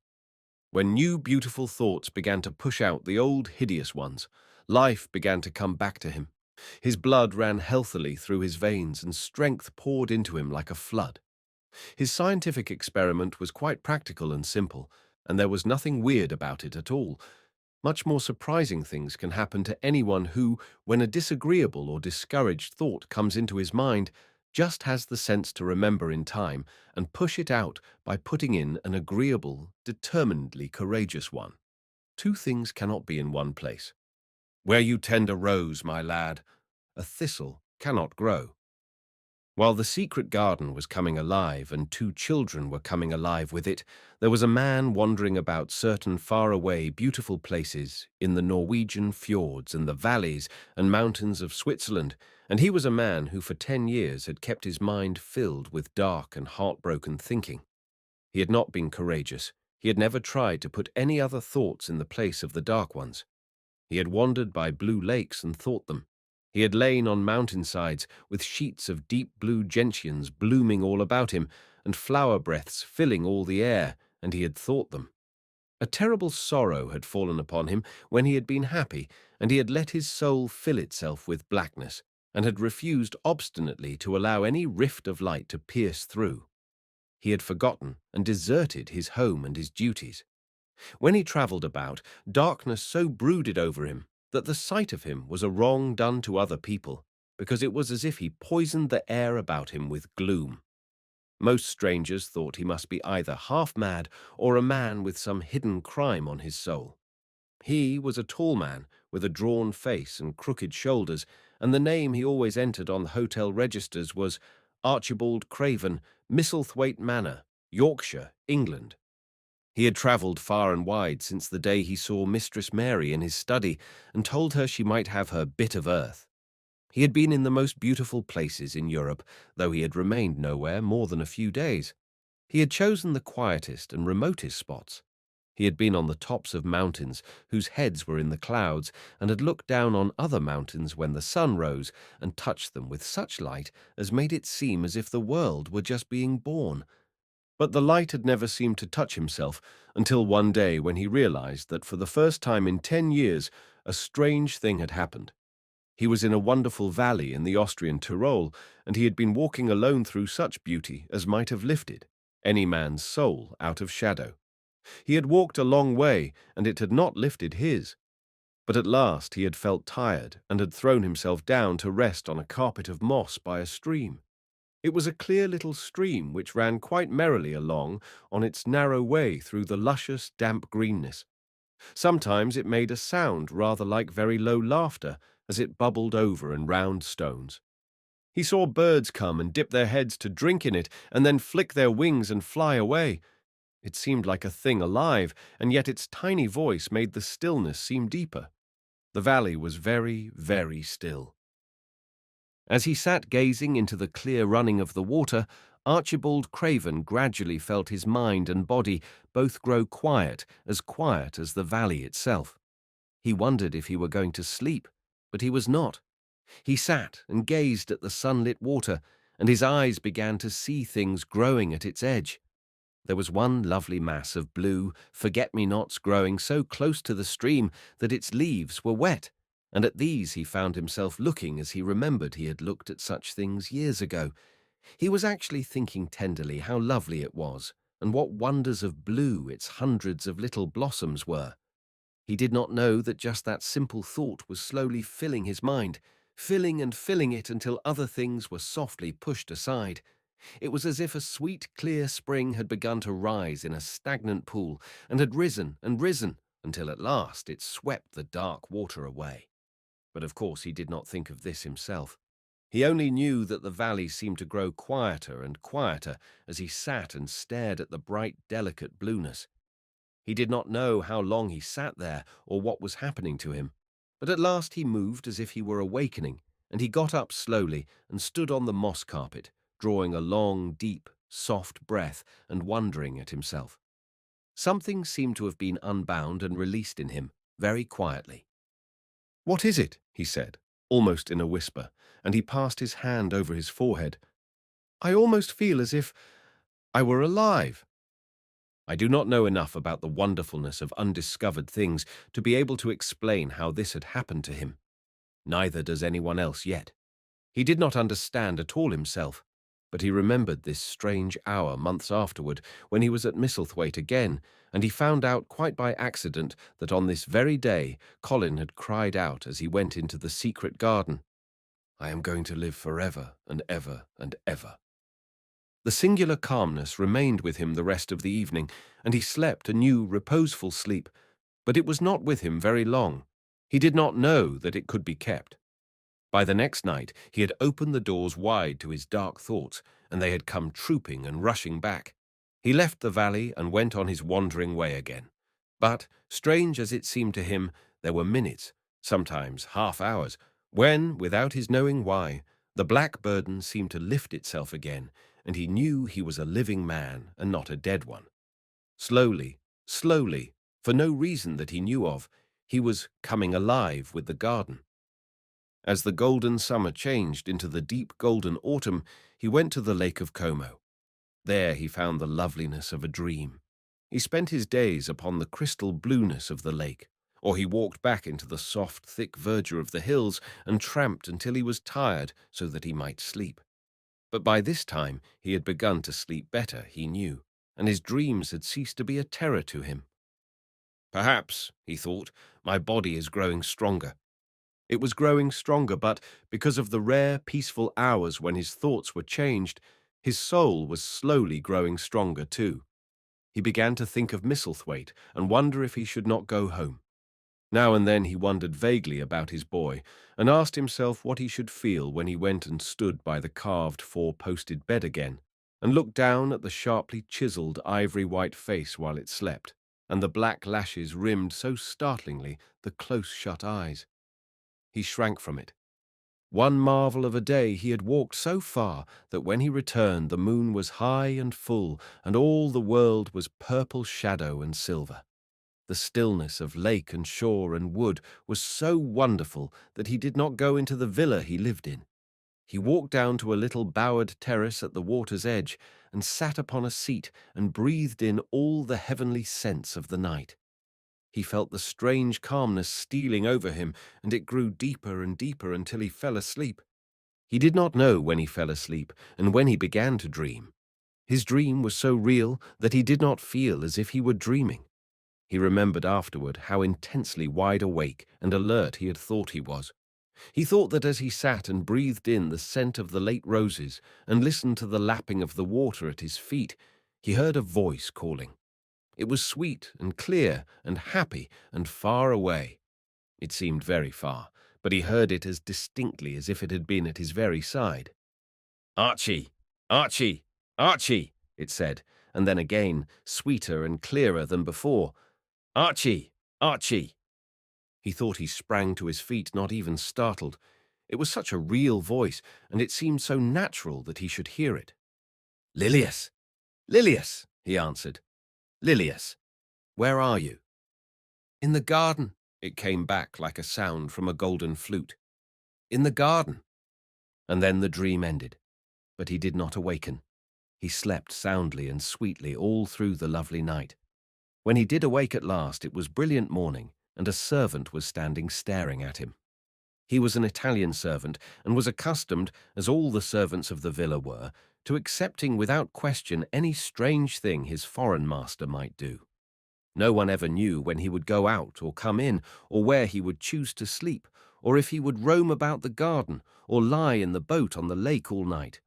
When new beautiful thoughts began to push out the old hideous ones, life began to come back to him. His blood ran healthily through his veins and strength poured into him like a flood. His scientific experiment was quite practical and simple, and there was nothing weird about it at all. Much more surprising things can happen to anyone who, when a disagreeable or discouraged thought comes into his mind, just has the sense to remember in time and push it out by putting in an agreeable, determinedly courageous one. Two things cannot be in one place. Where you tend a rose, my lad, a thistle cannot grow. While the secret garden was coming alive and two children were coming alive with it, there was a man wandering about certain far-away, beautiful places in the Norwegian fjords and the valleys and mountains of Switzerland, and he was a man who for 10 years had kept his mind filled with dark and heartbroken thinking. He had not been courageous. He had never tried to put any other thoughts in the place of the dark ones. He had wandered by blue lakes and thought them. He had lain on mountainsides with sheets of deep blue gentians blooming all about him and flower breaths filling all the air, and he had thought them. A terrible sorrow had fallen upon him when he had been happy, and he had let his soul fill itself with blackness, and had refused obstinately to allow any rift of light to pierce through. He had forgotten and deserted his home and his duties. When he travelled about, darkness so brooded over him that the sight of him was a wrong done to other people, because it was as if he poisoned the air about him with gloom. Most strangers thought he must be either half mad or a man with some hidden crime on his soul. He was a tall man with a drawn face and crooked shoulders, and the name he always entered on the hotel registers was Archibald Craven, Misselthwaite Manor, Yorkshire, England. He had travelled far and wide since the day he saw Mistress Mary in his study and told her she might have her bit of earth. He had been in the most beautiful places in Europe, though he had remained nowhere more than a few days. He had chosen the quietest and remotest spots. He had been on the tops of mountains whose heads were in the clouds, and had looked down on other mountains when the sun rose and touched them with such light as made it seem as if the world were just being born. But the light had never seemed to touch himself until one day when he realized that for the first time in 10 years a strange thing had happened. He was in a wonderful valley in the Austrian Tyrol, and he had been walking alone through such beauty as might have lifted any man's soul out of shadow. He had walked a long way, and it had not lifted his. But at last he had felt tired and had thrown himself down to rest on a carpet of moss by a stream. It was a clear little stream which ran quite merrily along on its narrow way through the luscious, damp greenness. Sometimes it made a sound rather like very low laughter as it bubbled over in round stones. He saw birds come and dip their heads to drink in it and then flick their wings and fly away. It seemed like a thing alive, and yet its tiny voice made the stillness seem deeper. The valley was very, very still. As he sat gazing into the clear running of the water, Archibald Craven gradually felt his mind and body both grow quiet as the valley itself. He wondered if he were going to sleep, but he was not. He sat and gazed at the sunlit water, and his eyes began to see things growing at its edge. There was one lovely mass of blue forget-me-nots growing so close to the stream that its leaves were wet, and at these he found himself looking as he remembered he had looked at such things years ago. He was actually thinking tenderly how lovely it was, and what wonders of blue its hundreds of little blossoms were. He did not know that just that simple thought was slowly filling his mind, filling and filling it until other things were softly pushed aside. It was as if a sweet, clear spring had begun to rise in a stagnant pool and had risen and risen until at last it swept the dark water away. But of course he did not think of this himself. He only knew that the valley seemed to grow quieter and quieter as he sat and stared at the bright, delicate blueness. He did not know how long he sat there or what was happening to him, but at last he moved as if he were awakening, and he got up slowly and stood on the moss carpet, drawing a long, deep, soft breath and wondering at himself. Something seemed to have been unbound and released in him, very quietly. "What is it?" he said, almost in a whisper, and he passed his hand over his forehead. "I almost feel as if I were alive." I do not know enough about the wonderfulness of undiscovered things to be able to explain how this had happened to him. Neither does anyone else yet. He did not understand at all himself, but he remembered this strange hour months afterward when he was at Misselthwaite again, and he found out quite by accident that on this very day Colin had cried out as he went into the secret garden, "I am going to live forever and ever and ever." The singular calmness remained with him the rest of the evening, and he slept a new, reposeful sleep, but it was not with him very long. He did not know that it could be kept. By the next night he had opened the doors wide to his dark thoughts, and they had come trooping and rushing back. He left the valley and went on his wandering way again. But, strange as it seemed to him, there were minutes, sometimes half hours, when, without his knowing why, the black burden seemed to lift itself again, and he knew he was a living man and not a dead one. Slowly, slowly, for no reason that he knew of, he was coming alive with the garden. As the golden summer changed into the deep golden autumn, he went to the Lake of Como. There he found the loveliness of a dream. He spent his days upon the crystal blueness of the lake, or he walked back into the soft, thick verdure of the hills and tramped until he was tired so that he might sleep. But by this time he had begun to sleep better, he knew, and his dreams had ceased to be a terror to him. Perhaps, he thought, my body is growing stronger. It was growing stronger, but because of the rare, peaceful hours when his thoughts were changed, his soul was slowly growing stronger too. He began to think of Misselthwaite and wonder if he should not go home. Now and then he wondered vaguely about his boy and asked himself what he should feel when he went and stood by the carved four-posted bed again and looked down at the sharply chiseled ivory-white face while it slept, and the black lashes rimmed so startlingly the close-shut eyes. He shrank from it. One marvel of a day he had walked so far that when he returned the moon was high and full and all the world was purple shadow and silver. The stillness of lake and shore and wood was so wonderful that he did not go into the villa he lived in. He walked down to a little bowered terrace at the water's edge and sat upon a seat and breathed in all the heavenly scents of the night. He felt the strange calmness stealing over him, and it grew deeper and deeper until he fell asleep. He did not know when he fell asleep and when he began to dream. His dream was so real that he did not feel as if he were dreaming. He remembered afterward how intensely wide awake and alert he had thought he was. He thought that as he sat and breathed in the scent of the late roses and listened to the lapping of the water at his feet, he heard a voice calling. It was sweet and clear and happy and far away. It seemed very far, but he heard it as distinctly as if it had been at his very side. "Archie! Archie! Archie!" it said, and then again, sweeter and clearer than before. "Archie! Archie!" He thought he sprang to his feet, not even startled. It was such a real voice, and it seemed so natural that he should hear it. "Lilias! Lilias!" he answered. "Lilias, where are you?" "In the garden," it came back like a sound from a golden flute. "In the garden." And then the dream ended, but he did not awaken. He slept soundly and sweetly all through the lovely night. When he did awake at last, it was brilliant morning, and a servant was standing staring at him. He was an Italian servant and was accustomed, as all the servants of the villa were, to accepting without question any strange thing his foreign master might do. No one ever knew when he would go out or come in, or where he would choose to sleep, or if he would roam about the garden or lie in the boat on the lake all night.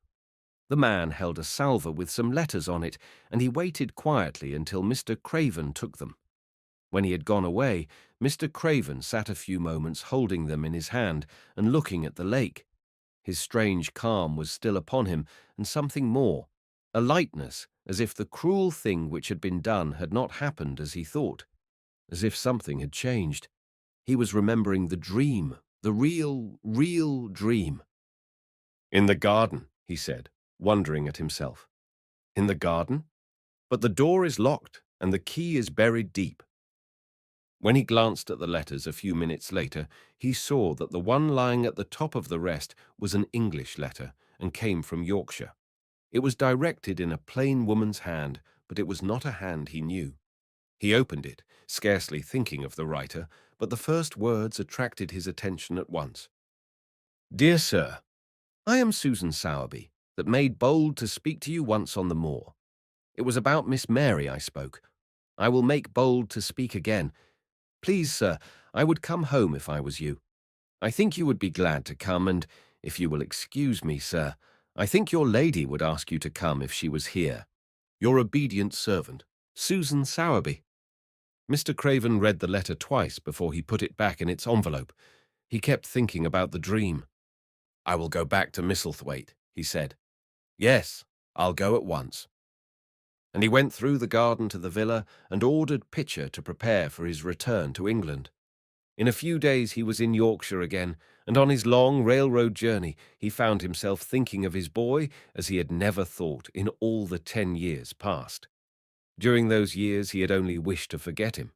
The man held a salver with some letters on it, and he waited quietly until Mr. Craven took them. When he had gone away, Mr. Craven sat a few moments holding them in his hand and looking at the lake. His strange calm was still upon him, and something more, a lightness, as if the cruel thing which had been done had not happened as he thought, as if something had changed. He was remembering the dream, the real dream. "In the garden," he said, wondering at himself. "In the garden? But the door is locked, and the key is buried deep." When he glanced at the letters a few minutes later, he saw that the one lying at the top of the rest was an English letter and came from Yorkshire. It was directed in a plain woman's hand, but it was not a hand he knew. He opened it, scarcely thinking of the writer, but the first words attracted his attention at once. "Dear Sir, I am Susan Sowerby, that made bold to speak to you once on the moor. It was about Miss Mary I spoke. I will make bold to speak again. Please, sir, I would come home if I was you. I think you would be glad to come, and, if you will excuse me, sir, I think your lady would ask you to come if she was here. Your obedient servant, Susan Sowerby." Mr. Craven read the letter twice before he put it back in its envelope. He kept thinking about the dream. "I will go back to Misselthwaite," he said. "Yes, I'll go at once." And he went through the garden to the villa and ordered Pitcher to prepare for his return to England. In a few days he was in Yorkshire again, and on his long railroad journey he found himself thinking of his boy as he had never thought in all the 10 years past. During those years he had only wished to forget him.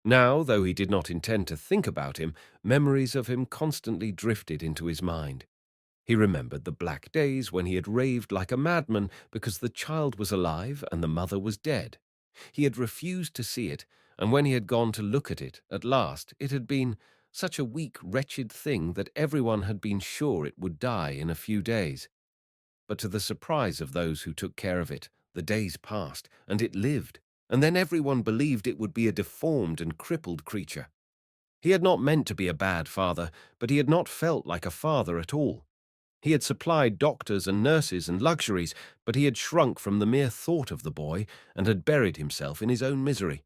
Now, though he did not intend to think about him, memories of him constantly drifted into his mind. He remembered the black days when he had raved like a madman because the child was alive and the mother was dead. He had refused to see it, and when he had gone to look at it, at last, it had been such a weak, wretched thing that everyone had been sure it would die in a few days. But to the surprise of those who took care of it, the days passed, and it lived, and then everyone believed it would be a deformed and crippled creature. He had not meant to be a bad father, but he had not felt like a father at all. He had supplied doctors and nurses and luxuries, but he had shrunk from the mere thought of the boy and had buried himself in his own misery.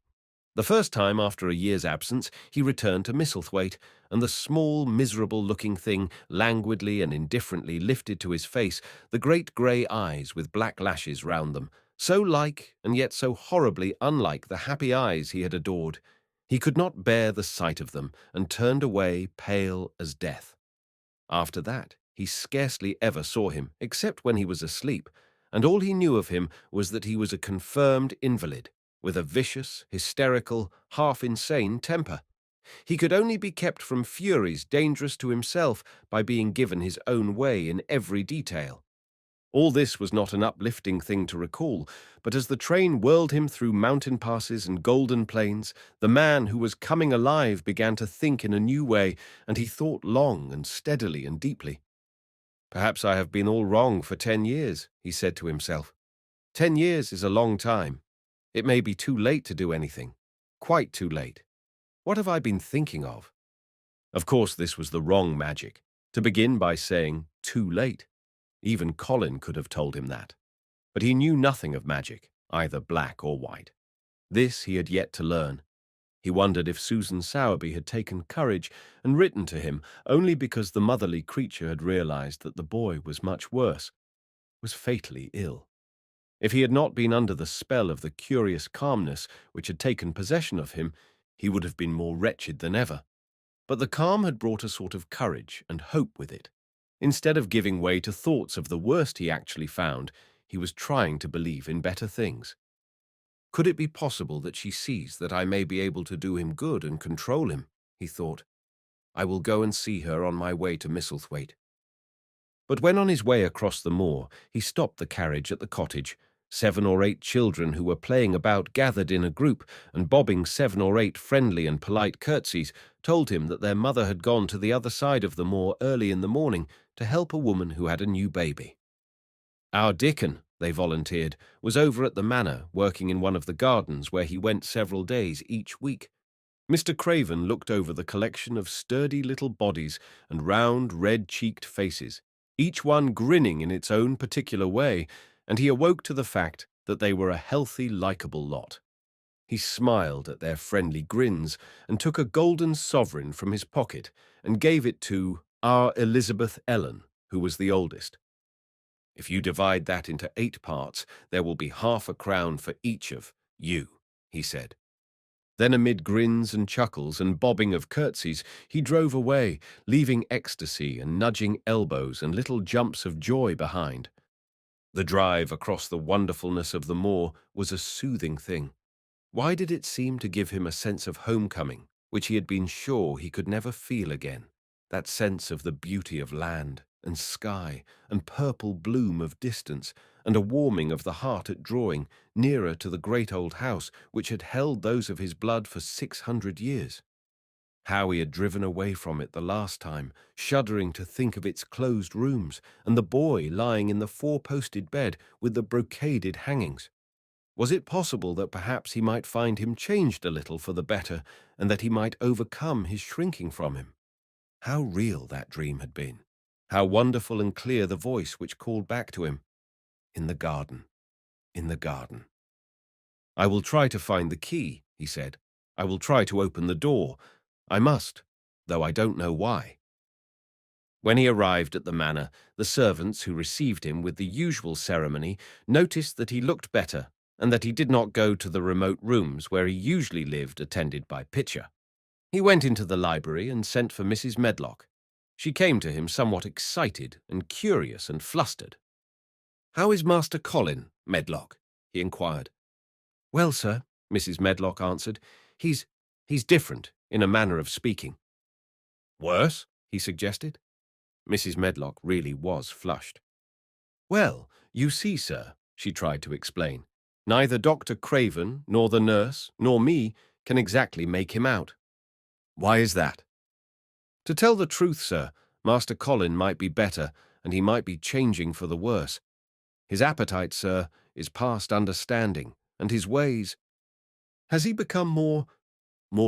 The first time after a year's absence, he returned to Misselthwaite, and the small, miserable-looking thing languidly and indifferently lifted to his face the great grey eyes with black lashes round them, so like and yet so horribly unlike the happy eyes he had adored. He could not bear the sight of them, and turned away pale as death. After that, he scarcely ever saw him, except when he was asleep, and all he knew of him was that he was a confirmed invalid, with a vicious, hysterical, half-insane temper. He could only be kept from furies dangerous to himself by being given his own way in every detail. All this was not an uplifting thing to recall, but as the train whirled him through mountain passes and golden plains, the man who was coming alive began to think in a new way, and he thought long and steadily and deeply. "Perhaps I have been all wrong for 10 years, he said to himself. 10 years is a long time. It may be too late to do anything. Quite too late. What have I been thinking of? Of course, this was the wrong magic, to begin by saying, too late. Even Colin could have told him that. But he knew nothing of magic, either black or white. This he had yet to learn. He wondered if Susan Sowerby had taken courage and written to him only because the motherly creature had realized that the boy was much worse, was fatally ill. If he had not been under the spell of the curious calmness which had taken possession of him, he would have been more wretched than ever. But the calm had brought a sort of courage and hope with it. Instead of giving way to thoughts of the worst he actually found, he was trying to believe in better things. Could it be possible that she sees that I may be able to do him good and control him? He thought. I will go and see her on my way to Misselthwaite. But when on his way across the moor, he stopped the carriage at the cottage, 7 or 8 children who were playing about gathered in a group, and bobbing 7 or 8 friendly and polite curtsies told him that their mother had gone to the other side of the moor early in the morning to help a woman who had a new baby. Our Dickon, they volunteered, was over at the manor working in one of the gardens where he went several days each week. Mr. Craven looked over the collection of sturdy little bodies and round, red-cheeked faces, each one grinning in its own particular way, and he awoke to the fact that they were a healthy, likable lot. He smiled at their friendly grins and took a golden sovereign from his pocket and gave it to our Elizabeth Ellen, who was the oldest. "If you divide that into 8 parts, there will be half a crown for each of you," he said. Then amid grins and chuckles and bobbing of curtsies, he drove away, leaving ecstasy and nudging elbows and little jumps of joy behind. The drive across the wonderfulness of the moor was a soothing thing. Why did it seem to give him a sense of homecoming, which he had been sure he could never feel again? That sense of the beauty of land and sky and purple bloom of distance, and a warming of the heart at drawing nearer to the great old house which had held those of his blood for 600 years. How he had driven away from it the last time, shuddering to think of its closed rooms and the boy lying in the 4-posted bed with the brocaded hangings. Was it possible that perhaps he might find him changed a little for the better, and that he might overcome his shrinking from him? How real that dream had been! How wonderful and clear the voice which called back to him, "In the garden, in the garden." "I will try to find the key," he said. "I will try to open the door. I must, though I don't know why." When he arrived at the manor, the servants who received him with the usual ceremony noticed that he looked better and that he did not go to the remote rooms where he usually lived attended by Pitcher. He went into the library and sent for Mrs. Medlock. She came to him somewhat excited and curious and flustered. "How is Master Colin, Medlock?" he inquired. "Well, sir," Mrs. Medlock answered, he's different, in a manner of speaking." "Worse?" he suggested. Mrs. Medlock really was flushed. "Well, you see, sir," she tried to explain, "neither Dr. Craven, nor the nurse, nor me can exactly make him out." "Why is that?" "To tell the truth, sir, Master Colin might be better, and he might be changing for the worse. His appetite, sir, is past understanding, and his ways—" "Has he become more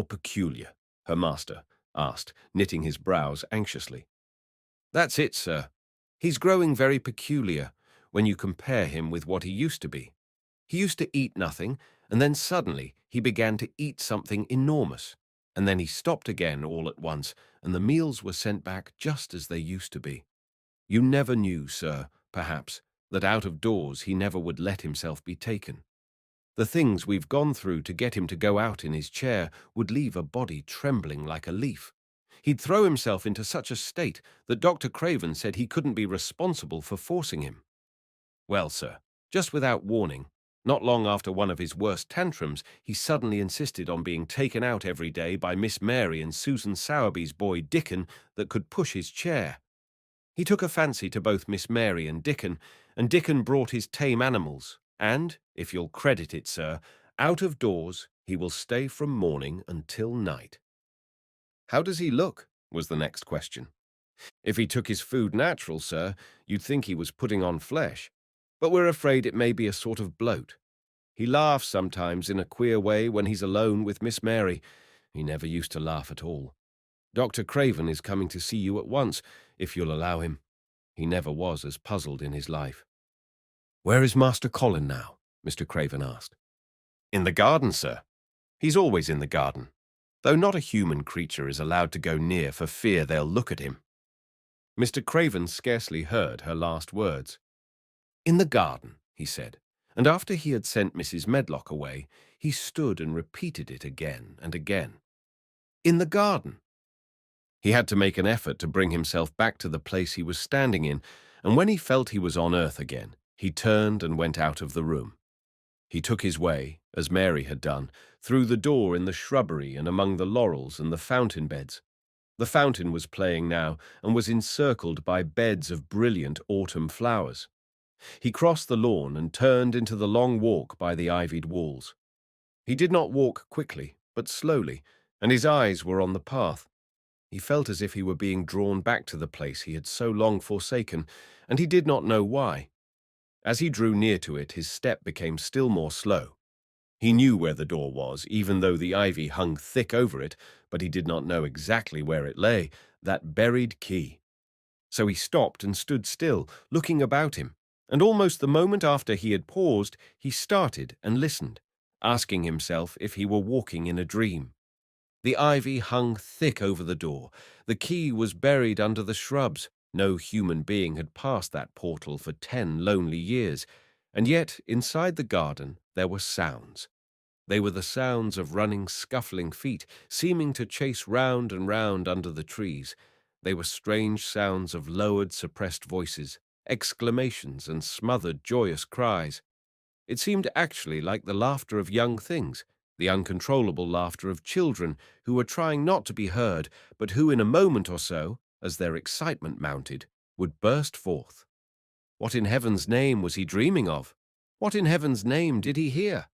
peculiar?" her master asked, knitting his brows anxiously. "That's it, sir. He's growing very peculiar when you compare him with what he used to be. He used to eat nothing, and then suddenly he began to eat something enormous, and then he stopped again all at once, and the meals were sent back just as they used to be. You never knew, sir, perhaps, that out of doors he never would let himself be taken. The things we've gone through to get him to go out in his chair would leave a body trembling like a leaf. He'd throw himself into such a state that Dr. Craven said he couldn't be responsible for forcing him. Well, sir, just without warning, not long after one of his worst tantrums, he suddenly insisted on being taken out every day by Miss Mary and Susan Sowerby's boy Dickon that could push his chair. He took a fancy to both Miss Mary and Dickon brought his tame animals, and, if you'll credit it, sir, out of doors he will stay from morning until night." "How does he look?" was the next question. "If he took his food natural, sir, you'd think he was putting on flesh, but we're afraid it may be a sort of bloat. He laughs sometimes in a queer way when he's alone with Miss Mary. He never used to laugh at all. Dr. Craven is coming to see you at once, if you'll allow him. He never was as puzzled in his life." "Where is Master Colin now?" Mr. Craven asked. "In the garden, sir. He's always in the garden, though not a human creature is allowed to go near for fear they'll look at him." Mr. Craven scarcely heard her last words. "In the garden," he said, and after he had sent Mrs. Medlock away, he stood and repeated it again and again. "In the garden." He had to make an effort to bring himself back to the place he was standing in, and when he felt he was on earth again, he turned and went out of the room. He took his way, as Mary had done, through the door in the shrubbery and among the laurels and the fountain beds. The fountain was playing now and was encircled by beds of brilliant autumn flowers. He crossed the lawn and turned into the long walk by the ivied walls. He did not walk quickly, but slowly, and his eyes were on the path. He felt as if he were being drawn back to the place he had so long forsaken, and he did not know why. As he drew near to it, his step became still more slow. He knew where the door was, even though the ivy hung thick over it, but he did not know exactly where it lay, that buried key. So he stopped and stood still, looking about him, and almost the moment after he had paused, he started and listened, asking himself if he were walking in a dream. The ivy hung thick over the door. The key was buried under the shrubs. No human being had passed that portal for 10 lonely years, and yet inside the garden there were sounds. They were the sounds of running, scuffling feet, seeming to chase round and round under the trees. They were strange sounds of lowered, suppressed voices, exclamations and smothered, joyous cries. It seemed actually like the laughter of young things, the uncontrollable laughter of children who were trying not to be heard, but who in a moment or so, as their excitement mounted, would burst forth. What in heaven's name was he dreaming of? What in heaven's name did he hear?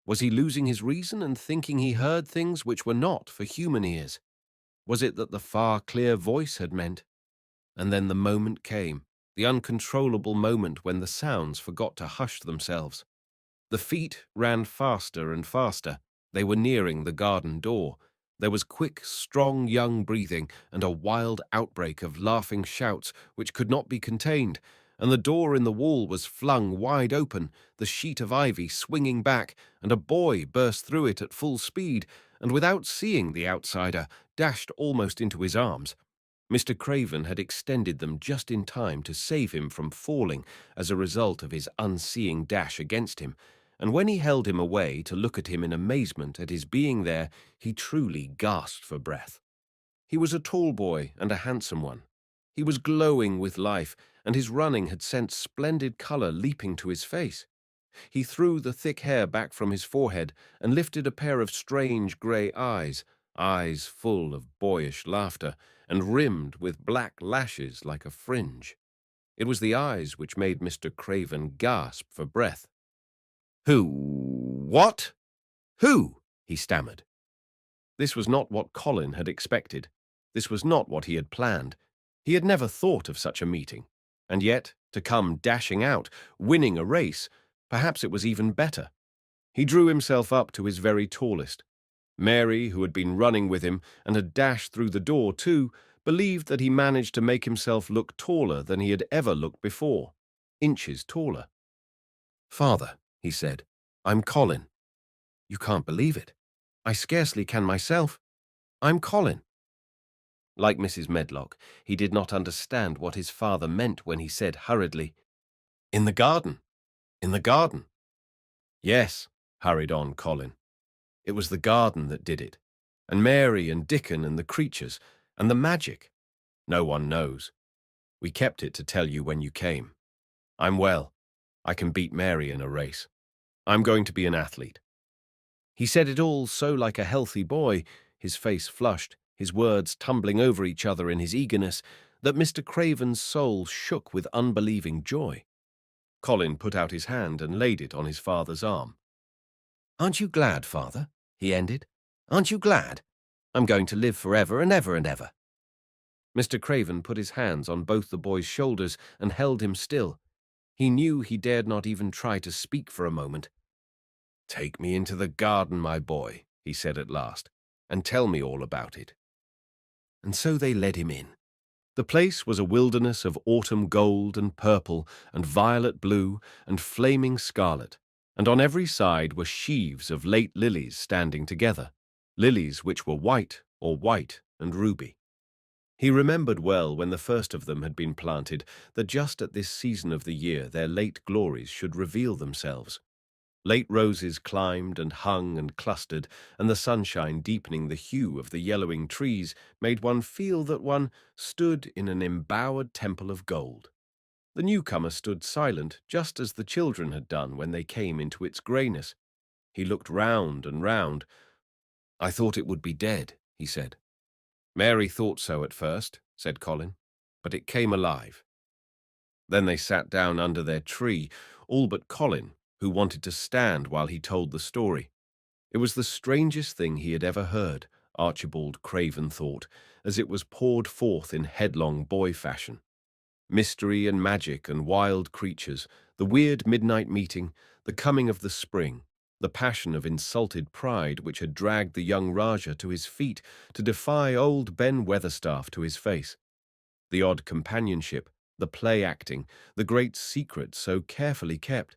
Was he losing his reason and thinking he heard things which were not for human ears? Was it that the far, clear voice had meant? And then the moment came, the uncontrollable moment when the sounds forgot to hush themselves. The feet ran faster and faster. They were nearing the garden door. There was quick, strong young breathing and a wild outbreak of laughing shouts which could not be contained, and the door in the wall was flung wide open, the sheet of ivy swinging back, and a boy burst through it at full speed, and without seeing the outsider, dashed almost into his arms. Mr. Craven had extended them just in time to save him from falling as a result of his unseeing dash against him, and when he held him away to look at him in amazement at his being there, he truly gasped for breath. He was a tall boy and a handsome one. He was glowing with life, and his running had sent splendid colour leaping to his face. He threw the thick hair back from his forehead and lifted a pair of strange grey eyes, eyes full of boyish laughter, and rimmed with black lashes like a fringe. It was the eyes which made Mr. Craven gasp for breath. "Who? What? Who?" he stammered. This was not what Colin had expected. This was not what he had planned. He had never thought of such a meeting. And yet, to come dashing out, winning a race, perhaps it was even better. He drew himself up to his very tallest. Mary, who had been running with him and had dashed through the door too, believed that he managed to make himself look taller than he had ever looked before, inches taller. "Father," he said, "I'm Colin." "You can't believe it. I scarcely can myself. I'm Colin." Like Mrs. Medlock, he did not understand what his father meant when he said hurriedly, "In the garden, in the garden." "Yes," hurried on Colin. "It was the garden that did it, and Mary and Dickon and the creatures, and the magic. No one knows. We kept it to tell you when you came. I'm well. I can beat Mary in a race. I'm going to be an athlete." He said it all so like a healthy boy, his face flushed, his words tumbling over each other in his eagerness, that Mr. Craven's soul shook with unbelieving joy. Colin put out his hand and laid it on his father's arm. "Aren't you glad, father?" he ended. "Aren't you glad? I'm going to live forever and ever and ever." Mr. Craven put his hands on both the boy's shoulders and held him still. He knew he dared not even try to speak for a moment. "Take me into the garden, my boy," he said at last, "and tell me all about it." And so they led him in. The place was a wilderness of autumn gold and purple and violet blue and flaming scarlet, and on every side were sheaves of late lilies standing together, lilies which were white or white and ruby. He remembered well when the first of them had been planted that just at this season of the year their late glories should reveal themselves. Late roses climbed and hung and clustered, and the sunshine deepening the hue of the yellowing trees made one feel that one stood in an embowered temple of gold. The newcomer stood silent, just as the children had done when they came into its greyness. He looked round and round. "I thought it would be dead," he said. "Mary thought so at first," said Colin, "but it came alive." Then they sat down under their tree, all but Colin, who wanted to stand while he told the story. It was the strangest thing he had ever heard, Archibald Craven thought, as it was poured forth in headlong boy fashion. Mystery and magic and wild creatures, the weird midnight meeting, the coming of the spring, the passion of insulted pride which had dragged the young Rajah to his feet to defy old Ben Weatherstaff to his face, the odd companionship, the play acting, the great secret so carefully kept.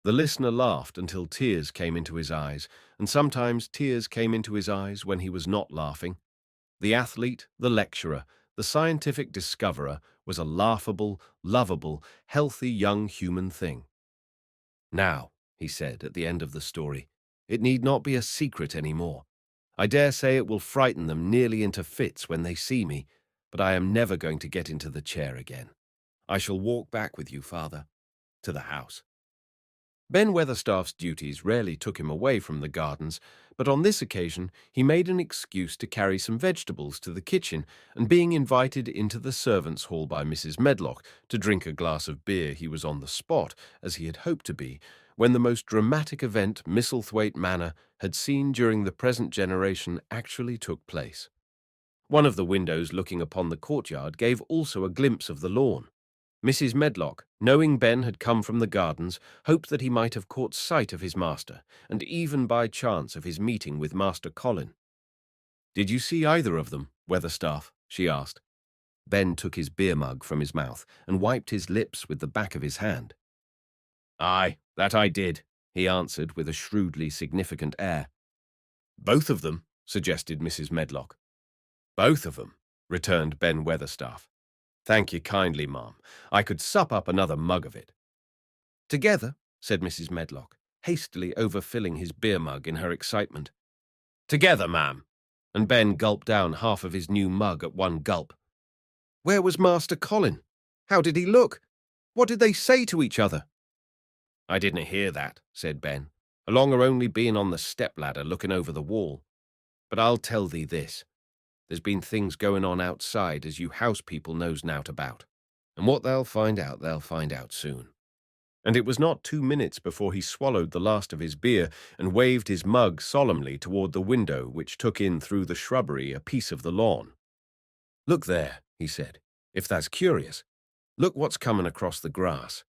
The listener laughed until tears came into his eyes, and sometimes tears came into his eyes when he was not laughing. The athlete, the lecturer, the scientific discoverer was a laughable, lovable, healthy young human thing. Now, he said at the end of the story, it need not be a secret any more. I dare say it will frighten them nearly into fits when they see me, but I am never going to get into the chair again. I shall walk back with you, father, to the house. Ben Weatherstaff's duties rarely took him away from the gardens, but on this occasion he made an excuse to carry some vegetables to the kitchen, and being invited into the servants' hall by Mrs. Medlock to drink a glass of beer, he was on the spot, as he had hoped to be, when the most dramatic event Misselthwaite Manor had seen during the present generation actually took place. One of the windows looking upon the courtyard gave also a glimpse of the lawn. Mrs. Medlock, knowing Ben had come from the gardens, hoped that he might have caught sight of his master, and even by chance of his meeting with Master Colin. "Did you see either of them, Weatherstaff?" she asked. Ben took his beer mug from his mouth and wiped his lips with the back of his hand. "Aye, that I did," he answered with a shrewdly significant air. "Both of them?" suggested Mrs. Medlock. "Both of them," returned Ben Weatherstaff. "Thank you kindly, ma'am. I could sup up another mug of it." "Together," said Mrs. Medlock, hastily overfilling his beer mug in her excitement. "Together, ma'am." And Ben gulped down half of his new mug at one gulp. "Where was Master Colin? How did he look? What did they say to each other?" "I didn't hear that," said Ben, "along only being on the step-ladder looking over the wall. But I'll tell thee this. There's been things going on outside as you house people knows nowt about. And what they'll find out soon." And it was not 2 minutes before he swallowed the last of his beer and waved his mug solemnly toward the window which took in through the shrubbery a piece of the lawn. "Look there," he said, "if that's curious. Look what's coming across the grass."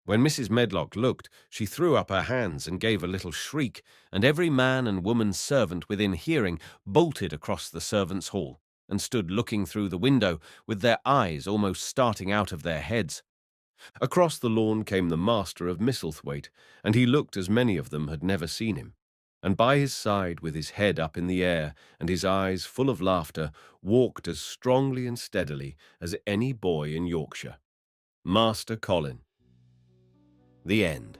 When Mrs. Medlock looked, she threw up her hands and gave a little shriek, and every man and woman servant within hearing bolted across the servants' hall and stood looking through the window with their eyes almost starting out of their heads. Across the lawn came the master of Misselthwaite, and he looked as many of them had never seen him. And by his side, with his head up in the air and his eyes full of laughter, walked as strongly and steadily as any boy in Yorkshire. Master Colin. The end.